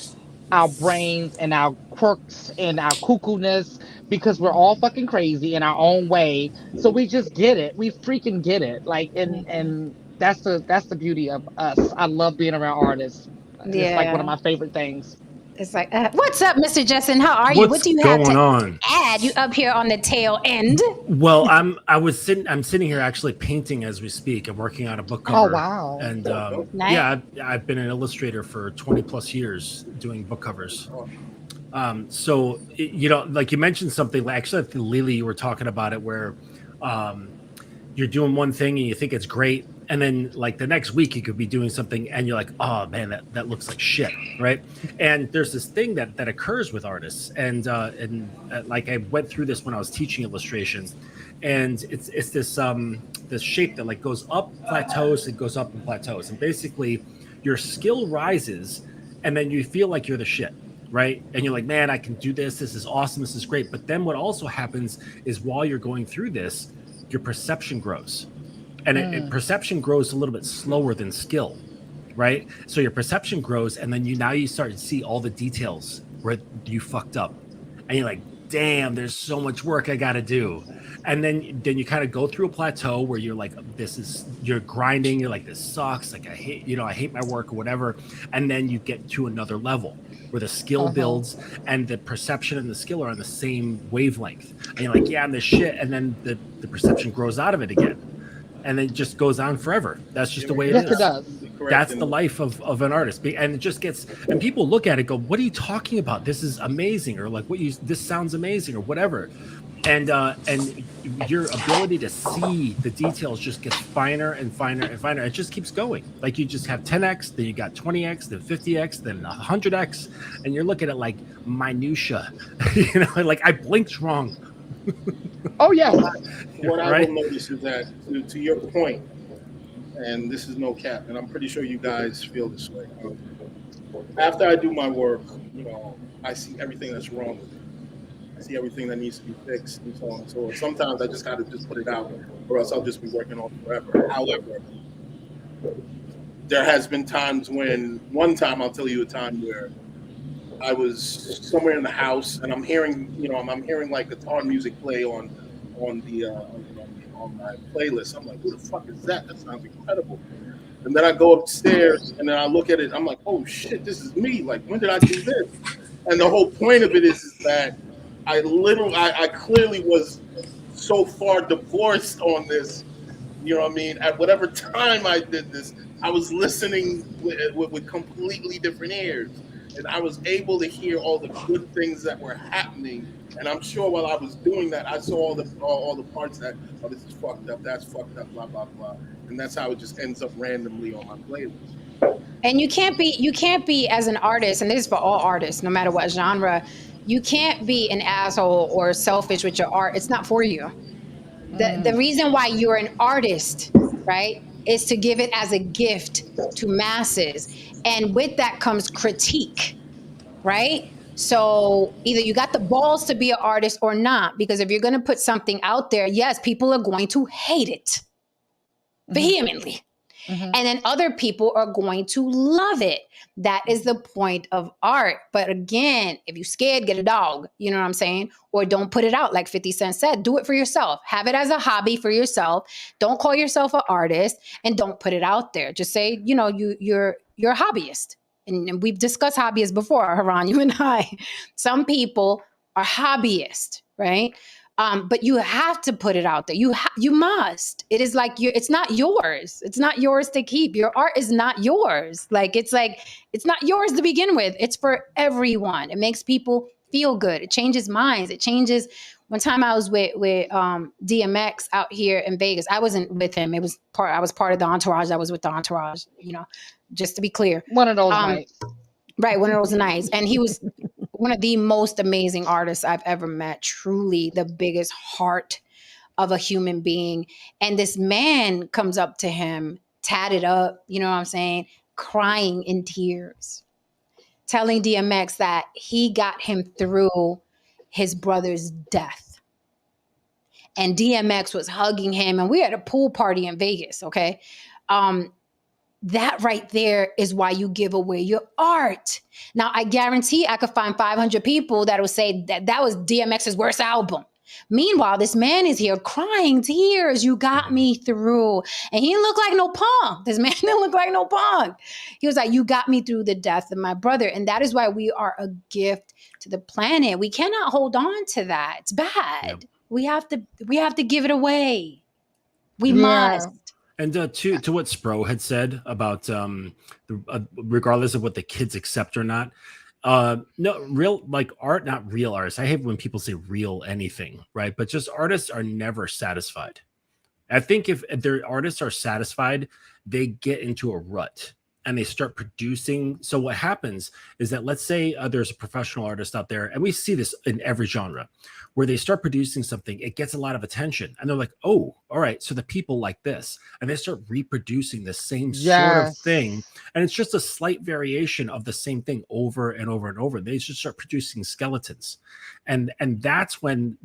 Speaker 1: our brains and our quirks and our cuckoo-ness because we're all fucking crazy in our own way. So we just get it. We freaking get it. Like and that's the beauty of us. I love being around artists. It's like one of
Speaker 2: Yeah.
Speaker 1: my favorite things.
Speaker 2: It's like, what's up, Mr. Justin? How are you? What
Speaker 6: What's
Speaker 2: do you have
Speaker 6: going
Speaker 2: to
Speaker 6: on?
Speaker 2: add? You up here on the tail end?
Speaker 6: Well, I'm sitting here actually painting as we speak. I'm working on a book
Speaker 1: Oh
Speaker 6: cover,
Speaker 1: wow.
Speaker 6: and
Speaker 2: Nice.
Speaker 6: yeah, I've been an illustrator for 20 plus years doing book covers. So like you mentioned something. Actually, I think, Lily, you were talking about it where um, you're doing one thing and you think it's great, and then like the next week you could be doing something and you're like, oh man, that looks like shit, right? And there's this thing that occurs with artists, and like I went through this when I was teaching illustrations, and it's this shape that like goes up plateaus, it goes up and plateaus, and basically your skill rises, and then you feel like you're the shit, right? And you're like, man, I can do this. This is awesome. This is great. But then what also happens is while you're going through this, your perception grows, and
Speaker 1: Mm.
Speaker 6: perception grows a little bit slower than skill, right? So your perception grows, and then you start to see all the details where you fucked up, and you're like, damn, there's so much work I got to do. And then you kind of go through a plateau where you're like, you're grinding, you're like, this sucks, like I hate my work or whatever. And then you get to another level where the skill
Speaker 1: Uh-huh.
Speaker 6: builds and the perception and the skill are on the same wavelength, and you're like, yeah, I'm this shit. And then the perception grows out of it again, and then it just goes on forever. That's just the way it
Speaker 1: Yes, it
Speaker 6: is.
Speaker 1: does.
Speaker 4: Correct.
Speaker 6: That's the life of an artist. And it just gets, and people look at it, go, what are you talking about? This is amazing. Or like, this sounds amazing or whatever. And your ability to see the details just gets finer and finer and finer. It just keeps going. Like you just have 10x, then you got 20x, then 50x, then 100x, and you're looking at like minutia. Like I blinked wrong.
Speaker 1: Oh yes.
Speaker 4: What I
Speaker 6: Right?
Speaker 4: will notice is that, to your point, and this is no cap, and I'm pretty sure you guys feel this way. After I do my work, I see everything that's wrong with it. I see everything that needs to be fixed, and so on and so on. Sometimes I just got to just put it out, or else I'll just be working on it forever. However, there has been times when, one time I'll tell you a time where I was somewhere in the house and I'm hearing, I'm hearing like guitar music play on the on my playlist. I'm like, who the fuck is that? That sounds incredible. And then I go upstairs and then I look at it. I'm like, oh shit, this is me. Like, when did I do this? And the whole point of it is that I clearly was so far divorced on this. You know what I mean? At whatever time I did this, I was listening with completely different ears, and I was able to hear all the good things that were happening. And I'm sure while I was doing that, I saw all the parts that, oh, this is fucked up, that's fucked up, blah blah blah, and that's how it just ends up randomly on my playlist.
Speaker 2: And you can't be as an artist, and this is for all artists, no matter what genre. You can't be an asshole or selfish with your art. It's not for you. The
Speaker 1: Mm.
Speaker 2: reason why you're an artist, right, is to give it as a gift to masses. And with that comes critique, right? So either you got the balls to be an artist or not, because if you're going to put something out there, yes, people are going to hate it vehemently.
Speaker 1: Mhm.
Speaker 2: And then other people are going to love it. That is the point of art. But again, if you're scared, get a dog. You know what I'm saying? Or don't put it out, like 50 Cent said. Do it for yourself. Have it as a hobby for yourself. Don't call yourself an artist and don't put it out there. Just say, you know, you're a hobbyist. And we've discussed hobbyists before, Haran, you and I. Some people are hobbyists, right? But you have to put it out there. You must. It is like it's not yours. It's not yours to keep. Your art is not yours. It's not yours to begin with. It's for everyone. It makes people feel good. It changes minds. It changes. One time I was with DMX out here in Vegas. I wasn't with him. I was part of the entourage. I was with the entourage. You know, just to be clear.
Speaker 1: One of those nights.
Speaker 2: Right, one of those nights. And he was one of the most amazing artists I've ever met. Truly the biggest heart of a human being. And this man comes up to him, tatted up, you know what I'm saying, crying in tears, telling DMX that he got him through his brother's death. And DMX was hugging him, and we had a pool party in Vegas, okay? That right there is why you give away your art. Now, I guarantee I could find 500 people that will say that was DMX's worst album. Meanwhile, this man is here crying tears. You got me through. And he didn't look like no punk. This man didn't look like no punk. He was like, you got me through the death of my brother. And that is why we are a gift to the planet. We cannot hold on to that. It's bad. Yep. We have to give it away. We must.
Speaker 6: And to what Spro had said about regardless of what the kids accept or not, no real like art, not real artists. I hate when people say real anything, right? But just artists are never satisfied. I think if their artists are satisfied, they get into a rut and they start producing. So what happens is that, let's say there's a professional artist out there, and we see this in every genre, where they start producing something, it gets a lot of attention, and they're like, oh, all right, so the people like this, and they start reproducing the same sort of thing, and it's just a slight variation of the same thing over and over and over. They just start producing skeletons, and that's when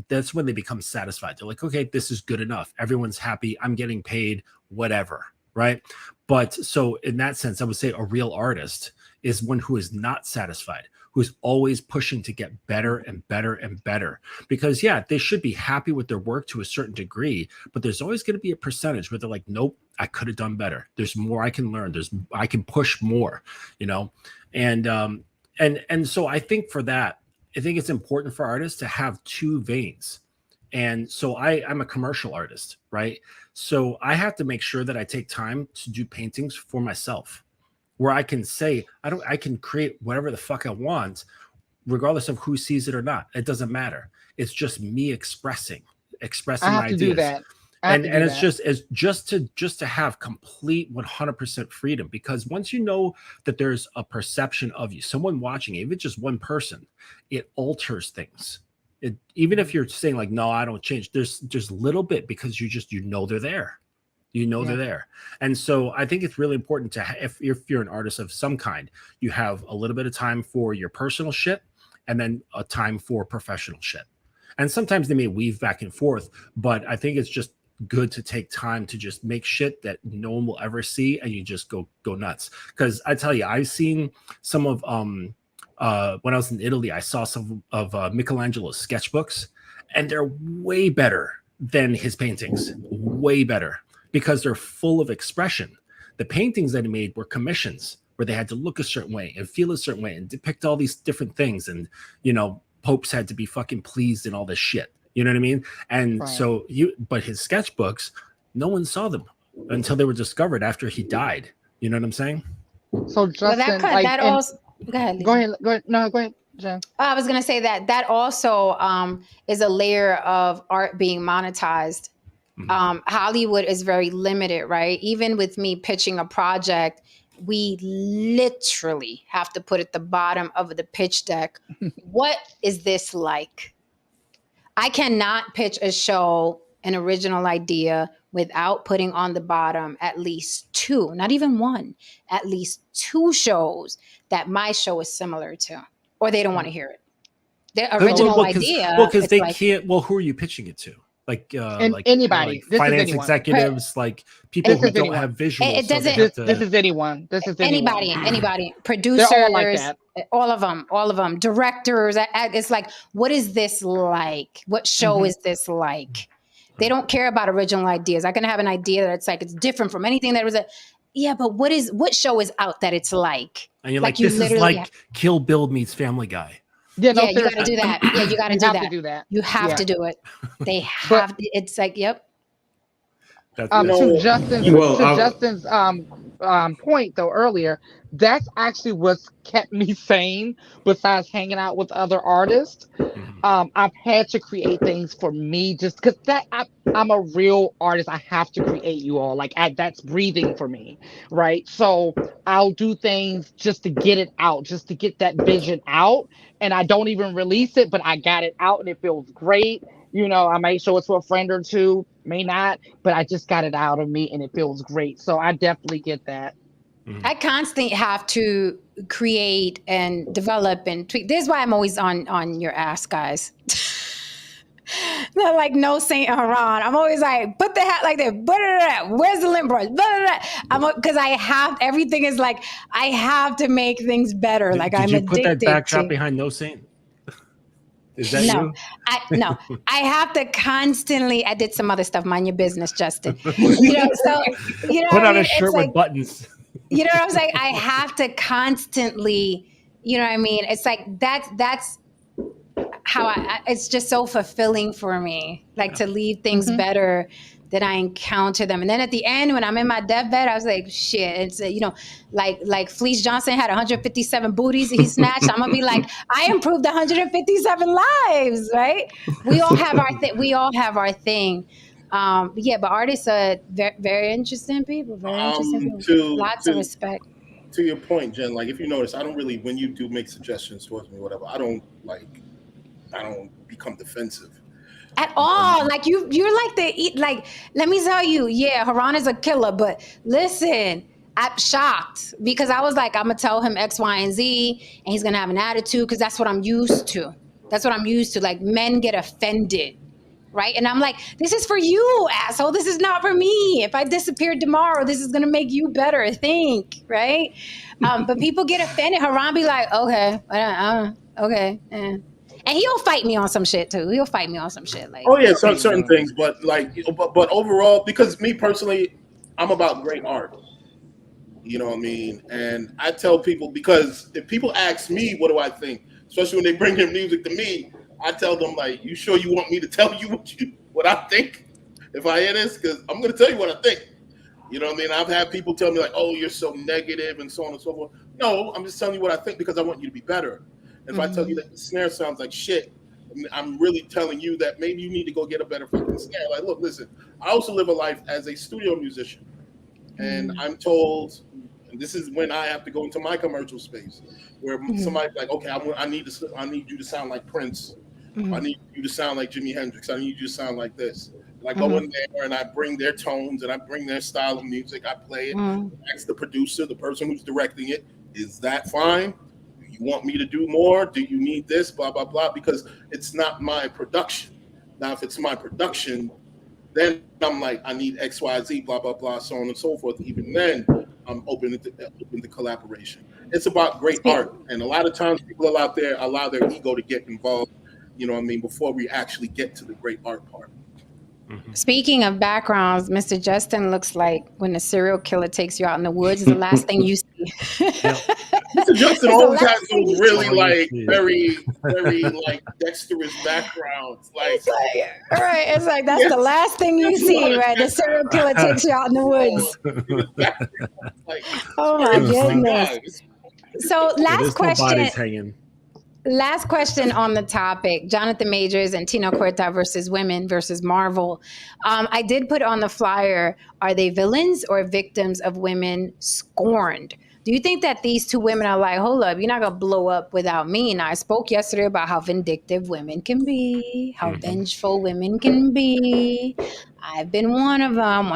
Speaker 6: they become satisfied. They're like, okay, this is good enough. Everyone's happy. I'm getting paid, whatever, right? But so in that sense, I would say a real artist is one who is not satisfied, who's always pushing to get better and better and better. Because yeah, they should be happy with their work to a certain degree, but there's always going to be a percentage where they're like, nope, I could have done better. There's more I can learn. I can push more, you know? And so I think for that, I think it's important for artists to have two veins. And so I'm a commercial artist, right? So I have to make sure that I take time to do paintings for myself, where I can say, I can create whatever the fuck I want, regardless of who sees it or not. It doesn't matter. It's just me expressing
Speaker 1: I
Speaker 6: my
Speaker 1: have to
Speaker 6: ideas.
Speaker 1: do that.
Speaker 6: And it's just to have complete 100% freedom, because once you know that there's a perception of you, someone watching, even just one person, it alters things. Even if you're saying like, no, I don't change, there's a little bit, because you know they're there. They're there. And so I think it's really important to if you're an artist of some kind, you have a little bit of time for your personal shit and then a time for professional shit. And sometimes they may weave back and forth, but I think it's just good to take time to just make shit that no one will ever see, and you just go nuts. Because I tell you, I've seen some of when I was in Italy, I saw some of Michelangelo's sketchbooks, and they're way better than his paintings, way better, because they're full of expression. The paintings that he made were commissions, where they had to look a certain way and feel a certain way and depict all these different things, and popes had to be fucking pleased and all this shit. You know what I mean? And so but his sketchbooks, no one saw them until they were discovered after he died. You know what I'm saying?
Speaker 1: So Justin, go ahead. Go ahead. No, go ahead, Jen.
Speaker 2: I was going to say that also is a layer of art being monetized. Hollywood is very limited, right? Even with me pitching a project, we literally have to put at the bottom of the pitch deck, what is this like? I cannot pitch a show, an original idea, without putting on the bottom at least two, not even one, at least two shows that my show is similar to, or they don't want to hear it. The original idea,
Speaker 6: because
Speaker 2: it's
Speaker 6: they
Speaker 2: like,
Speaker 6: can't. Well, who are you pitching it to? Like,
Speaker 1: And anybody. This is
Speaker 6: finance
Speaker 1: anyone.
Speaker 6: executives, like people
Speaker 1: This
Speaker 6: who
Speaker 1: is
Speaker 6: don't
Speaker 1: anyone.
Speaker 6: have visuals.
Speaker 2: It
Speaker 6: so they
Speaker 2: doesn't-
Speaker 6: have
Speaker 1: This
Speaker 6: to.
Speaker 1: is anyone. This is anyone.
Speaker 2: anybody,
Speaker 1: They're
Speaker 2: producers,
Speaker 1: all like that.
Speaker 2: all of them, directors. It's like, what is this like? What show is this like? They don't care about original ideas. I can have an idea that it's like, it's different from anything that was yeah, but what show is out that it's like?
Speaker 6: And you're like,
Speaker 2: you
Speaker 6: this is
Speaker 2: literally
Speaker 6: like Kill Bill meets Family Guy.
Speaker 1: Yeah, no,
Speaker 2: yeah, you got to
Speaker 1: seriously.
Speaker 2: do that. Yeah, you got to
Speaker 1: You
Speaker 2: do
Speaker 1: have
Speaker 2: that.
Speaker 1: to do that.
Speaker 2: You have
Speaker 1: Yeah.
Speaker 2: to do it. They
Speaker 1: But
Speaker 2: have. It's like, yep.
Speaker 6: That's
Speaker 1: to
Speaker 4: No,
Speaker 1: Justin's point though earlier, that's actually what's kept me sane besides hanging out with other artists. I've had to create things for me just because I'm a real artist. I have to create you all. Like that's breathing for me, right? So I'll do things just to get it out, just to get that vision out, and I don't even release it, but I got it out and it feels great. I may show it to a friend or two, may not, but I just got it out of me and it feels great. So I definitely get that.
Speaker 2: I constantly have to create and develop and tweak. This is why I'm always on your ass, guys. They're like, no Saint Haran. I'm always like, put the hat like that. Where's the lint brush? Because I have, everything is like, I have to make things better. Like
Speaker 6: did
Speaker 2: I'm
Speaker 6: you put that
Speaker 2: addicted
Speaker 6: backdrop
Speaker 2: to.
Speaker 6: behind No Saint? Is that
Speaker 2: No,
Speaker 6: you?
Speaker 2: I have to constantly. I did some other stuff. Mind your business, Justin. So
Speaker 6: Put
Speaker 2: what
Speaker 6: on
Speaker 2: I
Speaker 6: a
Speaker 2: mean?
Speaker 6: shirt
Speaker 2: It's
Speaker 6: with
Speaker 2: like,
Speaker 6: buttons.
Speaker 2: you know what I'm saying? I have to constantly. You know what I mean? It's like that's how it's just so fulfilling for me. Like to leave things better than I encounter them. And then at the end, when I'm in my deathbed, I was like, shit. It's like Fleece Johnson had 157 booties he snatched. I'm gonna be like, I improved 157 lives, right? We all have our thing. We all have our thing. But artists are very, very interesting people. Very interesting people. Lots of respect.
Speaker 4: To your point, Jen, like if you notice, I don't really, when you do make suggestions towards me, whatever, I don't become defensive
Speaker 2: At all. Like you're like let me tell you, yeah, Haran is a killer, but listen, I'm shocked because I was like, I'm gonna tell him X, Y, and Z, and he's gonna have an attitude because that's what I'm used to. That's what I'm used to. Like men get offended, right? And I'm like, this is for you, asshole. This is not for me. If I disappeared tomorrow, this is gonna make you better. Think, right? But people get offended. Haran be like, okay, okay. And he'll fight me on some shit too. He'll fight me on some shit. Like,
Speaker 4: oh yeah, certain things, but but overall, because me personally, I'm about great art. You know what I mean? And I tell people, because if people ask me what do I think, especially when they bring their music to me, I tell them like, you sure you want me to tell you what I think if I hear this? Because I'm gonna tell you what I think. You know what I mean? I've had people tell me like, oh, you're so negative and so on and so forth. No, I'm just telling you what I think because I want you to be better. And if I tell you that the snare sounds like shit, I'm really telling you that maybe you need to go get a better fucking snare. Like, look, listen, I also live a life as a studio musician. And I'm told, and this is when I have to go into my commercial space, where somebody's like, okay, I need you to sound like Prince. I need you to sound like Jimi Hendrix. I need you to sound like this. And I go in there and I bring their tones and I bring their style of music. I play it. Ask the producer, the person who's directing it, is that fine? You want me to do more? Do you need this? Blah, blah, blah. Because it's not my production. Now, if it's my production, then I'm like, I need X, Y, Z, blah, blah, blah, so on and so forth. Even then, I'm open to collaboration. It's about great art. And a lot of times people out there allow their ego to get involved, you know what I mean, before we actually get to the great art part.
Speaker 2: Speaking of backgrounds, Mr. Justin looks like when a serial killer takes you out in the woods, is the last thing you see.
Speaker 4: Mr. Justin always has those really like very, very like dexterous backgrounds. Like,
Speaker 2: all right, it's like that's the last thing you see, right? The serial killer takes you out in the woods.
Speaker 4: like,
Speaker 2: oh my goodness. So last
Speaker 6: question.
Speaker 2: Last question on the topic: Jonathan Majors and Tenoch Huerta versus women versus Marvel. I did put on the flyer: are they villains or victims of women scorned? Do you think that these two women are like, hold up, you're not gonna blow up without me? And I spoke yesterday about how vindictive women can be, how vengeful women can be. I've been one of them.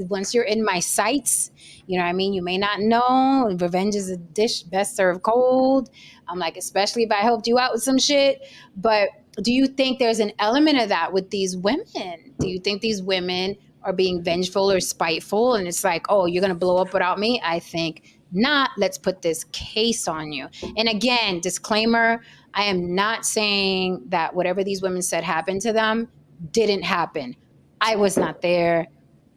Speaker 2: Once you're in my sights, you know what I mean? You may not know. Revenge is a dish best served cold. I'm like, especially if I helped you out with some shit. But do you think there's an element of that with these women? Do you think these women are being vengeful or spiteful? And it's like, oh, you're going to blow up without me? I think not. Let's put this case on you. And again, disclaimer, I am not saying that whatever these women said happened to them didn't happen. I was not there.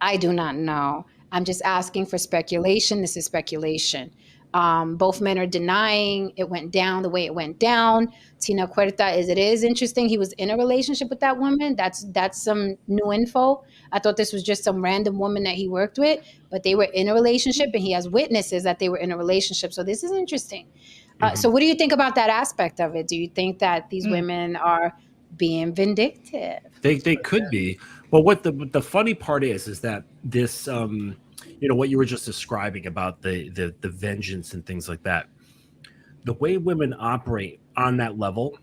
Speaker 2: I do not know. I'm just asking for speculation. This is speculation. Both men are denying it went down the way it went down. Tenoch Huerta is interesting. He was in a relationship with that woman. That's some new info. I thought this was just some random woman that he worked with, but they were in a relationship, and he has witnesses that they were in a relationship. So this is interesting. So what do you think about that aspect of it? Do you think that these women are being vindictive?
Speaker 6: They could be, but what the funny part is that this what you were just describing about the vengeance and things like that, the way women operate on that level,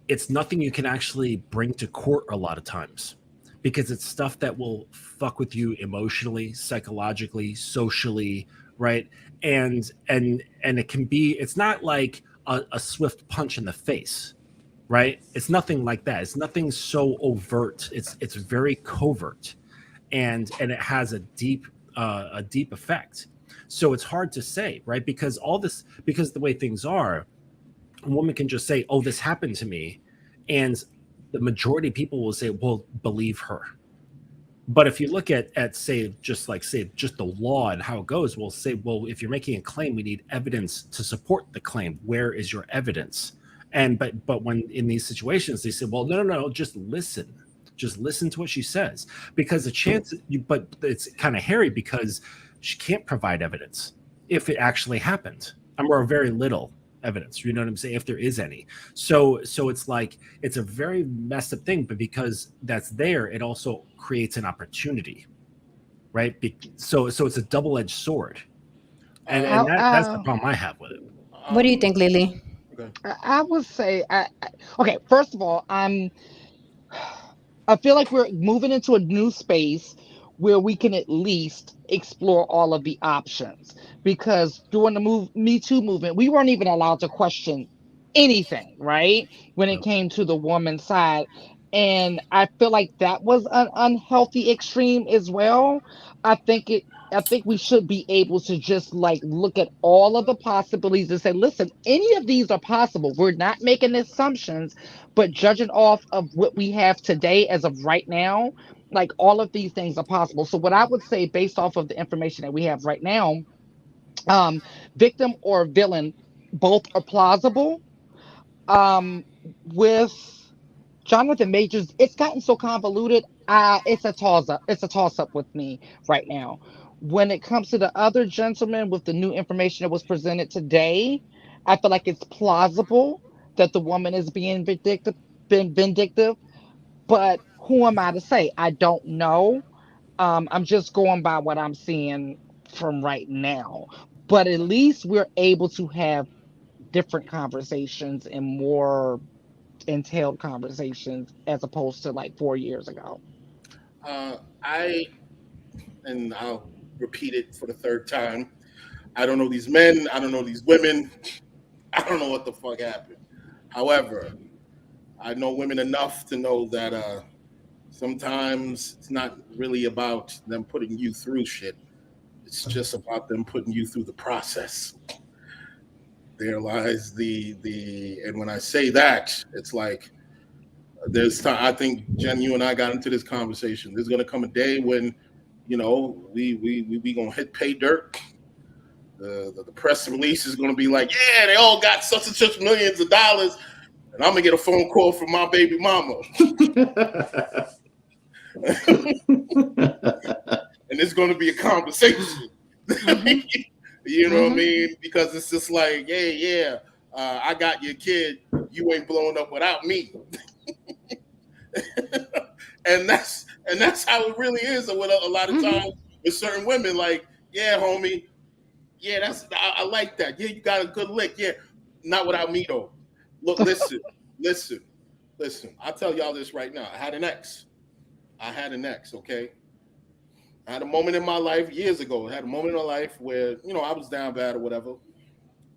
Speaker 6: it's nothing you can actually bring to court a lot of times, because it's stuff that will fuck with you emotionally, psychologically, socially, right? And it can be, it's not like a swift punch in the face, right? It's nothing like that. It's nothing so overt. It's very covert, and it has a deep effect. So it's hard to say, right? Because the way things are, a woman can just say, "Oh, this happened to me," and the majority of people will say, "Well, believe her." But if you look at say just the law and how it goes, we'll say, well, if you're making a claim, we need evidence to support the claim. Where is your evidence? And but when in these situations, they say, well, no, just listen to what she says, because the chance but it's kind of hairy because she can't provide evidence if it actually happened, or very little evidence, you know what I'm saying, if there is any. So it's like, it's a very messed up thing, but because that's there, it also creates an opportunity, right? So it's a double-edged sword, and that's the problem I have with it.
Speaker 2: What do you think, Lily?
Speaker 1: I would say, okay. First of all, I feel like we're moving into a new space where we can at least explore all of the options. Because during the Me Too movement, we weren't even allowed to question anything, right? When it came to the woman's side. And I feel like that was an unhealthy extreme as well. I think we should be able to just like look at all of the possibilities and say, listen, any of these are possible. We're not making assumptions, but judging off of what we have today as of right now, like all of these things are possible. So what I would say based off of the information that we have right now, victim or villain, both are plausible. With Jonathan Majors, it's gotten so convoluted. It's a toss up. It's a toss up with me right now. When it comes to the other gentleman with the new information that was presented today, I feel like it's plausible that the woman is being vindictive. But who am I to say? I don't know. I'm just going by what I'm seeing from right now. But at least we're able to have different conversations and more entailed conversations as opposed to like 4 years ago.
Speaker 4: I and I'll repeat it for the third time. I don't know these men. I don't know these women. I don't know what the fuck happened. However, I know women enough to know that sometimes it's not really about them putting you through shit. It's just about them putting you through the process. There lies and when I say that, it's like there's time. I think Jen, you and I got into this conversation. There's gonna come a day when, we gonna hit pay dirt. The press release is gonna be like, yeah, they all got such and such millions of dollars, and I'm gonna get a phone call from my baby mama. And it's gonna be a conversation. You know what I mean? Because it's just like, yeah, I got your kid. You ain't blowing up without me. and that's how it really is. With a lot of times with certain women, like, yeah, homie, Yeah, I like that. Yeah, you got a good lick. Yeah, not without me though. Look, listen. I'll tell y'all this right now. I had an ex. Okay. I had a moment in my life years ago. I had a moment in my life where, I was down bad or whatever.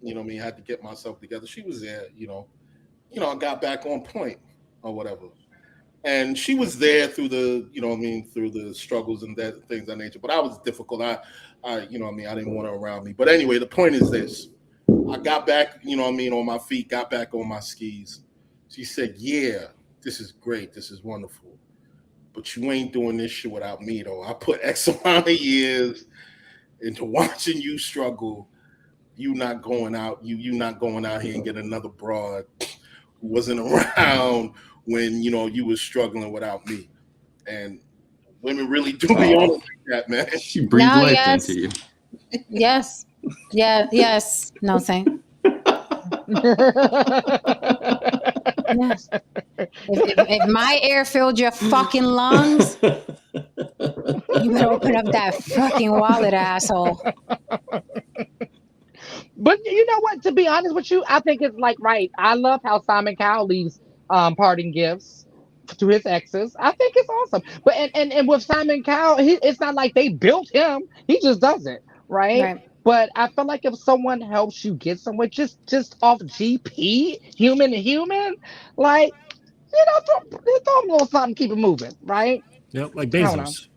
Speaker 4: I had to get myself together. She was there, I got back on point or whatever. And she was there through the, through the struggles and that things of that nature. But I was difficult. I didn't want her around me. But anyway, the point is this. I got back, on my feet, got back on my skis. She said, yeah, this is great. This is wonderful. But you ain't doing this shit without me, though. I put X amount of years into watching you struggle. You not going out. You not going out here and get another broad who wasn't around when you was struggling without me. And women really do be on like that, man.
Speaker 3: She breathed
Speaker 2: No,
Speaker 3: life
Speaker 2: yes.
Speaker 3: into you.
Speaker 2: Yes. Yeah. Yes. No, saying. Yes. If my air filled your fucking lungs, you better open up that fucking wallet, asshole.
Speaker 1: But you know what? To be honest with you, I think it's like right. I love how Simon Cowell leaves parting gifts to his exes. I think it's awesome. But and with Simon Cowell, it's not like they built him. He just does it, right?
Speaker 2: Right.
Speaker 1: But I feel like if someone helps you get somewhere, just off GP, human to human, like throw them a little something, keep it moving, right?
Speaker 6: Yeah, like
Speaker 1: I don't know.
Speaker 6: Bezos.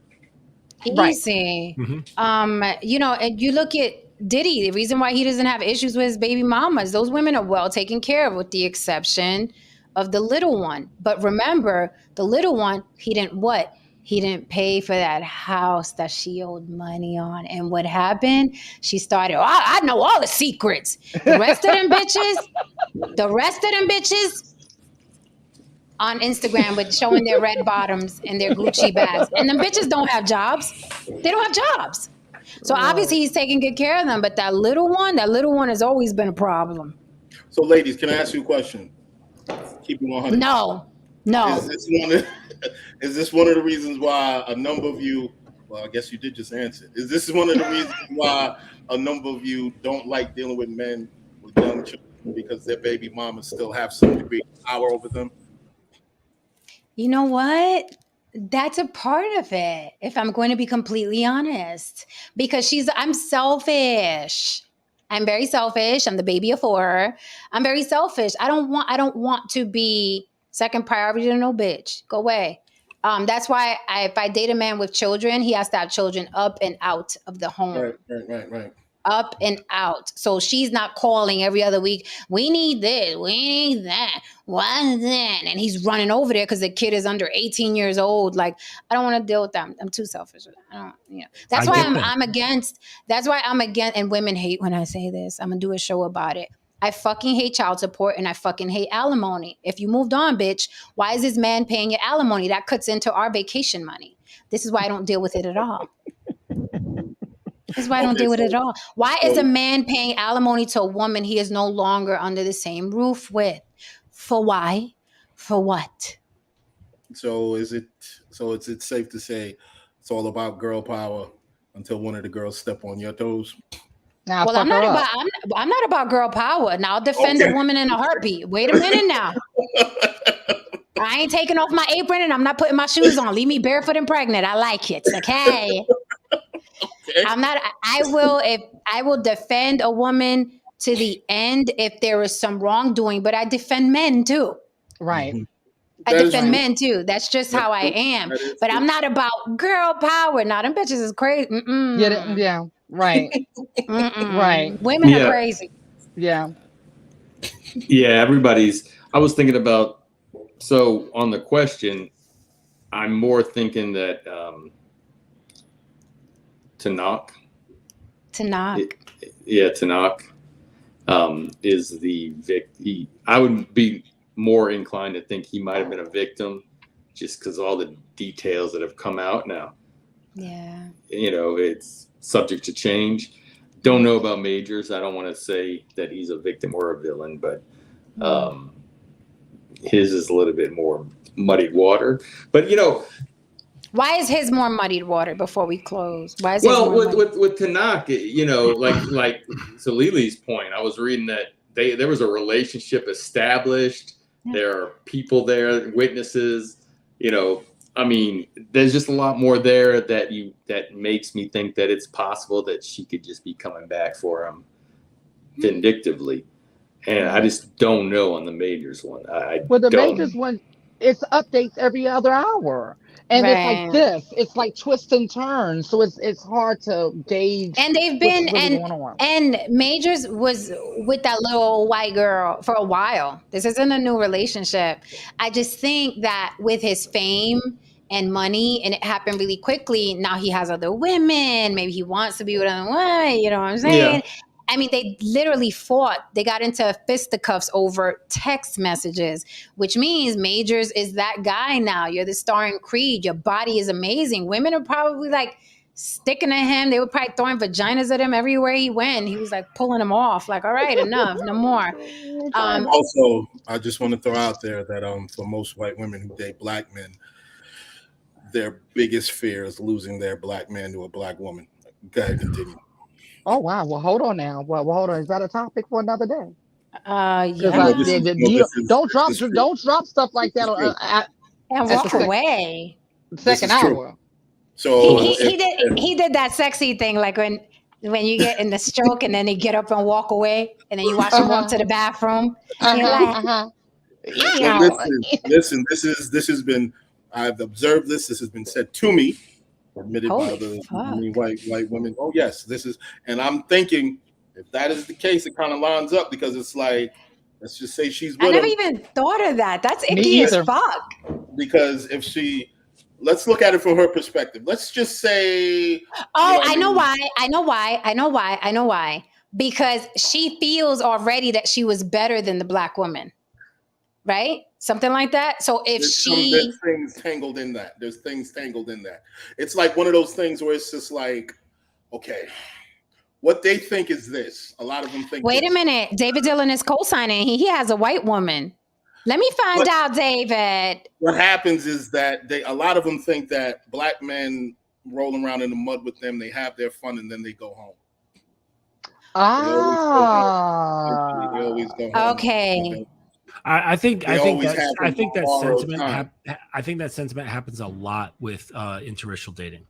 Speaker 1: Right.
Speaker 2: Easy.
Speaker 6: Mhm.
Speaker 2: And you look at Diddy, the reason why he doesn't have issues with his baby mamas, those women are well taken care of, with the exception of the little one. But remember, the little one, he didn't what? He didn't pay for that house that she owed money on. And what happened? She started, I know all the secrets. The rest of them bitches on Instagram with showing their red bottoms and their Gucci bags. And them bitches don't have jobs. They don't have jobs. So obviously he's taking good care of them, but that little one has always been a problem.
Speaker 4: So, ladies, can I ask you a question? Keep it 100.
Speaker 2: No.
Speaker 4: Is this one of the reasons why a number of you? Well, I guess you did just answer. Is this one of the reasons why a number of you don't like dealing with men with young children because their baby mamas still have some degree of power over them?
Speaker 2: You know what? That's a part of it, if I'm going to be completely honest, because I'm selfish. I'm very selfish. I'm the baby of 4. I'm very selfish. I don't want to be second priority to no bitch. Go away. That's why if I date a man with children, he has to have children up and out of the home.
Speaker 4: Right.
Speaker 2: Up and out. So she's not calling every other week. We need this. We need that. What's that? And he's running over there because the kid is under 18 years old. Like, I don't want to deal with that. I'm too selfish. That's why I'm against. That's why I'm against. And women hate when I say this. I'm gonna do a show about it. I fucking hate child support and I fucking hate alimony. If you moved on, bitch, why is this man paying your alimony? That cuts into our vacation money. This is why I don't deal with it at all. This is why I don't deal with it at all. Why is a man paying alimony to a woman he is no longer under the same roof with? For why? For what?
Speaker 4: So is it safe to say it's all about girl power until one of the girls step on your toes?
Speaker 1: Now,
Speaker 2: well, I'm not about girl power. Now I'll defend a woman in a heartbeat. Wait a minute now. I ain't taking off my apron and I'm not putting my shoes on. Leave me barefoot and pregnant. I like it. Okay. I will defend a woman to the end if there is some wrongdoing, but I defend men too.
Speaker 1: Right.
Speaker 2: I defend men too. That's just how I am. But I'm not about girl power. Now them bitches is crazy.
Speaker 1: Yeah. Right. Right.
Speaker 2: Women are crazy.
Speaker 1: Yeah.
Speaker 3: Yeah, I was thinking about, so on the question, I'm more thinking that Tenoch is the victim. I would be more inclined to think he might have been a victim just because all the details that have come out now.
Speaker 2: Yeah.
Speaker 3: It's subject to change. Don't know about Majors. I don't want to say that he's a victim or a villain, but his is a little bit more muddied water. But
Speaker 2: Why is his more muddied water before we close? Why is his
Speaker 3: Well,
Speaker 2: more muddied?
Speaker 3: with Tenoch, like to Lily's point, I was reading that there was a relationship established. There are people there, witnesses. I mean, there's just a lot more there that makes me think that it's possible that she could just be coming back for him vindictively. And I just don't know on the Majors one. I
Speaker 1: Well, the
Speaker 3: don't.
Speaker 1: Majors one, it's updates every other hour, and it's like
Speaker 2: Right.
Speaker 1: this. It's like twists and turns, so it's hard to gauge
Speaker 2: And they've
Speaker 1: what's
Speaker 2: been
Speaker 1: really going on.
Speaker 2: and Majors was with that little white girl for a while. This isn't a new relationship. I just think that with his fame and money, and it happened really quickly. Now he has other women. Maybe he wants to be with other women. You know what I'm
Speaker 3: Yeah.
Speaker 2: saying? I mean, they literally fought. They got into fisticuffs over text messages, which means Majors is that guy now. You're the star in Creed. Your body is amazing. Women are probably like sticking at him. They were probably throwing vaginas at him everywhere he went. He was like pulling them off, like, all right, enough, no more.
Speaker 4: Also, I just want to throw out there that for most white women who date black men, their biggest fear is losing their black man to a black woman. Go ahead, continue.
Speaker 1: Oh wow. Well, hold on now. Well, hold on. Is that a topic for another day? Because
Speaker 4: No,
Speaker 2: Yeah.
Speaker 1: you
Speaker 4: this is true.
Speaker 1: don't drop stuff
Speaker 4: This
Speaker 1: like that
Speaker 4: is true.
Speaker 2: And
Speaker 4: This
Speaker 1: at
Speaker 4: is
Speaker 1: the
Speaker 2: walk
Speaker 4: true.
Speaker 2: away.
Speaker 4: This
Speaker 1: second
Speaker 4: is true.
Speaker 1: hour.
Speaker 4: So
Speaker 2: He did that sexy thing, like when you get in the stroke and then they get up and walk away, and then you watch them walk
Speaker 1: Uh
Speaker 2: to the bathroom.
Speaker 1: huh.
Speaker 2: You're like,
Speaker 1: You
Speaker 4: so
Speaker 1: know.
Speaker 4: listen. This has been. I've observed this. This has been said to me, admitted by
Speaker 2: holy
Speaker 4: other
Speaker 2: fuck.
Speaker 4: white women. Oh yes, this is. And I'm thinking, if that is the case, it kind of lines up because it's like, let's just say she's
Speaker 2: I
Speaker 4: with
Speaker 2: never
Speaker 4: him
Speaker 2: even thought of that. That's
Speaker 1: Me
Speaker 2: icky as
Speaker 1: either.
Speaker 2: fuck.
Speaker 4: because if she, let's look at it from her perspective. Let's just say,
Speaker 2: Oh,
Speaker 4: what
Speaker 2: I know
Speaker 4: mean?
Speaker 2: why. I know why. Because she feels already that she was better than the black woman, right? Something like that. So if
Speaker 4: There's
Speaker 2: she
Speaker 4: things tangled in that. There's things tangled in that. It's like one of those things where it's just like, okay, what they think is this. A lot of them think
Speaker 2: wait a
Speaker 4: this.
Speaker 2: minute, David Dillon is co-signing. He has a white woman. Let me find
Speaker 4: But
Speaker 2: out, David.
Speaker 4: what happens is that a lot of them think that black men roll around in the mud with them, they have their fun, and then they go home. They always go home. They always
Speaker 1: Ah.
Speaker 4: go home.
Speaker 2: Okay.
Speaker 6: I think
Speaker 4: They always have
Speaker 6: I
Speaker 4: a
Speaker 6: think that
Speaker 4: borrowed
Speaker 6: sentiment
Speaker 4: time.
Speaker 6: I think that sentiment happens a lot with interracial dating,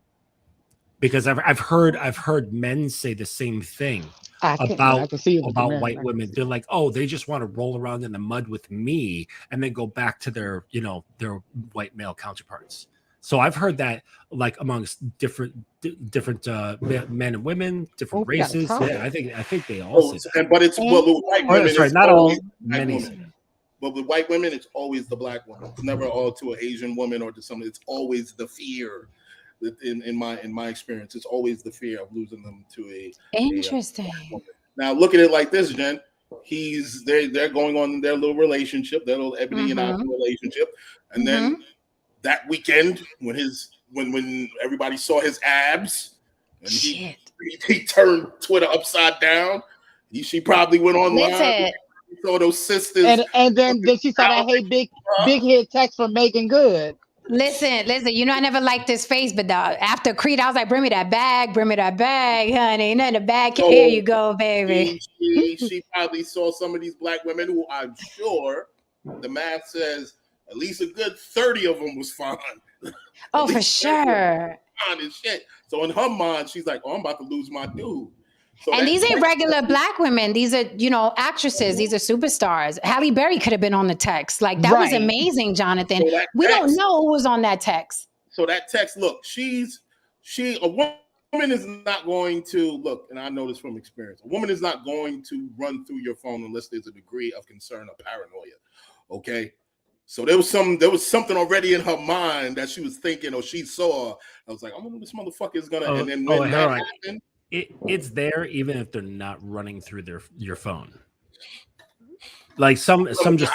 Speaker 6: because I've heard men say the same thing
Speaker 1: I can see it with the
Speaker 6: about
Speaker 1: men.
Speaker 6: white
Speaker 1: I can
Speaker 6: women.
Speaker 1: see.
Speaker 6: They're like, oh, they just want to roll around in the mud with me and then go back to their their white male counterparts. So I've heard that, like, amongst different men and women,
Speaker 1: Oh,
Speaker 6: different
Speaker 1: we got a
Speaker 6: races. Yeah,
Speaker 1: topic.
Speaker 6: I think they all say that.
Speaker 4: But it's well, with white
Speaker 6: Oh,
Speaker 4: women,
Speaker 6: sorry,
Speaker 4: it's
Speaker 6: not
Speaker 4: always
Speaker 6: all.
Speaker 4: the black
Speaker 6: Many say
Speaker 4: woman.
Speaker 6: that.
Speaker 4: But with white women, it's always the black woman. It's never all to an Asian woman or to something. It's always the fear. In my experience, it's always the fear of losing them to a
Speaker 2: Interesting.
Speaker 4: woman. Now look at it like this, Jen. They're going on in their little relationship, their little Ebony and Ivory relationship, and then that weekend when everybody saw his abs and he turned Twitter upside down. She probably went online.
Speaker 2: Listen,
Speaker 4: Saw those sisters.
Speaker 1: And then she saw that hey big hit text from Megan Good.
Speaker 2: listen. You know, I never liked this face, but after Creed, I was like, bring me that bag, honey. Nothing the bag.
Speaker 4: So
Speaker 2: Here you go, baby.
Speaker 4: she probably saw some of these black women who I'm sure the math says at least a good 30 of them was fine.
Speaker 2: Oh, for sure.
Speaker 4: Fine and shit. So in her mind, she's like, oh, I'm about to lose my dude. So
Speaker 2: And these ain't regular black women. These are, actresses. These are superstars. Halle Berry could have been on the text. Like, that was
Speaker 1: Right.
Speaker 2: amazing, Jonathan.
Speaker 4: So that
Speaker 2: We don't
Speaker 4: text-
Speaker 2: know who was on that text.
Speaker 4: So that text, look, a woman is not going to look, and I know this from experience. A woman is not going to run through your phone unless there's a degree of concern or paranoia. Okay. So there was something already in her mind that she was thinking or she saw. I was like, I wonder this motherfucker is gonna. And then when that happened,
Speaker 6: it's there even if they're not running through your phone. Like some just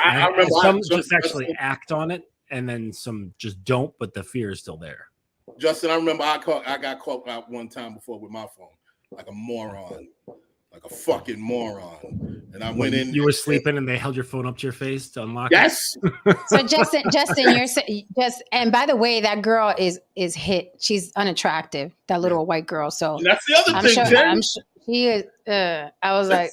Speaker 6: actually act on it, and then some just don't, but the fear is still there.
Speaker 4: Justin, I remember I got caught out one time before with my phone, like a moron, like a fucking moron. And I
Speaker 6: When
Speaker 4: went in.
Speaker 6: you were sleeping and they held your phone up to your face to unlock it?
Speaker 4: Yes.
Speaker 2: So Justin, you're just, and by the way, that girl is hit. She's unattractive, that little white girl. So
Speaker 4: And that's the other
Speaker 2: I'm
Speaker 4: thing,
Speaker 2: sure,
Speaker 4: Jen.
Speaker 2: I'm sure she is. I was like,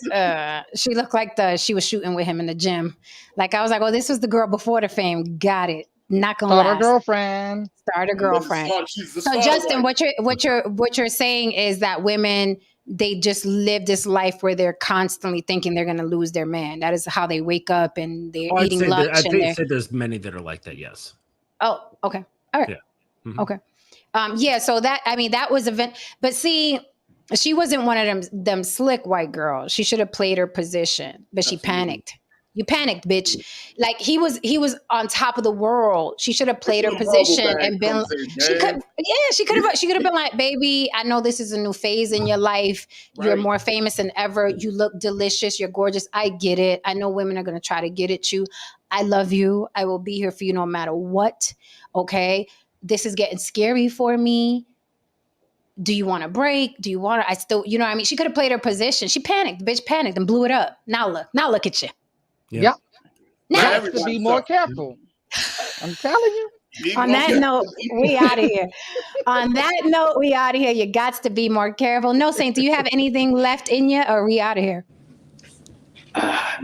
Speaker 2: she looked like she was shooting with him in the gym. Like I was like, oh, this was the girl before the fame. Got it. Not gonna
Speaker 1: Start a
Speaker 2: last.
Speaker 1: girlfriend.
Speaker 2: Start a girlfriend.
Speaker 4: She's the
Speaker 2: So
Speaker 4: star
Speaker 2: Justin,
Speaker 4: wife.
Speaker 2: what you're saying is that women, they just live this life where they're constantly thinking they're going to lose their man. That is how they wake up and they're
Speaker 6: I'd
Speaker 2: eating
Speaker 6: say
Speaker 2: lunch.
Speaker 6: I think say there's many that are like that. Yes.
Speaker 2: Oh, okay. All right.
Speaker 6: Yeah. Mhm.
Speaker 2: Okay. Yeah. So that was event, but see, she wasn't one of them slick white girls. She should have played her position, but she panicked. You panicked, bitch. Like he was on top of the world. She should have played her position and been. She could have been like, baby, I know this is a new phase in your life. You're more famous than ever. You look delicious. You're gorgeous. I get it. I know women are gonna try to get at you. I love you. I will be here for you no matter what. Okay. This is getting scary for me. Do you want to break? Do you want to? I still, you know what I mean? She could have played her position. She panicked. The bitch panicked and blew it up. Now look at you.
Speaker 1: Yep.
Speaker 2: Now,
Speaker 1: Got to be more careful. I'm telling you.
Speaker 2: on that note, we out of here. On that note, we out of here. You got to be more careful. No, Saint, do you have anything left in you, or are we out of here?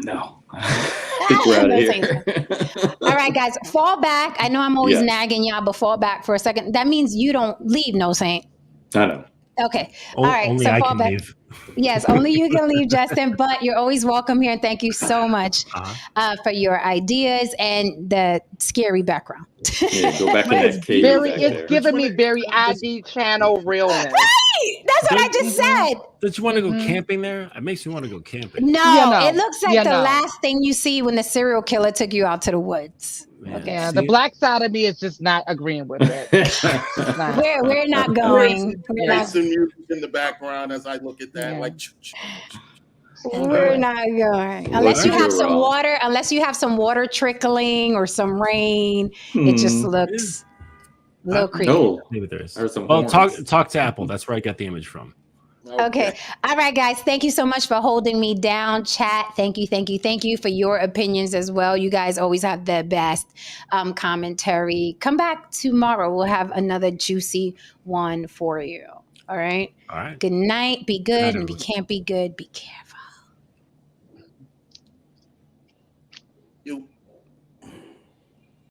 Speaker 3: No. I think we're out of here.
Speaker 2: All right, guys, fall back. I know I'm always nagging y'all, but fall back for a second. That means you don't leave, no, Saint.
Speaker 3: I know.
Speaker 2: Okay. All right.
Speaker 6: Only
Speaker 2: so
Speaker 6: I
Speaker 2: fall
Speaker 6: can
Speaker 2: back.
Speaker 6: leave.
Speaker 2: Yes, only you can leave, Justin, but you're always welcome here. And thank you so much for your ideas and the scary background.
Speaker 3: Yeah, go back in that cave back
Speaker 1: It's
Speaker 3: there.
Speaker 1: giving me very ID channel realness.
Speaker 2: Right. That's what I just said.
Speaker 6: Don't you want to go camping there? It makes me want to go camping.
Speaker 2: No,
Speaker 1: Yeah, no.
Speaker 2: it looks like
Speaker 1: Yeah,
Speaker 2: the
Speaker 1: no.
Speaker 2: last thing you see when the serial killer took you out to the woods.
Speaker 6: Man,
Speaker 1: Yeah,
Speaker 6: see?
Speaker 1: the black side of me is just not agreeing with it. It's not.
Speaker 2: We're not going.
Speaker 4: Nice and music in the background as I look at that.
Speaker 1: Yeah.
Speaker 4: Like,
Speaker 2: We're not going unless you
Speaker 3: Well,
Speaker 2: have
Speaker 3: you're
Speaker 2: some
Speaker 3: wrong.
Speaker 2: water. Unless you have some water trickling or some rain, it just looks a little creepy.
Speaker 3: No.
Speaker 6: Maybe there is.
Speaker 3: Or some
Speaker 6: Well,
Speaker 3: horns.
Speaker 6: talk to Apple. That's where I got the image from.
Speaker 2: Okay. All right, guys. Thank you so much for holding me down. Chat. Thank you for your opinions as well. You guys always have the best commentary. Come back tomorrow. We'll have another juicy one for you. All right.
Speaker 6: All right.
Speaker 2: Good night. Be good.
Speaker 6: Night,
Speaker 2: And if you
Speaker 6: everyone.
Speaker 2: can't be good, be careful.
Speaker 4: You.